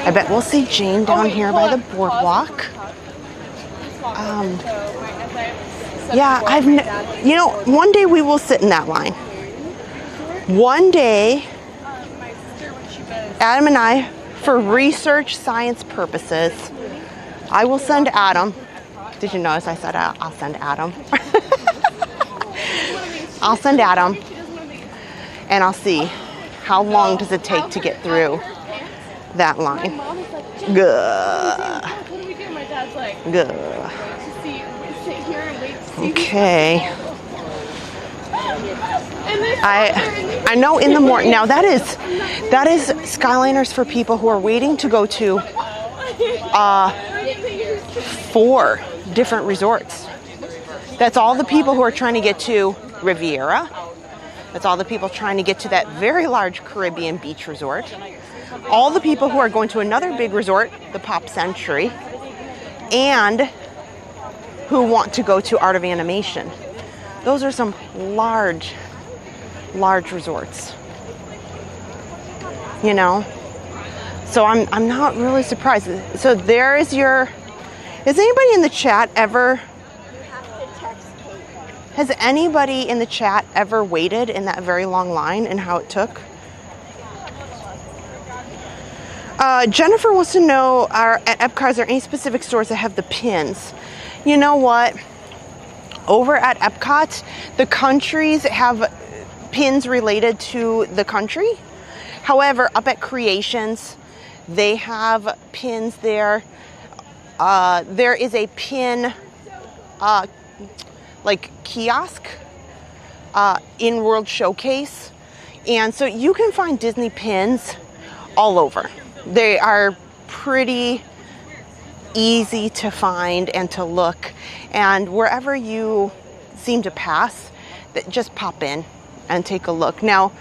I bet we'll see Jane down here by the boardwalk. Yeah, you know, one day we will sit in that line. One day, Adam and I, for research science purposes, I will send Adam. Did you notice I said I'll send Adam? I'll send Adam, and I'll see how long does it take to get through that line. Good. Good. Okay. I know in the morning. Now that is Skyliners for people who are waiting to go to 4 different resorts. That's all the people who are trying to get to Riviera. That's all the people trying to get to that very large Caribbean beach resort. All the people who are going to another big resort, the Pop Century, and who want to go to Art of Animation. Those are some large resorts. You know? So I'm not really surprised. So there is your... Has anybody in the chat ever... Has anybody in the chat ever waited in that very long line and how it took? Jennifer wants to know, at Epcot, is there any specific stores that have the pins? You know what? Over at Epcot, the countries have pins related to the country. However, up at Creations, they have pins there. There is a pin, like kiosk, in World Showcase. And so you can find Disney pins all over. They are pretty easy to find and to look. And wherever you seem to pass, just pop in and take a look. Now,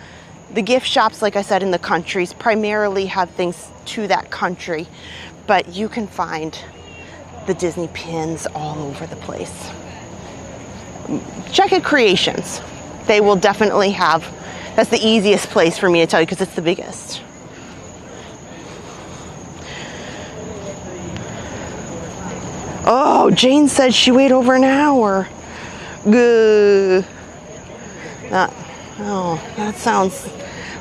the gift shops, like I said, in the countries primarily have things to that country, but you can find the Disney pins all over the place. Check at Creations. They will definitely have, that's the easiest place for me to tell you because it's the biggest. Oh, Jane said she waited over an hour. Good. That sounds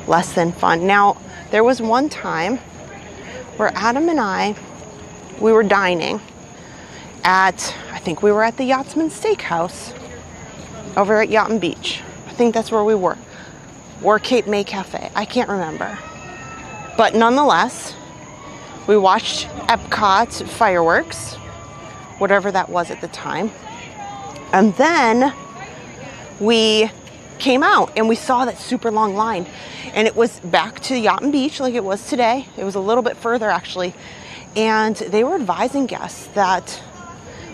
less than fun. Now, there was one time where Adam and I, we were dining at, I think we were at the Yachtsman Steakhouse over at Yacht and Beach. I think that's where we were. Or Cape May Cafe. I can't remember. But nonetheless, we watched Epcot fireworks, whatever that was at the time. And then we came out and we saw that super long line. And it was back to Yacht and Beach like it was today. It was a little bit further actually. And they were advising guests that,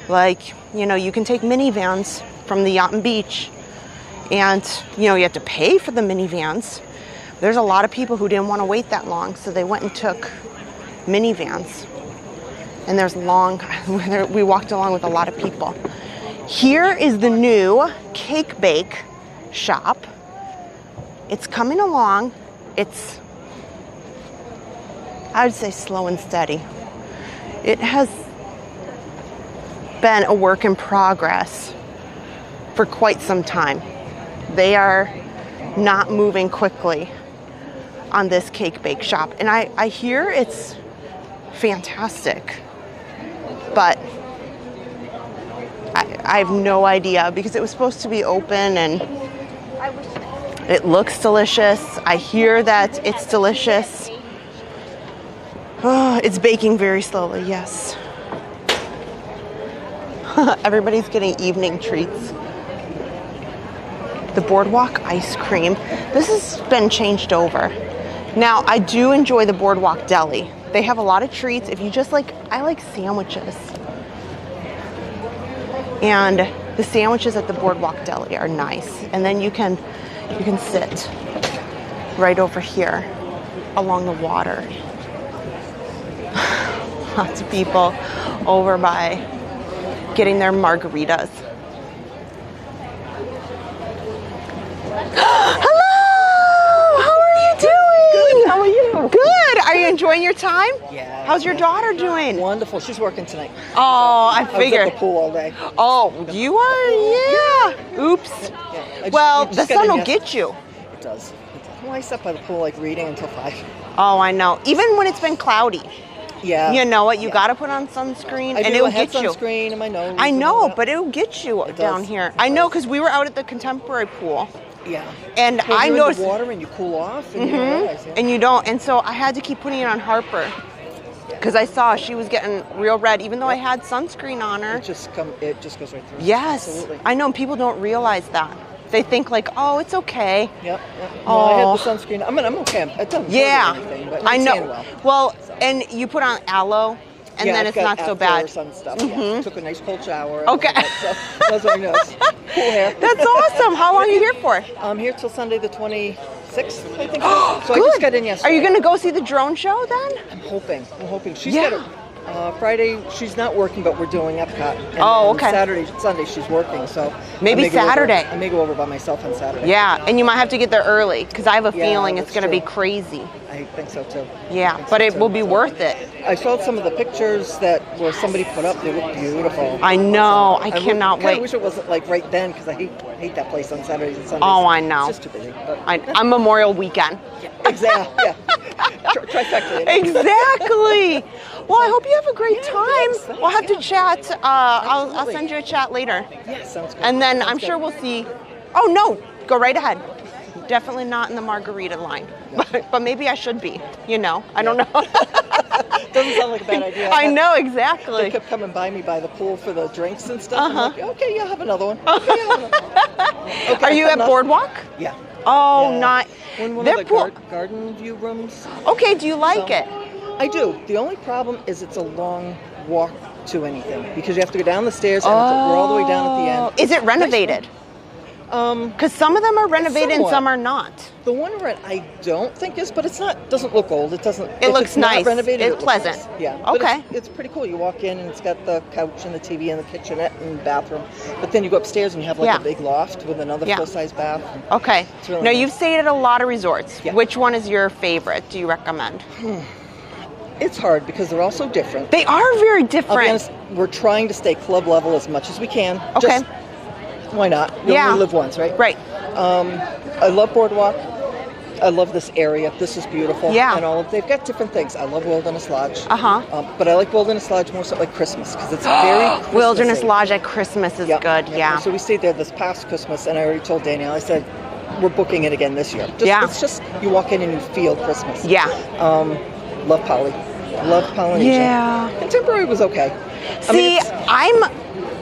like, you know, you can take minivans from the Yacht and Beach. And, you know, you have to pay for the minivans. There's a lot of people who didn't want to wait that long, so they went and took minivans. And there's long, we walked along with a lot of people. Here is the new cake bake shop. It's coming along. It's, I would say, slow and steady. It has been a work in progress for quite some time. They are not moving quickly on this cake bake shop. And I hear it's fantastic, but I have no idea because it was supposed to be open and it looks delicious. I hear that it's delicious. Oh, it's baking very slowly, yes. Everybody's getting evening treats. The Boardwalk ice cream. This has been changed over. Now, I do enjoy the Boardwalk deli. They have a lot of treats. If you just like, I like sandwiches. And the sandwiches at the Boardwalk deli are nice. And then you can sit right over here along the water. Lots of people over by getting their margaritas. Hello! How are you doing? Good. How are you? Good. Are you enjoying your time? Yeah. How's your daughter doing? Wonderful. She's working tonight. Oh, I figured. I was at the pool all day. Oh, you are? Yeah. Oops. Yeah. Well, the sun will get you. It does. Well, I sat by the pool like reading until 5. Oh, I know. Even when it's been cloudy. Yeah. You know what? You got to put on sunscreen, and it'll get you. Sunscreen in my nose. I know, but it'll get you down here. It I know, does. because we were out at the Contemporary pool. Yeah. And well, I noticed in the water and you cool off, and you don't realize, yeah. And you don't. And so I had to keep putting it on Harper because I saw she was getting real red, even though I had sunscreen on her. It just goes right through. Yes. Absolutely. I know, and people don't realize that. They think like, oh, it's okay. Yep. No, I had the sunscreen. I mean, I'm okay. It doesn't hurt anything, but I know. Well, and you put on aloe, and then it's not so bad. Sun stuff. Yeah. Took a nice cold shower. Okay. That's very nice. Cool hair. That's awesome. How long are you here for? I'm here till Sunday the 26th, I think. Good. So I just got in yesterday. Are you going to go see the drone show then? I'm hoping. She's got a Friday, she's not working, but we're doing Epcot. And okay. Sunday, she's working, so maybe Saturday. I may go over by myself on Saturday. Yeah, and you might have to get there early because I have a feeling it's going to be crazy. I think so too. Yeah, but it will be worth it. I saw some of the pictures that where somebody put up. They look beautiful. I know. I cannot wait. I wish it wasn't like right then because I hate that place on Saturdays and Sundays. Oh, I know. It's just too busy. I'm Memorial Weekend. Exactly. Yeah. Trifecta. Exactly. Well, I hope you have a great time. Thanks. We'll have to chat. I'll send you a chat later. Yeah, sounds good. And then I'm sure we'll see. Oh, no. Go right ahead. Definitely not in the margarita line. No. But maybe I should be. You know. I don't know. Doesn't sound like a bad idea. I know, exactly. They kept coming by me by the pool for the drinks and stuff. I'm like, okay, yeah, have another one. Okay, okay, are you at Boardwalk? Yeah. Oh, yeah. not. In one of the garden view rooms. Okay, do you like it? I do. The only problem is it's a long walk to anything because you have to go down the stairs and we're all the way down at the end. Is it renovated? Because some of them are renovated and some are not. The one I don't think is, but it's not. Doesn't look old. It doesn't. It looks nice. Renovated, it's pleasant. Nice. Yeah. Okay. But it's pretty cool. You walk in and it's got the couch and the TV and the kitchenette and bathroom. But then you go upstairs and you have like a big loft with another full-size bath. Okay. Really now nice. you've stayed at a lot of resorts. Yeah. Which one is your favorite? Do you recommend? It's hard because they're all so different. They are very different. I'll be honest, we're trying to stay club level as much as we can. Okay. Just, why not? You only live once, right? Right. I love Boardwalk. I love this area. This is beautiful. Yeah. And they've got different things. I love Wilderness Lodge. But I like Wilderness Lodge more so like Christmas because it's very Christmassy. Wilderness Lodge at Christmas is good. Yeah. So we stayed there this past Christmas, and I already told Danielle. I said we're booking it again this year. It's just you walk in and you feel Christmas. Yeah. Love Poly. Love Polynesian. Yeah. Contemporary was okay. I'm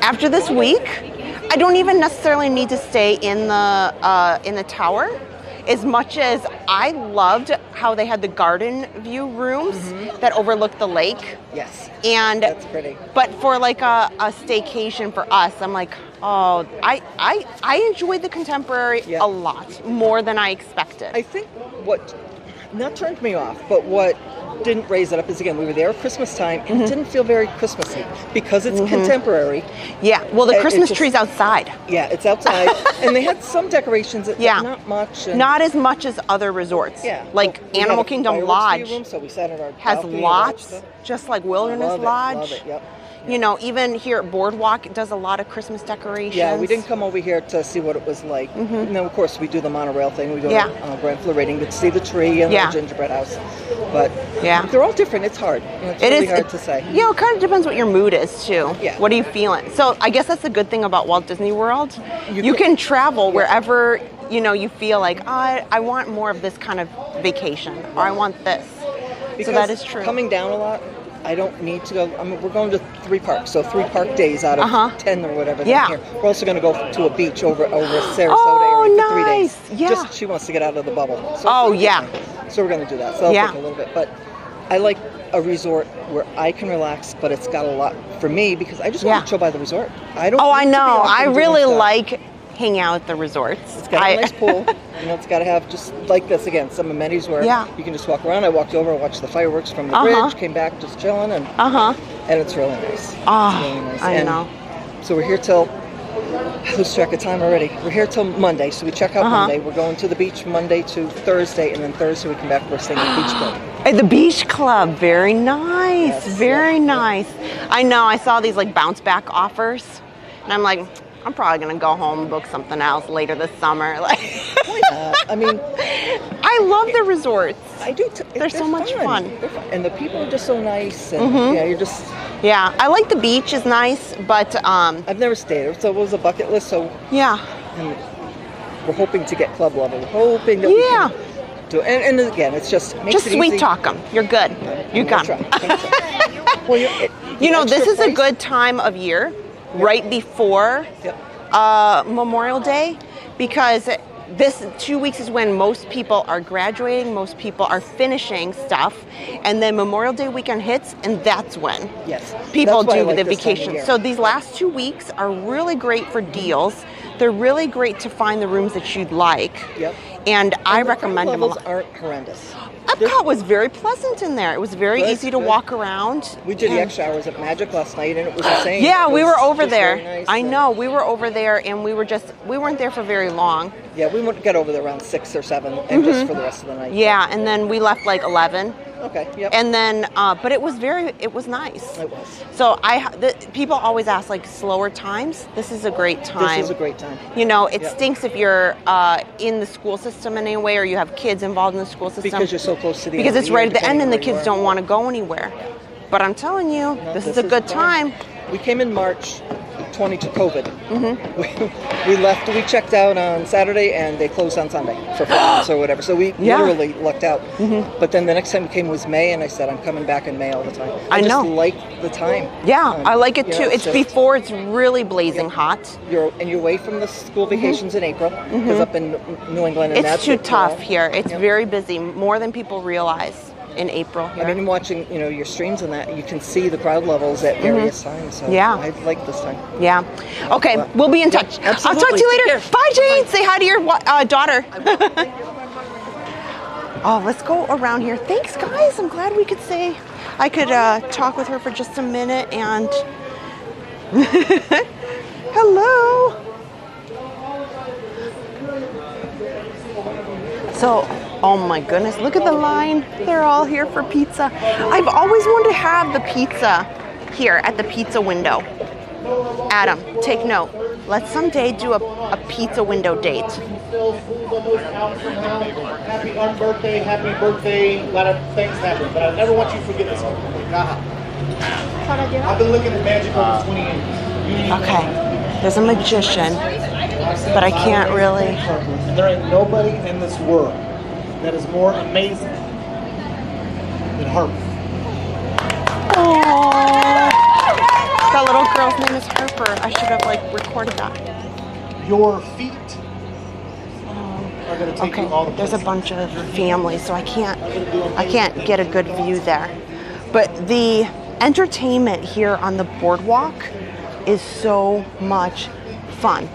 after this week. I don't even necessarily need to stay in the tower, as much as I loved how they had the garden view rooms that overlook the lake. Yes. And that's pretty. But for like a staycation for us, I'm like, oh, I enjoyed the contemporary a lot more than I expected. I think what not turned me off, but what didn't raise it up is, again, we were there at Christmas time and it didn't feel very Christmassy because it's contemporary. Yeah, well, the Christmas tree's outside. Yeah, it's outside. And they had some decorations, but not much. Not as much as other resorts. Yeah. Like Animal Kingdom Lodge room, so we sat in our has lots, just like Wilderness Lodge. Love it, yep. You know, even here at Boardwalk, it does a lot of Christmas decorations. Yeah, we didn't come over here to see what it was like. And then, of course, we do the monorail thing. We go to Grand Floridian to see the tree and the gingerbread house. But they're all different. It's hard. It's really hard to say. You know, it kind of depends what your mood is, too. Yeah. What are you feeling? So I guess that's the good thing about Walt Disney World. You can travel wherever, you know, you feel like, I want more of this kind of vacation, or I want this. Because so that is true. Coming down a lot, I don't need to go. I mean, we're going to 3 parks, so 3 park days out of 10 or whatever. Here. We're also going to go to a beach over Sarasota area for 3 days. Yeah. She wants to get out of the bubble. So So we're going to do that. So that'll take a little bit. But I like a resort where I can relax, but it's got a lot for me because I just want to chill by the resort. I don't. I know. I really like hang out at the resorts. It's got a nice pool. You know, it's got to have just like this again, some amenities where you can just walk around. I walked over and watched the fireworks from the bridge, came back just chilling, and it's really nice. Oh, it's really nice. I know. So we're here till I lose track of time already. We're here till Monday, so we check out Monday. We're going to the beach Monday to Thursday, and then Thursday we come back. We're staying at the beach club. At the beach club, very nice, very nice. I know. I saw these like bounce back offers, and I'm like, I'm probably gonna go home and book something else later this summer. Like, I mean, I love the resorts. I do. They're so much fun. And the people are just so nice. And you're just. Yeah, I like the beach is nice, but I've never stayed, so it was a bucket list. So and we're hoping to get club level. We're hoping that we can do. And again, it's just sweet easy. Talk them. You're good. You got it. Well, you know, this is a good time of year. Right before Memorial Day, because this 2 weeks is when most people are graduating, most people are finishing stuff, and then Memorial Day weekend hits, and that's when people do the vacation. So these last 2 weeks are really great for deals. They're really great to find the rooms that you'd like, and I recommend them a lot. Aren't horrendous. Epcot was very pleasant in there. It was very easy to walk around. We did the extra hours at Magic last night, and it was the same. Yeah, we were over there. Nice. I know, we were over there, and we weren't there for very long. Yeah, we went to get over there around 6 or 7, and just for the rest of the night. Yeah, and then we left like 11. Okay. Yep. And then, but it was nice. It was. So people always ask like slower times. This is a great time. This is a great time. You know, it stinks if you're in the school system in any way, or you have kids involved in the school system. Because you're so close to the end. Because it's right at the end, and the kids don't want to go anywhere. But I'm telling you, this is a good time. We came in March 20 to COVID. We left. We checked out on Saturday, and they closed on Sunday for 4 months or whatever. So we literally lucked out. But then the next time we came was May, and I said I'm coming back in May all the time. I just like the time. Yeah, I like it too. It's before it's really blazing hot. You're away from the school vacations in April, because up in New England, and it's too tough here. It's very busy, more than people realize. in April. And in watching, your streams and that, you can see the crowd levels at various times. So Yeah. I like this time. Yeah. Okay, we'll be in touch. Yeah, I'll talk to absolutely. you later. Take care. Bye, Jane. Say hi to your daughter. Oh, let's go around here. Thanks, guys. I'm glad I could talk with her for just a minute. And hello. So, oh my goodness, look at the line. They're all here for pizza. I've always wanted to have the pizza here at the pizza window. Adam, take note. Let's someday do a pizza window date. Happy unbirthday, happy birthday. A lot of things happen, but I never want you to forget this one. I've been looking at magic over 20 years. Okay, there's a magician, but I can't really. There ain't nobody in this world that is more amazing than Harper. Aww. That little girl's name is Harper. I should have recorded that. Your feet are going to take you all the There's a bunch of families, so I can't get a good view there. But the entertainment here on the boardwalk is so much fun.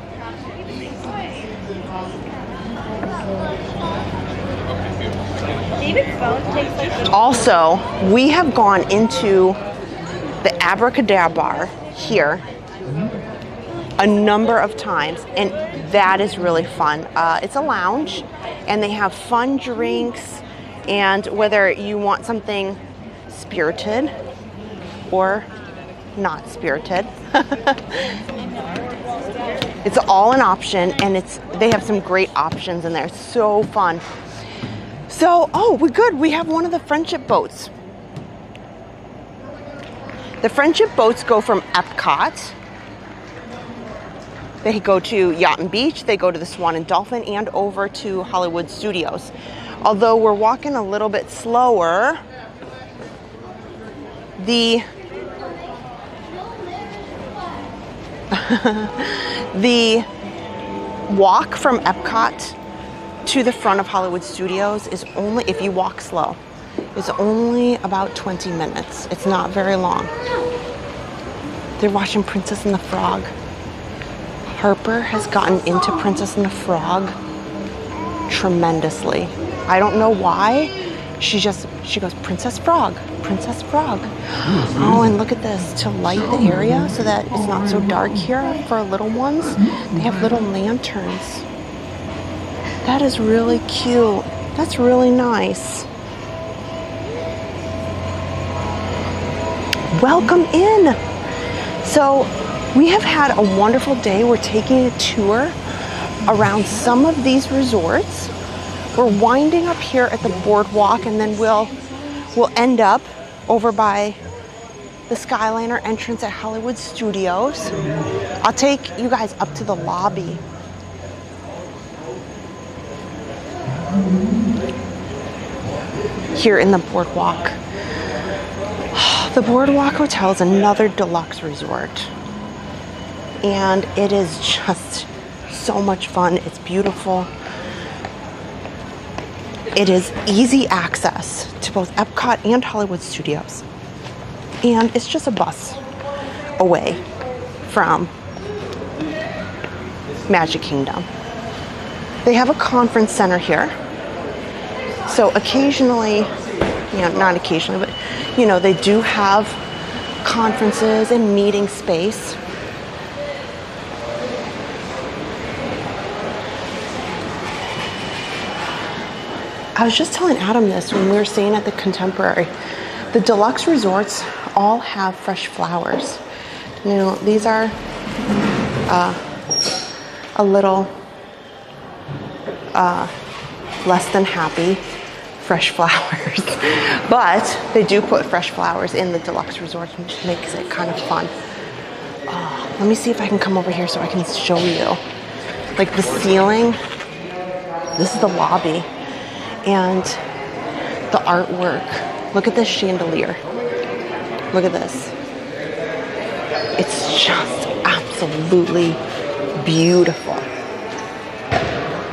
Also, we have gone into the Abracadabra here a number of times, and that is really fun. It's a lounge, and they have fun drinks, and whether you want something spirited or not spirited, it's all an option, and they have some great options in there. It's so fun. So, we're good. We have one of the friendship boats. The friendship boats go from Epcot. They go to Yacht and Beach, they go to the Swan and Dolphin, and over to Hollywood Studios. Although we're walking a little bit slower, the walk from Epcot to the front of Hollywood Studios is only, if you walk slow, is only about 20 minutes. It's not very long. They're watching Princess and the Frog. Harper has gotten into Princess and the Frog tremendously. I don't know why. She goes, Princess Frog, Princess Frog. Oh, and look at this, to light the area so that it's not so dark here for little ones, they have little lanterns. That is really cute. That's really nice. Welcome in. So we have had a wonderful day. We're taking a tour around some of these resorts. We're winding up here at the boardwalk, and then we'll end up over by the Skyliner entrance at Hollywood Studios. I'll take you guys up to the lobby. Here in the boardwalk. The Boardwalk Hotel is another deluxe resort, and it is just so much fun. It's beautiful. It is easy access to both Epcot and Hollywood Studios, and it's just a bus away from Magic Kingdom. They have a conference center here, so occasionally, not occasionally, but they do have conferences and meeting space. I was just telling Adam this when we were staying at the Contemporary. The deluxe resorts all have fresh flowers. These are a little less than happy fresh flowers, but they do put fresh flowers in the deluxe resorts, which makes it kind of fun. Let me see if I can come over here so I can show you. Like the ceiling, this is the lobby, and the artwork. Look at this chandelier. Look at this. It's just absolutely beautiful.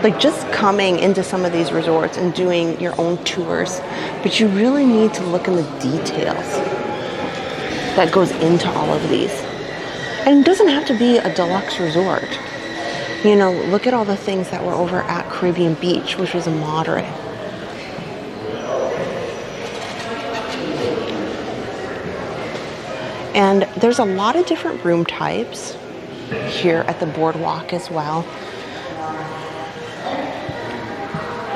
Like just coming into some of these resorts and doing your own tours, But you really need to look in the details that goes into all of these. And it doesn't have to be a deluxe resort. You know, look at all the things that were over at Caribbean Beach, which was a moderate. And there's a lot of different room types here at the Boardwalk as well.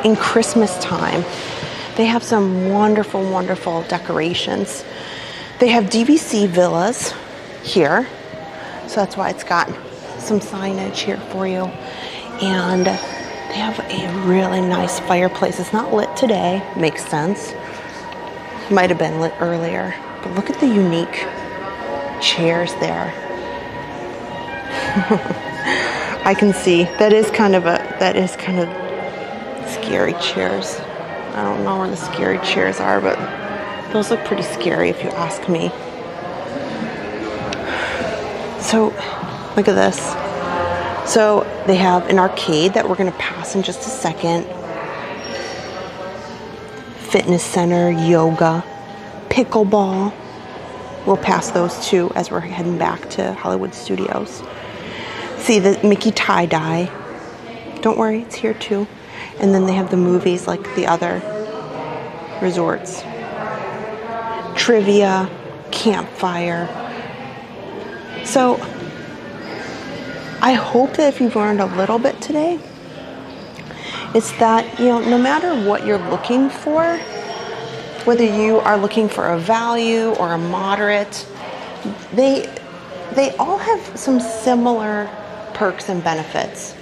In Christmas time, they have some wonderful, wonderful decorations. They have DVC villas here, so that's why it's got some signage here for you. And they have a really nice fireplace. It's not lit today, makes sense. Might have been lit earlier, but look at the unique chairs there. I can see that is kind of scary chairs. I don't know where the scary chairs are, but those look pretty scary if you ask me. So look at this. So they have an arcade that we're going to pass in just a second. Fitness center, yoga, pickleball. We'll pass those two as we're heading back to Hollywood Studios. See the Mickey tie-dye. Don't worry, it's here too. And then they have the movies like the other resorts. Trivia, campfire. So I hope that if you've learned a little bit today, it's that, you know, no matter what you're looking for, whether you are looking for a value or a moderate, they all have some similar perks and benefits.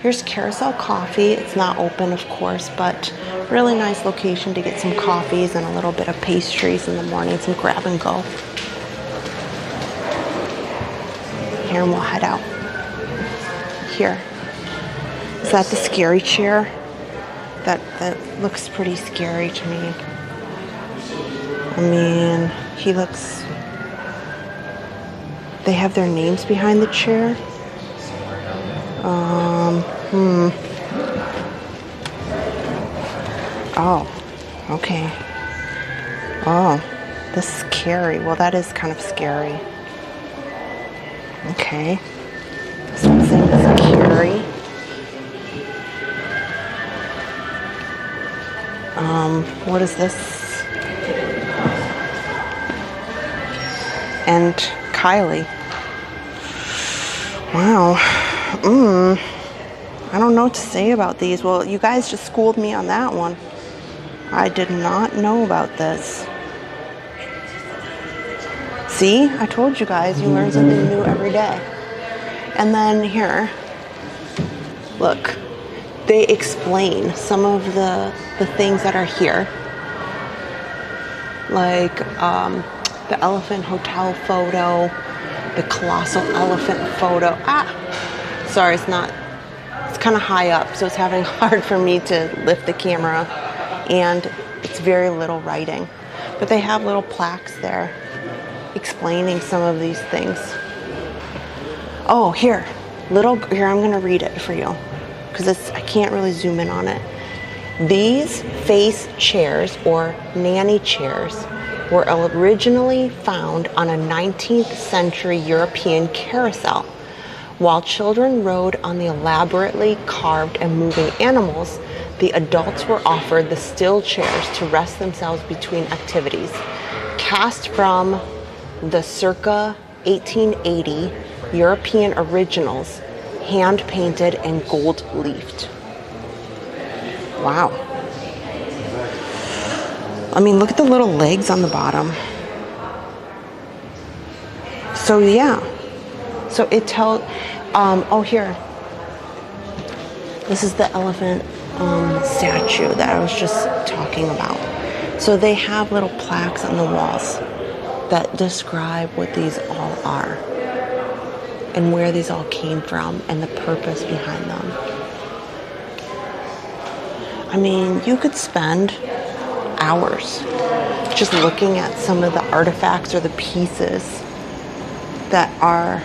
Here's Carousel Coffee. It's not open, of course, but really nice location to get some coffees and a little bit of pastries in the morning, some grab and go. Here, and we'll head out. Here. Is that the scary chair? That looks pretty scary to me. I mean, he looks... They have their names behind the chair. Oh, okay. Oh, this is scary. Well, that is kind of scary. Okay. This one's saying scary. What is this? And Kylie. Wow. I don't know what to say about these. Well, you guys just schooled me on that one. I did not know about this. See? I told you guys, you learn something new every day. And then here, look, they explain some of the things that are here. Like the elephant hotel photo, the colossal elephant photo. Sorry, it's kind of high up, so it's having hard for me to lift the camera, and it's very little writing. But they have little plaques there explaining some of these things. Oh, here, I'm gonna read it for you, because I can't really zoom in on it. These face chairs, or nanny chairs, were originally found on a 19th century European carousel. While children rode on the elaborately carved and moving animals, the adults were offered the still chairs to rest themselves between activities. Cast from the circa 1880 European originals, hand-painted and gold-leafed. Wow. I mean, look at the little legs on the bottom. So yeah. So it tells, oh here. This is the elephant statue that I was just talking about. So they have little plaques on the walls that describe what these all are and where these all came from and the purpose behind them. I mean, you could spend hours just looking at some of the artifacts or the pieces that are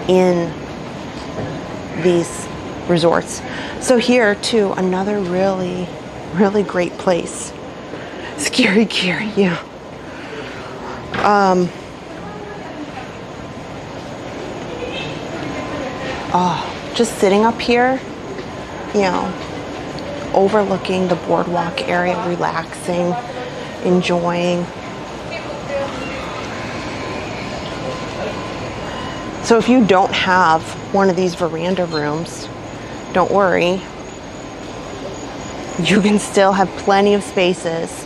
in these resorts. So here too, another really, really great place Scary Gary, yeah. Just sitting up here, you know, overlooking the boardwalk area, relaxing, enjoying. So if you don't have one of these veranda rooms, don't worry. You can still have plenty of spaces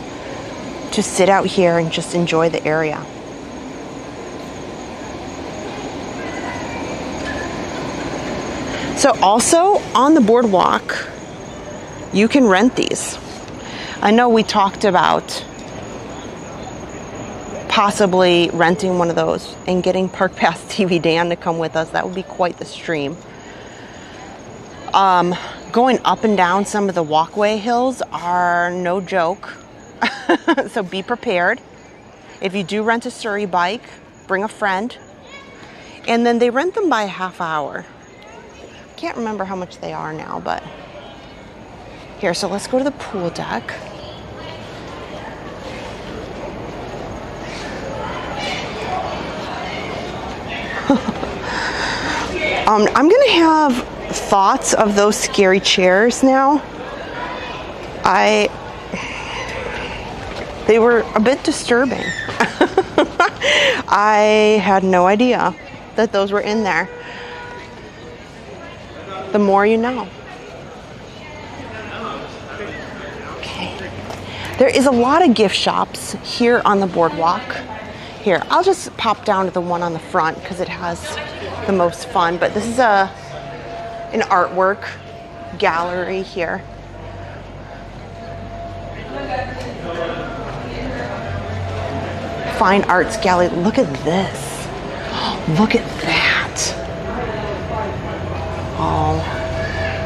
to sit out here and just enjoy the area. So also on the boardwalk, you can rent these. I know we talked about possibly renting one of those and getting Park Pass TV Dan to come with us. That would be quite the stream. Going up and down some of the walkway hills are no joke. So be prepared. If you do rent a Surrey bike, bring a friend. And then they rent them by a half hour. Can't remember how much they are now, but here, so let's go to the pool deck. I'm gonna have thoughts of those scary chairs now. They were a bit disturbing. I had no idea that those were in there. The more you know. Okay. There is a lot of gift shops here on the boardwalk. Here, I'll just pop down to the one on the front because it has the most fun. But this is an artwork gallery here. Fine arts gallery. Look at this. Look at that. Oh,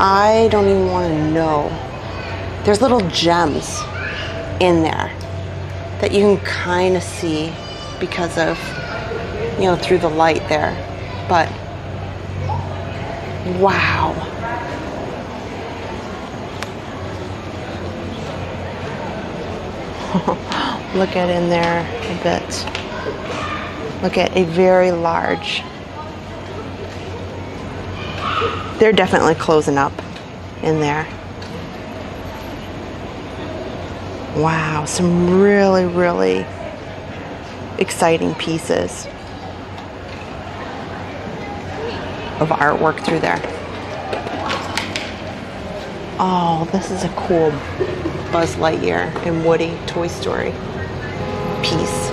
I don't even want to know. There's little gems in there that you can kind of see because of, you know, through the light there. But wow. Look at in there a bit. Look at a very large. They're definitely closing up in there. Wow, some really, really exciting pieces of artwork through there. Oh, this is a cool Buzz Lightyear and Woody Toy Story piece.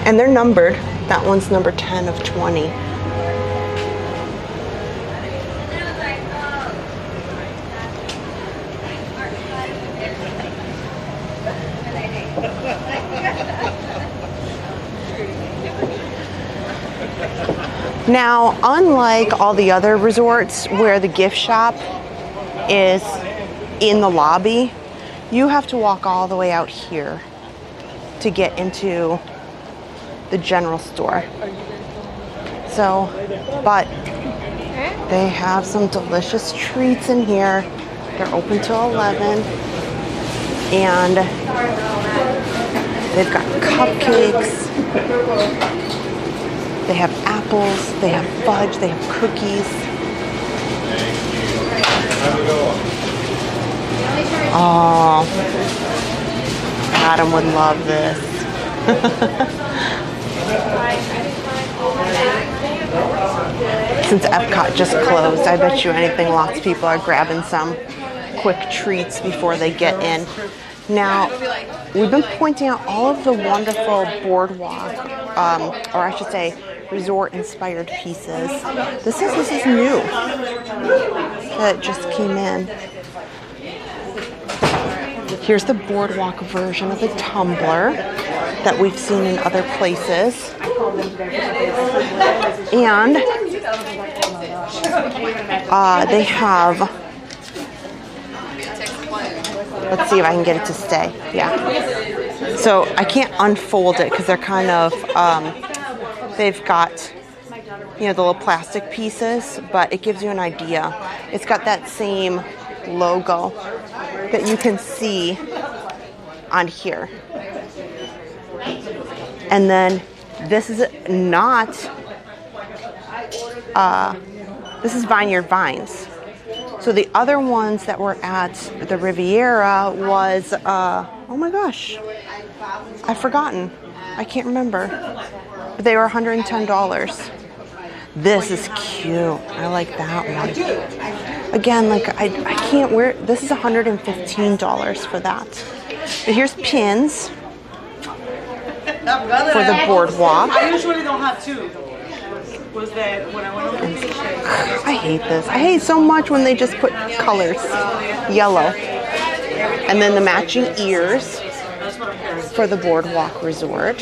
And they're numbered. That one's number 10 of 20. Now, unlike all the other resorts where the gift shop is in the lobby, you have to walk all the way out here to get into the general store. So, but they have some delicious treats in here. They're open till 11. And they've got cupcakes. They have apples, they have fudge, they have cookies. Oh, Adam would love this. Since Epcot just closed, I bet you anything lots of people are grabbing some quick treats before they get in. Now, we've been pointing out all of the wonderful boardwalk, or I should say, resort-inspired pieces. This is new. That just came in. Here's the boardwalk version of the tumbler that we've seen in other places. And they have, let's see if I can get it to stay. Yeah. So I can't unfold it because they're kind of, they've got, you know, the little plastic pieces, but it gives you an idea. It's got that same logo that you can see on here. And then this is not, this is Vineyard Vines. So the other ones that were at the Riviera was, oh my gosh, I've forgotten. I can't remember. But they were $110. This is cute. I like that one. Again, like I can't wear, this is $115 for that. But here's pins for the boardwalk. I usually don't have two. Was that when I went over? I hate this. I hate so much when they just put colors. Yellow. And then the matching ears for the boardwalk resort.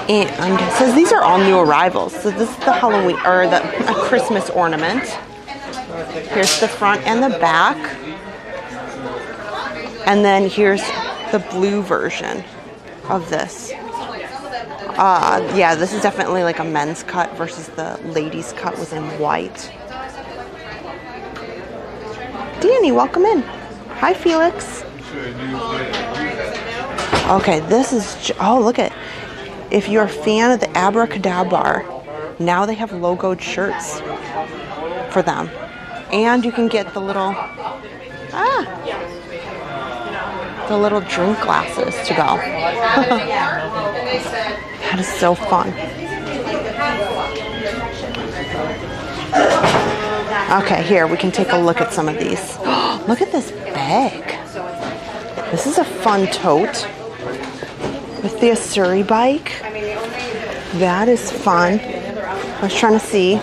And it says these are all new arrivals. So this is the Halloween or the Christmas ornament. Here's the front and the back. And then here's the blue version of this. Yeah, this is definitely like a men's cut versus the ladies' cut was in white. Danny, welcome in. Hi, Felix. Okay, this is, oh, look at, if you're a fan of the Abracadabra, now they have logoed shirts for them. And you can get the little, the little drink glasses to go. That is so fun. Okay, here, we can take a look at some of these. Look at this bag. This is a fun tote with the Asuri bike. That is fun. I was trying to see.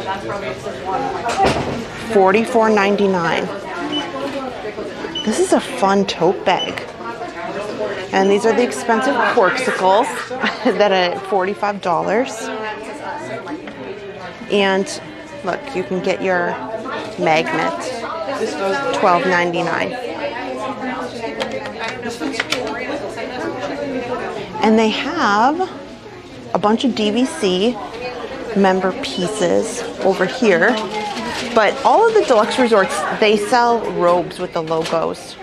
$44.99. This is a fun tote bag. And these are the expensive Corksicles that are $45. And look, you can get your magnet, $12.99. And they have a bunch of DVC member pieces over here. But all of the deluxe resorts, they sell robes with the logos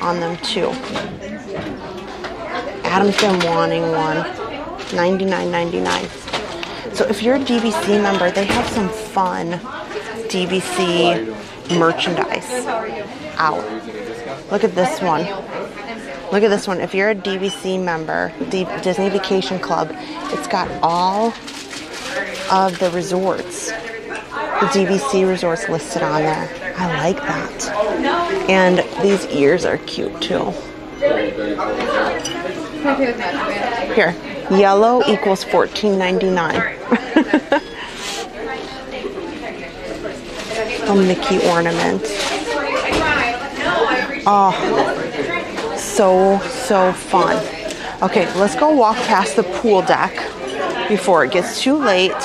on them too. Adam's been wanting one, $99.99. So if you're a DVC member, they have some fun DVC merchandise out. Look at this one. Look at this one. If you're a DVC member, Disney Vacation Club, it's got all of the resorts, the DVC resorts listed on there. I like that. And these ears are cute too. Here, yellow equals $14.99. A Mickey ornament. Oh, so fun. Okay, let's go walk past the pool deck before it gets too late.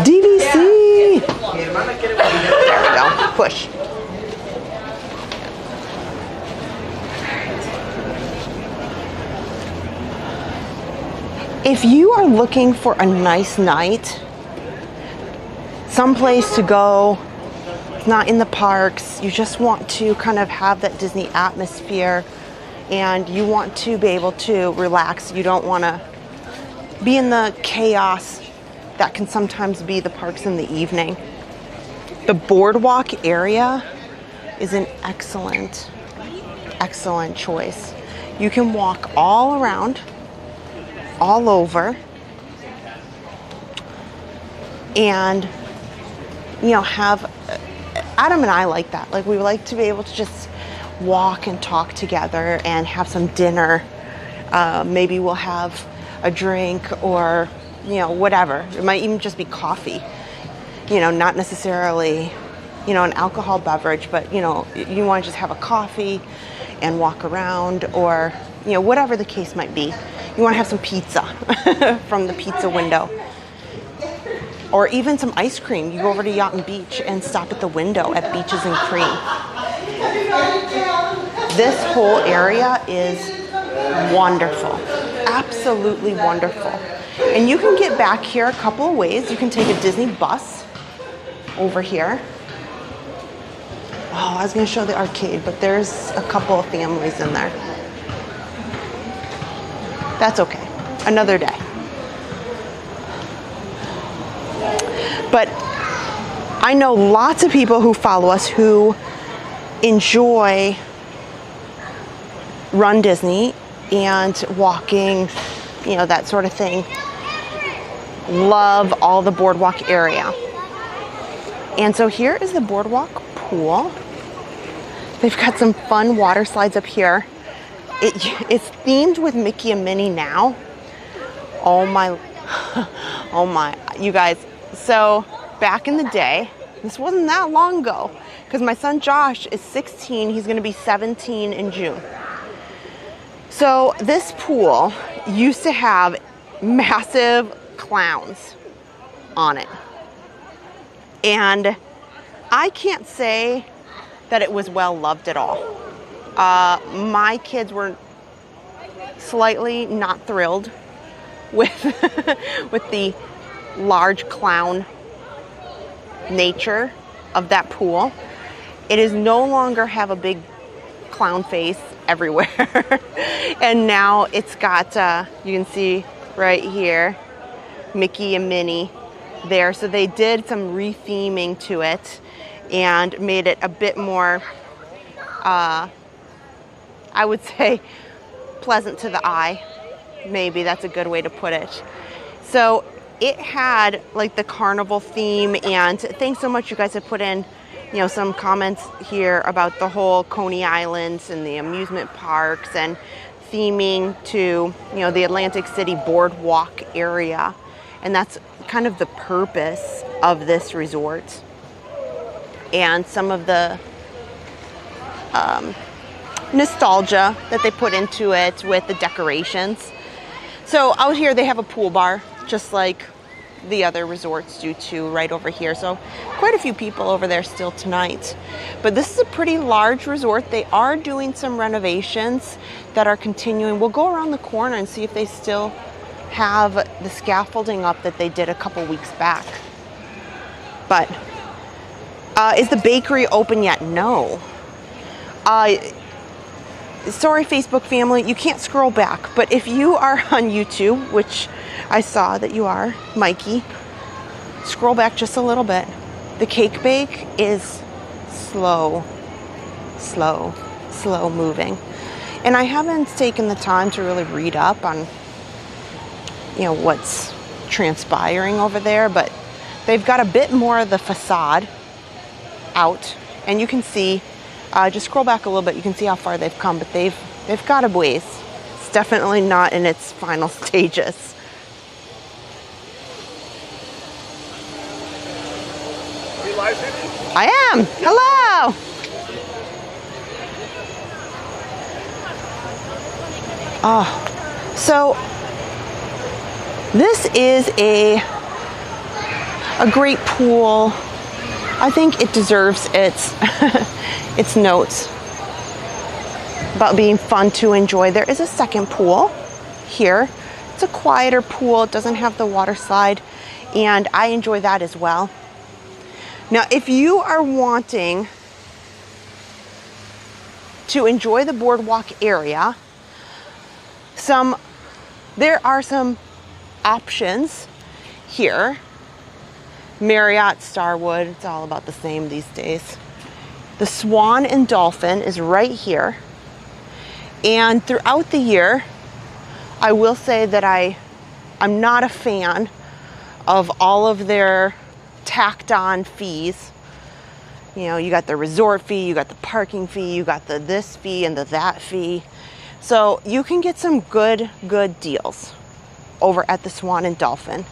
DVC! There we go. Push. If you are looking for a nice night, someplace to go, not in the parks, you just want to kind of have that Disney atmosphere and you want to be able to relax, you don't want to be in the chaos that can sometimes be the parks in the evening. The boardwalk area is an excellent choice. You can walk all around, all over, and have, Adam and I like that. Like, we like to be able to just walk and talk together and have some dinner. Maybe we'll have a drink or whatever. It might even just be coffee, not necessarily an alcohol beverage, but you want to just have a coffee and walk around, or whatever the case might be. You want to have some pizza from the pizza window, or even some ice cream. You go over to Yacht and Beach and stop at the window at Beaches and Cream. This whole area is wonderful, absolutely wonderful. And you can get back here a couple of ways. You can take a Disney bus over here. Oh, I was going to show the arcade, but there's a couple of families in there. That's okay. Another day. But I know lots of people who follow us who enjoy Run Disney and walking, you know, that sort of thing. Love all the boardwalk area. And so here is the boardwalk pool. They've got some fun water slides up here. It's themed with Mickey and Minnie now. Oh my, oh my, you guys. So back in the day, this wasn't that long ago, because my son Josh is 16, he's gonna be 17 in June. So this pool used to have massive clowns on it. And I can't say that it was well loved at all. My kids were slightly not thrilled with, with the large clown nature of that pool. It is no longer have a big clown face everywhere. And now it's got, you can see right here, Mickey and Minnie there. So they did some retheming to it and made it a bit more, I would say, pleasant to the eye. Maybe that's a good way to put it. So it had like the carnival theme, and thanks so much, you guys have put in, you know, some comments here about the whole Coney Islands and the amusement parks and theming to, you know, the Atlantic City boardwalk area. And that's kind of the purpose of this resort. And some of the nostalgia that they put into it with the decorations. So out here they have a pool bar, just like the other resorts do too, right over here. So quite a few people over there still tonight. But this is a pretty large resort. They are doing some renovations that are continuing. We'll go around the corner and see if they still have the scaffolding up that they did a couple weeks back. But is the bakery open yet? No. Sorry, Facebook family, you can't scroll back, but if you are on YouTube, which I saw that you are, Mikey, scroll back just a little bit. The cake bake is slow moving. And I haven't taken the time to really read up on, you know, what's transpiring over there, but they've got a bit more of the facade out, and you can see, just scroll back a little bit, you can see how far they've come, but they've got a ways. It's definitely not in its final stages. Are you live streaming? I am. Hello. So this is a great pool. I think it deserves its its notes about being fun to enjoy. There is a second pool here. It's a quieter pool. It doesn't have the water slide, and I enjoy that as well. Now, if you are wanting to enjoy the boardwalk area, there are some options here. Marriott, Starwood, it's all about the same these days. The Swan and Dolphin is right here. And throughout the year, I will say that I'm not a fan of all of their tacked on fees. You know, you got the resort fee, you got the parking fee, you got the this fee and the that fee. So you can get some good deals over at the Swan and Dolphin.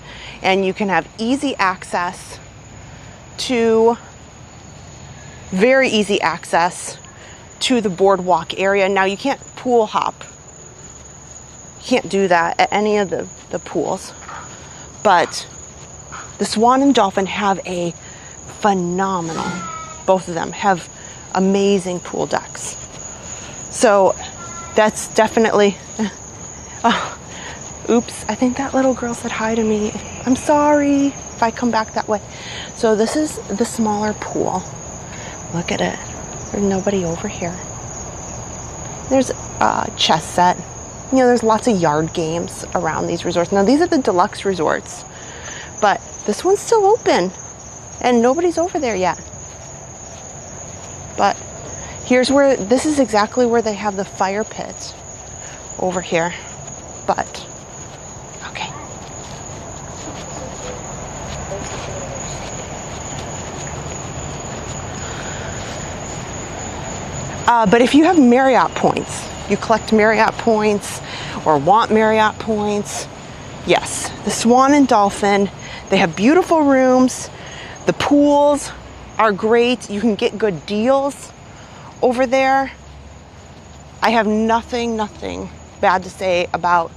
And you can have very easy access to the boardwalk area. Now, you can't pool hop. You can't do that at any of the pools. But the Swan and Dolphin have a phenomenal, both of them have amazing pool decks. So that's definitely, Oops, I think that little girl said hi to me. I'm sorry if I come back that way. So this is the smaller pool. Look at it. There's nobody over here. There's a chess set. You know, there's lots of yard games around these resorts. Now, these are the deluxe resorts, but this one's still open and nobody's over there yet. But here's where, this is exactly where they have the fire pit over here. But, okay. But if you have Marriott points, you collect Marriott points or want Marriott points, yes, the Swan and Dolphin, they have beautiful rooms. The pools are great. You can get good deals over there. I have nothing bad to say about,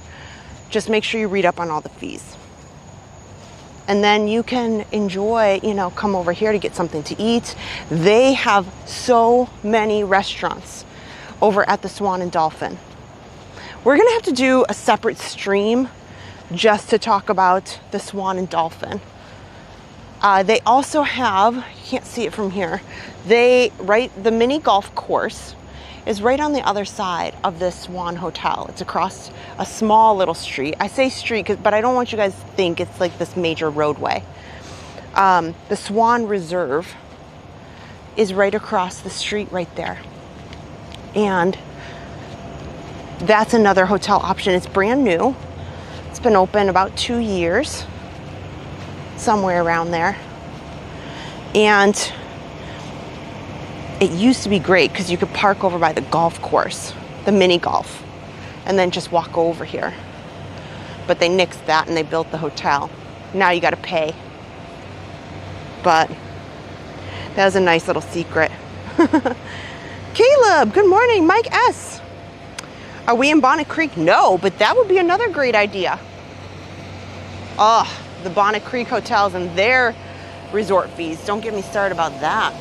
just make sure you read up on all the fees. And then you can enjoy, you know, come over here to get something to eat. They have so many restaurants over at the Swan and Dolphin. We're gonna have to do a separate stream just to talk about the Swan and Dolphin. They also have, you can't see it from here, the mini golf course is right on the other side of this Swan Hotel. It's across a small little street. I say street, but I don't want you guys to think it's like this major roadway. The Swan Reserve is right across the street right there. And that's another hotel option. It's brand new. It's been open about 2 years, somewhere around there. And it used to be great because you could park over by the golf course, the mini golf, and then just walk over here. But they nixed that and they built the hotel. Now you got to pay. But that was a nice little secret. Caleb, good morning. Mike S. Are we in Bonnet Creek? No, but that would be another great idea. Oh, the Bonnet Creek hotels and their resort fees. Don't get me started about that.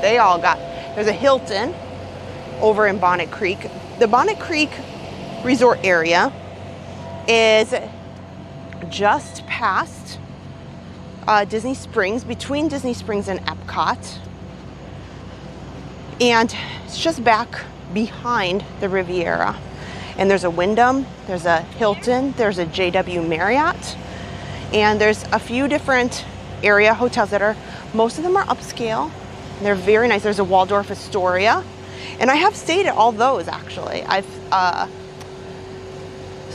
They all got, there's a Hilton over in Bonnet Creek. The Bonnet Creek resort area is just past Disney Springs, between Disney Springs and Epcot. And it's just back behind the Riviera. And there's a Wyndham, there's a Hilton, there's a JW Marriott, and there's a few different area hotels that are, most of them are upscale. They're very nice. There's a Waldorf Astoria, and I have stayed at all those actually.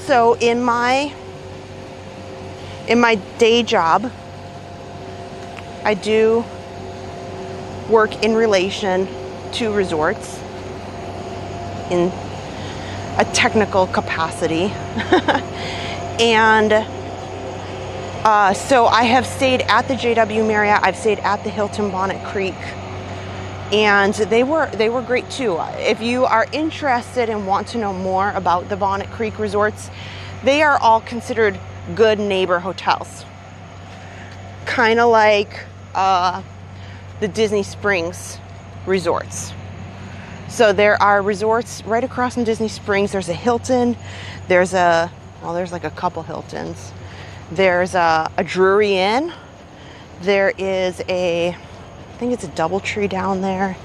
So in my day job, I do work in relation to resorts in a technical capacity. And so I have stayed at the JW Marriott, I've stayed at the Hilton Bonnet Creek, and they were great too. If you are interested and want to know more about the Bonnet Creek resorts, they are all considered good neighbor hotels. Kind of like the Disney Springs resorts. So there are resorts right across from Disney Springs. There's a Hilton, there's like a couple Hiltons. There's a Drury Inn. There is I think it's a DoubleTree down there.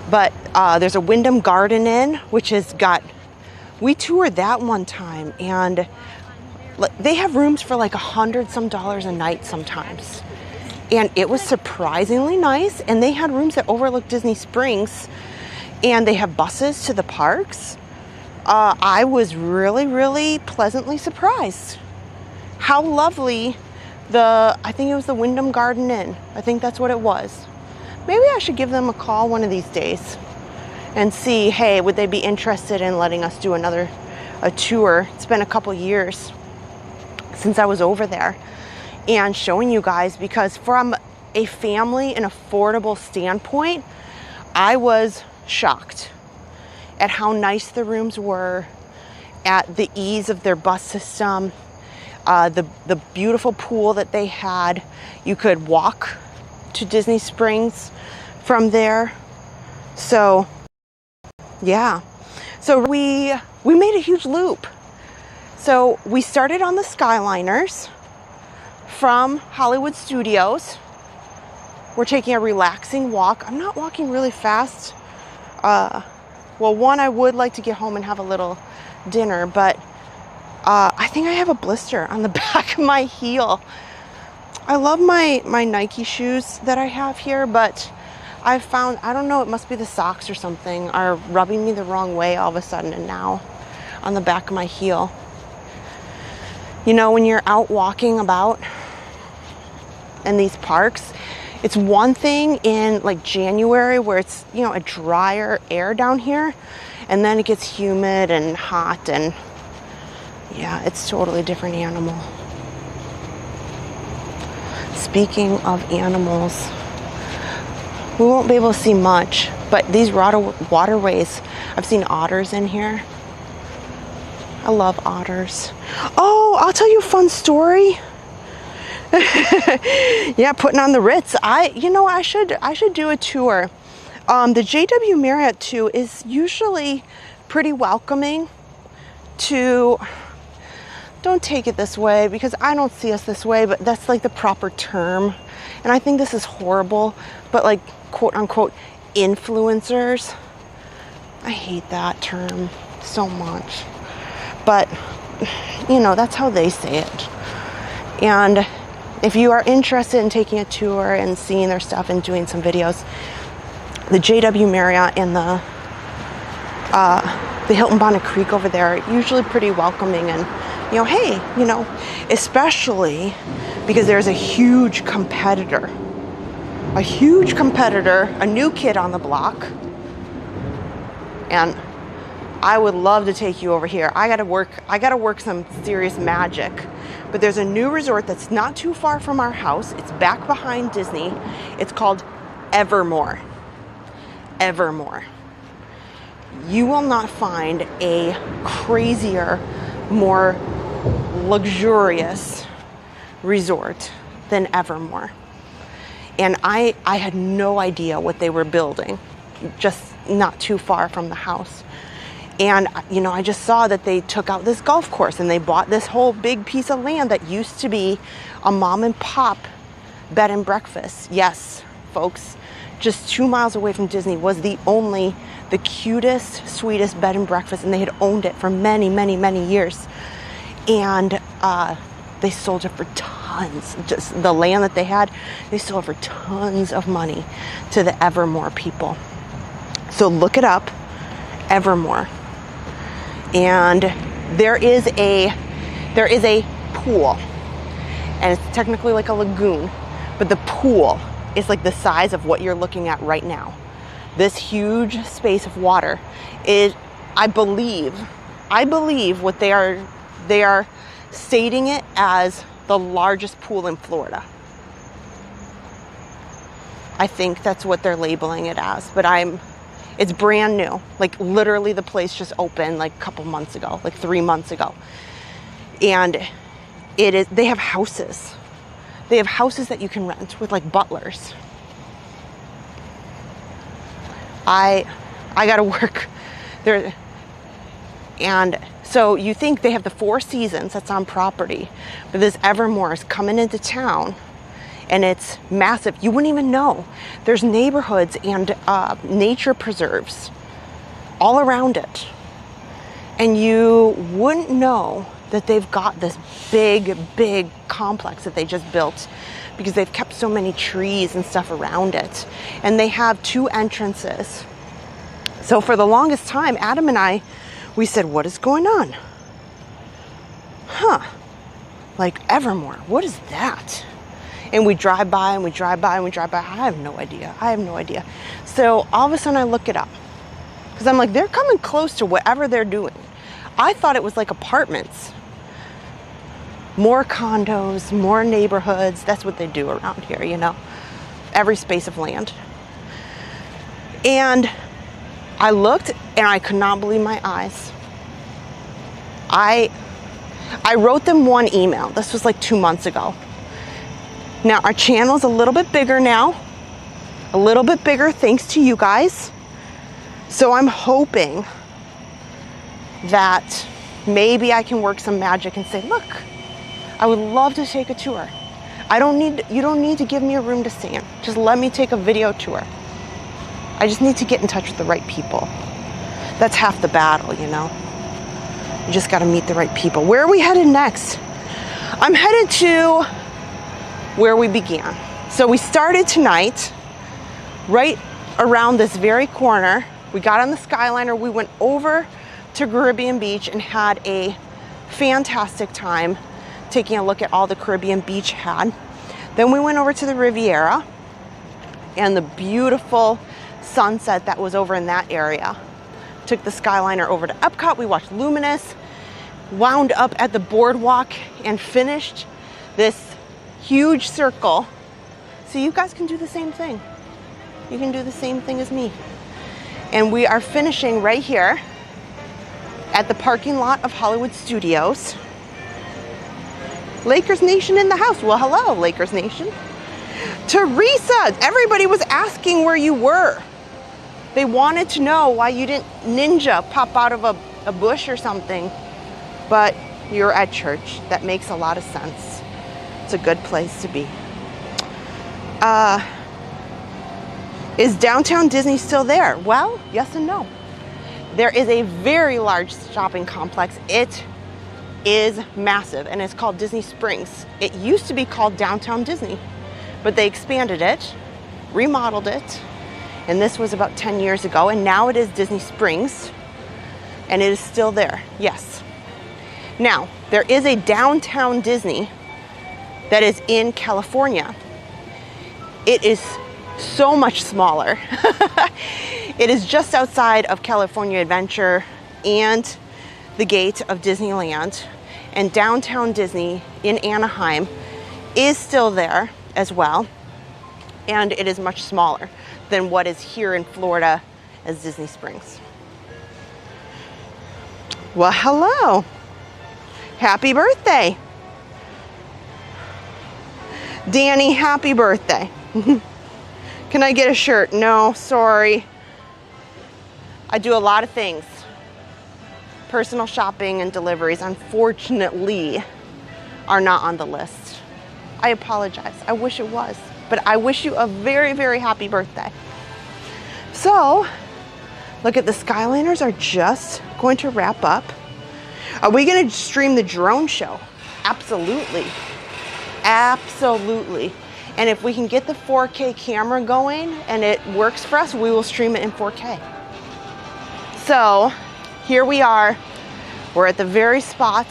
But there's a Wyndham Garden Inn, which has got, we toured that one time, and they have rooms for like $100-some a night sometimes. And it was surprisingly nice, and they had rooms that overlook Disney Springs, and they have buses to the parks. I was really pleasantly surprised how lovely I think it was the Wyndham Garden Inn. I think that's what it was. Maybe I should give them a call one of these days and see, hey, would they be interested in letting us do a tour? It's been a couple years since I was over there, and showing you guys, because from a family and affordable standpoint, I was shocked at how nice the rooms were, at the ease of their bus system, the beautiful pool that they had. You could walk to Disney Springs from there. So yeah, so we made a huge loop. So we started on the Skyliners from Hollywood Studios. We're taking a relaxing walk. I'm not walking really fast. Well, one, I would like to get home and have a little dinner, but I think I have a blister on the back of my heel. I love my Nike shoes that I have here, but I found, I don't know, it must be the socks or something, are rubbing me the wrong way all of a sudden, and now on the back of my heel. You know, when you're out walking about in these parks, it's one thing in like January where it's, you know, a drier air down here, and then it gets humid and hot, and yeah, it's totally different animal. Speaking of animals, we won't be able to see much, but these waterways, I've seen otters in here. I love otters. Oh, I'll tell you a fun story. Yeah, putting on the Ritz. You know, I should do a tour. The JW Marriott too is usually pretty welcoming to, don't take it this way because I don't see us this way, but that's like the proper term. And I think this is horrible, but like quote unquote influencers. I hate that term so much. But, you know, that's how they say it. And if you are interested in taking a tour and seeing their stuff and doing some videos, the JW Marriott and the Hilton Bonnet Creek over there are usually pretty welcoming, and, you know, hey, you know, especially because there's a huge competitor, a new kid on the block, and I would love to take you over here. I gotta work some serious magic. But there's a new resort that's not too far from our house. It's back behind Disney. It's called Evermore. Evermore. You will not find a crazier, more luxurious resort than Evermore. And I had no idea what they were building, just not too far from the house. And, you know, I just saw that they took out this golf course and they bought this whole big piece of land that used to be a mom and pop bed and breakfast. Yes, folks, just 2 miles away from Disney was the cutest, sweetest bed and breakfast, and they had owned it for many, many, many years. And they sold it for tons. Just the land that they had, they sold for tons of money to the Evermore people. So look it up, Evermore. And there is a pool, and it's technically like a lagoon, but the pool is like the size of what you're looking at right now. This huge space of water is, I believe what they are stating it as the largest pool in Florida. I think that's what they're labeling it as, but it's brand new. Like literally the place just opened like a couple months ago, like 3 months ago. And they have houses. They have houses that you can rent with like butlers. I gotta work there. And so you think they have the Four Seasons that's on property, but this Evermore is coming into town. And it's massive. You wouldn't even know. There's neighborhoods and nature preserves all around it. And you wouldn't know that they've got this big, big complex that they just built because they've kept so many trees and stuff around it. And they have 2 entrances. So for the longest time, Adam and I, we said, what is going on? Huh. Like Evermore, what is that? And we drive by and we drive by and we drive by. I have no idea. So all of a sudden I look it up because I'm like, they're coming close to whatever they're doing. I thought it was like apartments, more condos, more neighborhoods. That's what they do around here, you know, every space of land. And I looked and I could not believe my eyes. I wrote them one email. This was like 2 months ago. Now, our channel's a little bit bigger now, a little bit bigger thanks to you guys. So I'm hoping that maybe I can work some magic and say, look, I would love to take a tour. You don't need to give me a room to stay in. Just let me take a video tour. I just need to get in touch with the right people. That's half the battle, you know? You just gotta meet the right people. Where are we headed next? I'm headed to where we began. So we started tonight, right around this very corner. We got on the Skyliner, we went over to Caribbean Beach and had a fantastic time taking a look at all the Caribbean Beach had. Then we went over to the Riviera and the beautiful sunset that was over in that area. Took the Skyliner over to Epcot, we watched Luminous, wound up at the Boardwalk and finished this huge circle. So you guys can do the same thing. You can do the same thing as me. And we are finishing right here at the parking lot of Hollywood Studios. Lakers Nation in the house. Well, hello, Lakers Nation. Teresa, everybody was asking where you were. They wanted to know why you didn't ninja pop out of a bush or something. But you're at church. That makes a lot of sense. It's a good place to be. Is downtown Disney still there? Well, yes and no. There is a very large shopping complex. It is massive and it's called Disney Springs. It used to be called Downtown Disney, but they expanded it, remodeled it, and this was about 10 years ago, and now it is Disney Springs, and it is still there, yes. Now, there is a Downtown Disney that is in California. It is so much smaller. It is just outside of California Adventure and the gate of Disneyland, and Downtown Disney in Anaheim is still there as well, and it is much smaller than what is here in Florida as Disney Springs. Well, hello. Happy birthday. Danny, happy birthday. Can I get a shirt? No, sorry. I do a lot of things. Personal shopping and deliveries, unfortunately, are not on the list. I apologize. I wish it was. But I wish you a very, very happy birthday. So, look at the Skyliners are just going to wrap up. Are we going to stream the drone show? Absolutely. Absolutely. And if we can get the 4K camera going and it works for us, we will stream it in 4K. So here we are. We're at the very spot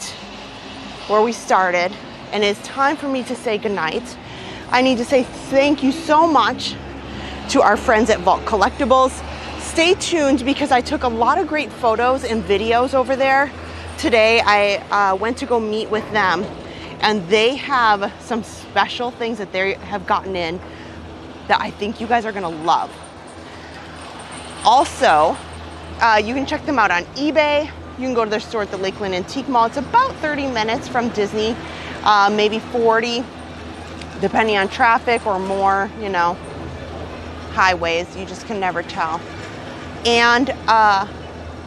where we started, and it's time for me to say goodnight. I need to say thank you so much to our friends at Vault Collectibles. Stay tuned because I took a lot of great photos and videos over there. Today I went to go meet with them, and they have some special things that they have gotten in that I think you guys are gonna love. Also, you can check them out on eBay. You can go to their store at the Lakeland Antique Mall. It's about 30 minutes from Disney, maybe 40, depending on traffic or more, you know, highways. You just can never tell. And,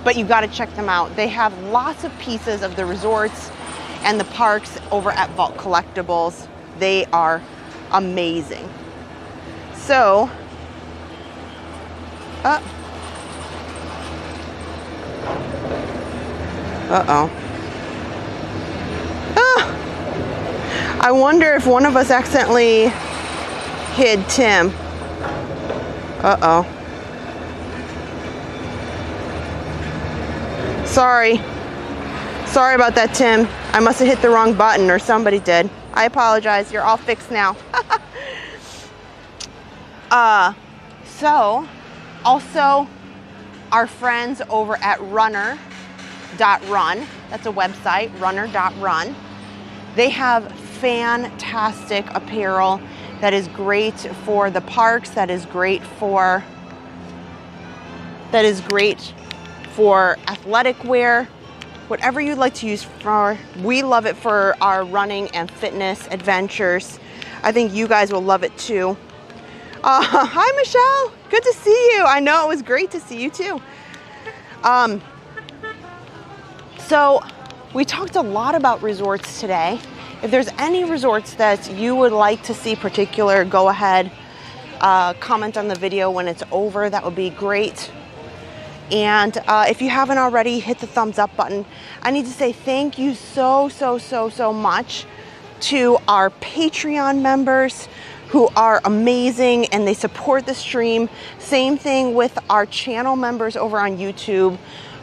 but you gotta check them out. They have lots of pieces of the resorts and the parks over at Vault Collectibles. They are amazing. So, I wonder if one of us accidentally hid Tim. Sorry. Sorry about that, Tim. I must have hit the wrong button, or somebody did. I apologize. You're all fixed now. So, also, our friends over at RUNUR.run, that's a website, RUNUR.run. They have fantastic apparel that is great for the parks, that is great for athletic wear, whatever you'd like to use for. We love it for our running and fitness adventures. I think you guys will love it too. Hi, Michelle. Good to see you. I know, it was great to see you too. So We talked a lot about resorts today. If there's any resorts that you would like to see particular, go ahead, comment on the video when it's over. That would be great. And if you haven't already, hit the thumbs up button. I need to say thank you so much to our Patreon members who are amazing and they support the stream. Same thing with our channel members over on YouTube,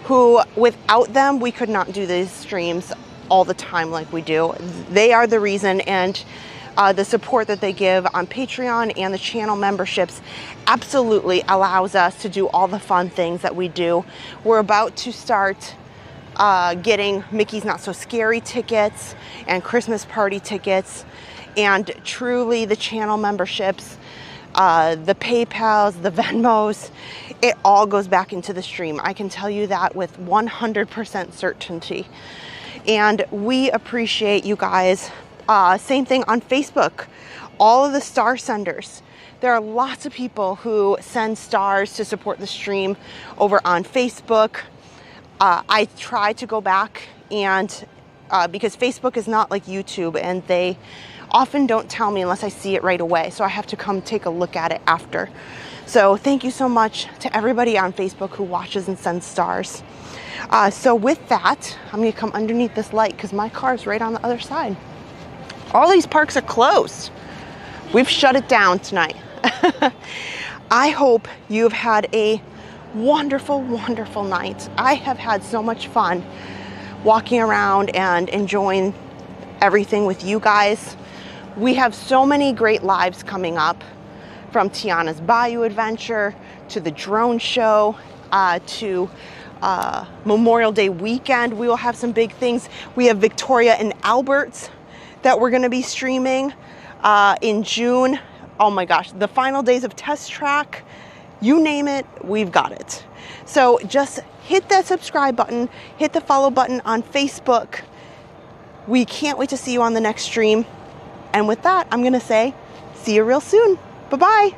who without them, we could not do these streams all the time like we do. They are the reason, and the support that they give on Patreon and the channel memberships absolutely allows us to do all the fun things that we do. We're about to start getting Mickey's Not So Scary tickets and Christmas party tickets, and truly the channel memberships, the PayPals, the Venmos, it all goes back into the stream. I can tell you that with 100% certainty. And we appreciate you guys. Same thing on Facebook, all of the star senders. There are lots of people who send stars to support the stream over on Facebook. I try to go back and, because Facebook is not like YouTube, and they often don't tell me unless I see it right away. So I have to come take a look at it after. So thank you so much to everybody on Facebook who watches and sends stars. So with that, I'm gonna come underneath this light because my car is right on the other side. All these parks are closed. We've shut it down tonight. I hope you've had a wonderful night. I have had so much fun walking around and enjoying everything with you guys. We have so many great lives coming up, from Tiana's Bayou Adventure to the drone show to Memorial Day weekend. We will have some big things. We have Victoria and Albert's that we're going to be streaming in June. Oh my gosh, the final days of Test Track, you name it, we've got it. So just hit that subscribe button, hit the follow button on Facebook. We can't wait to see you on the next stream. And with that, I'm going to say, see you real soon. Bye-bye.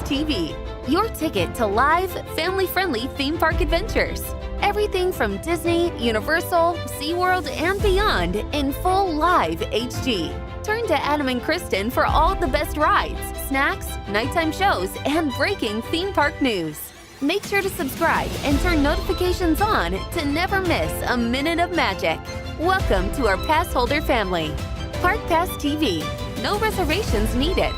TV, your ticket to live, family-friendly theme park adventures. Everything from Disney, Universal, SeaWorld, and beyond in full live HD. Turn to Adam and Kristen for all the best rides, snacks, nighttime shows, and breaking theme park news. Make sure to subscribe and turn notifications on to never miss a minute of magic. Welcome to our Passholder family. Park Pass TV. No reservations needed.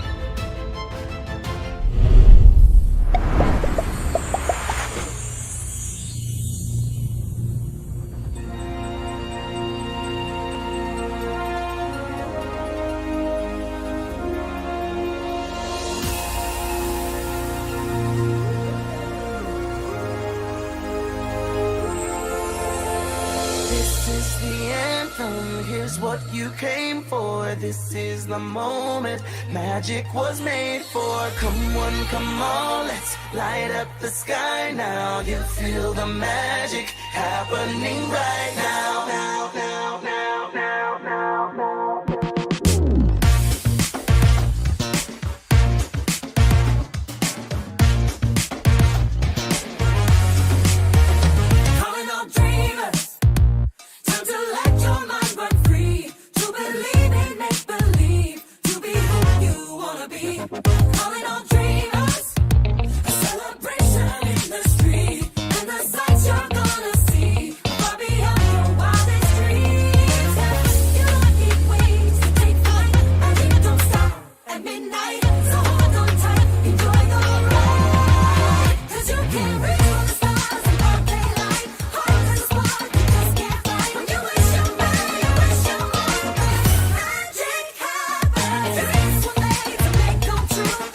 What you came for, this is the moment magic was made for. Come on, let's light up the sky now. You feel the magic happening right now, now, now, now, now, now, now. Calling all dreamers, time to let your mind run. Calling all dreamers, a celebration in the street, and the sights you're gonna see far beyond your wildest dreams. You don't need wings to take flight, magic don't stop at midnight. So hold on tight, enjoy the ride, 'cause you can't reach for the stars in broad daylight. Heart is a spark, you just can't fight. When you wish your mind, magic happens. Dreams were made to make come true.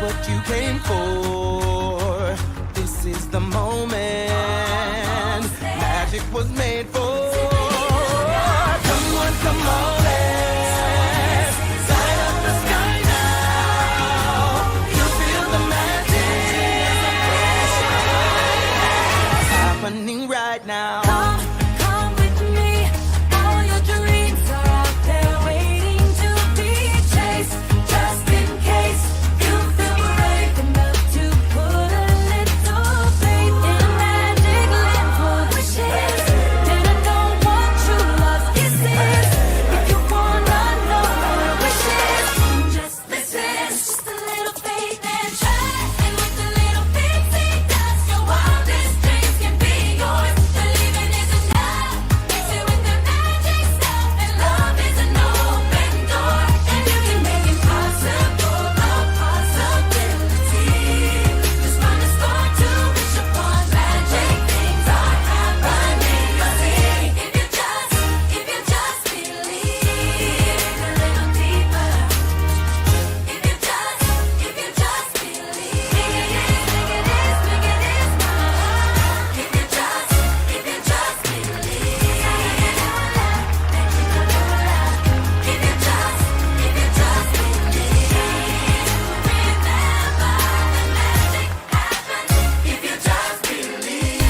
what you came for. This is the moment magic was made for. Come on, let's light up the sky now. You feel the magic happening right now. Come with me. All your dreams are out there waiting to be chased. Just in case you feel brave enough to put a little faith in a magic land for wishes. And I don't want true love kisses. If you wanna know your wishes, just listen. Just a little faith and trust. And with a little pixie dust, your wildest dreams can be yours. Believing is enough. Mix it with the magic stuff, and love is an open door. And you can make impossible a possibility. Just find a star to wish upon. Magic things are happening. You'll see if you just believe a little deeper. If you just believe, make it is, make it is, make it is mine. If you just believe, if you just believe, remember the magic happens. If you just believe.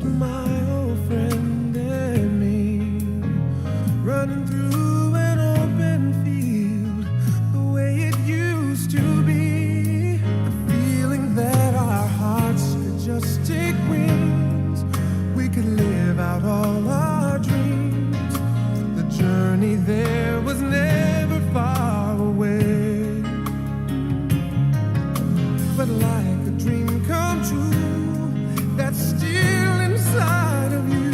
my old friend and me, running through an open field, the way it used to be. The feeling that our hearts could just take wings, we could live out all our dreams. The journey there was never far away, but like a dream come true, that's still inside of you.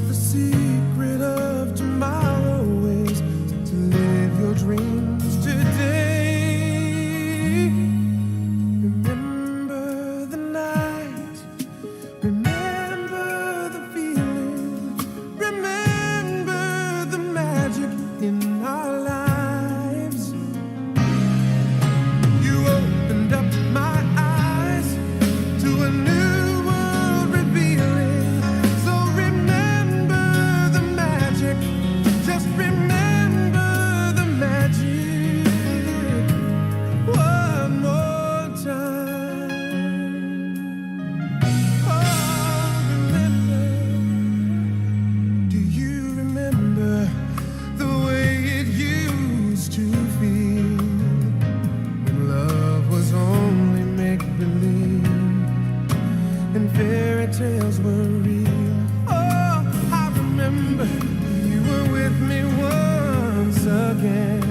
The secret of tomorrow is to live your dreams today. Remember the night, remember the feeling, remember the magic in our lives. You opened up my eyes to a new world revealing. So remember the magic, just remember the magic one more time. Oh, remember, do you remember the way it used to feel when love was only make-believe and fairy tales were real? Oh, I remember you were with me once again.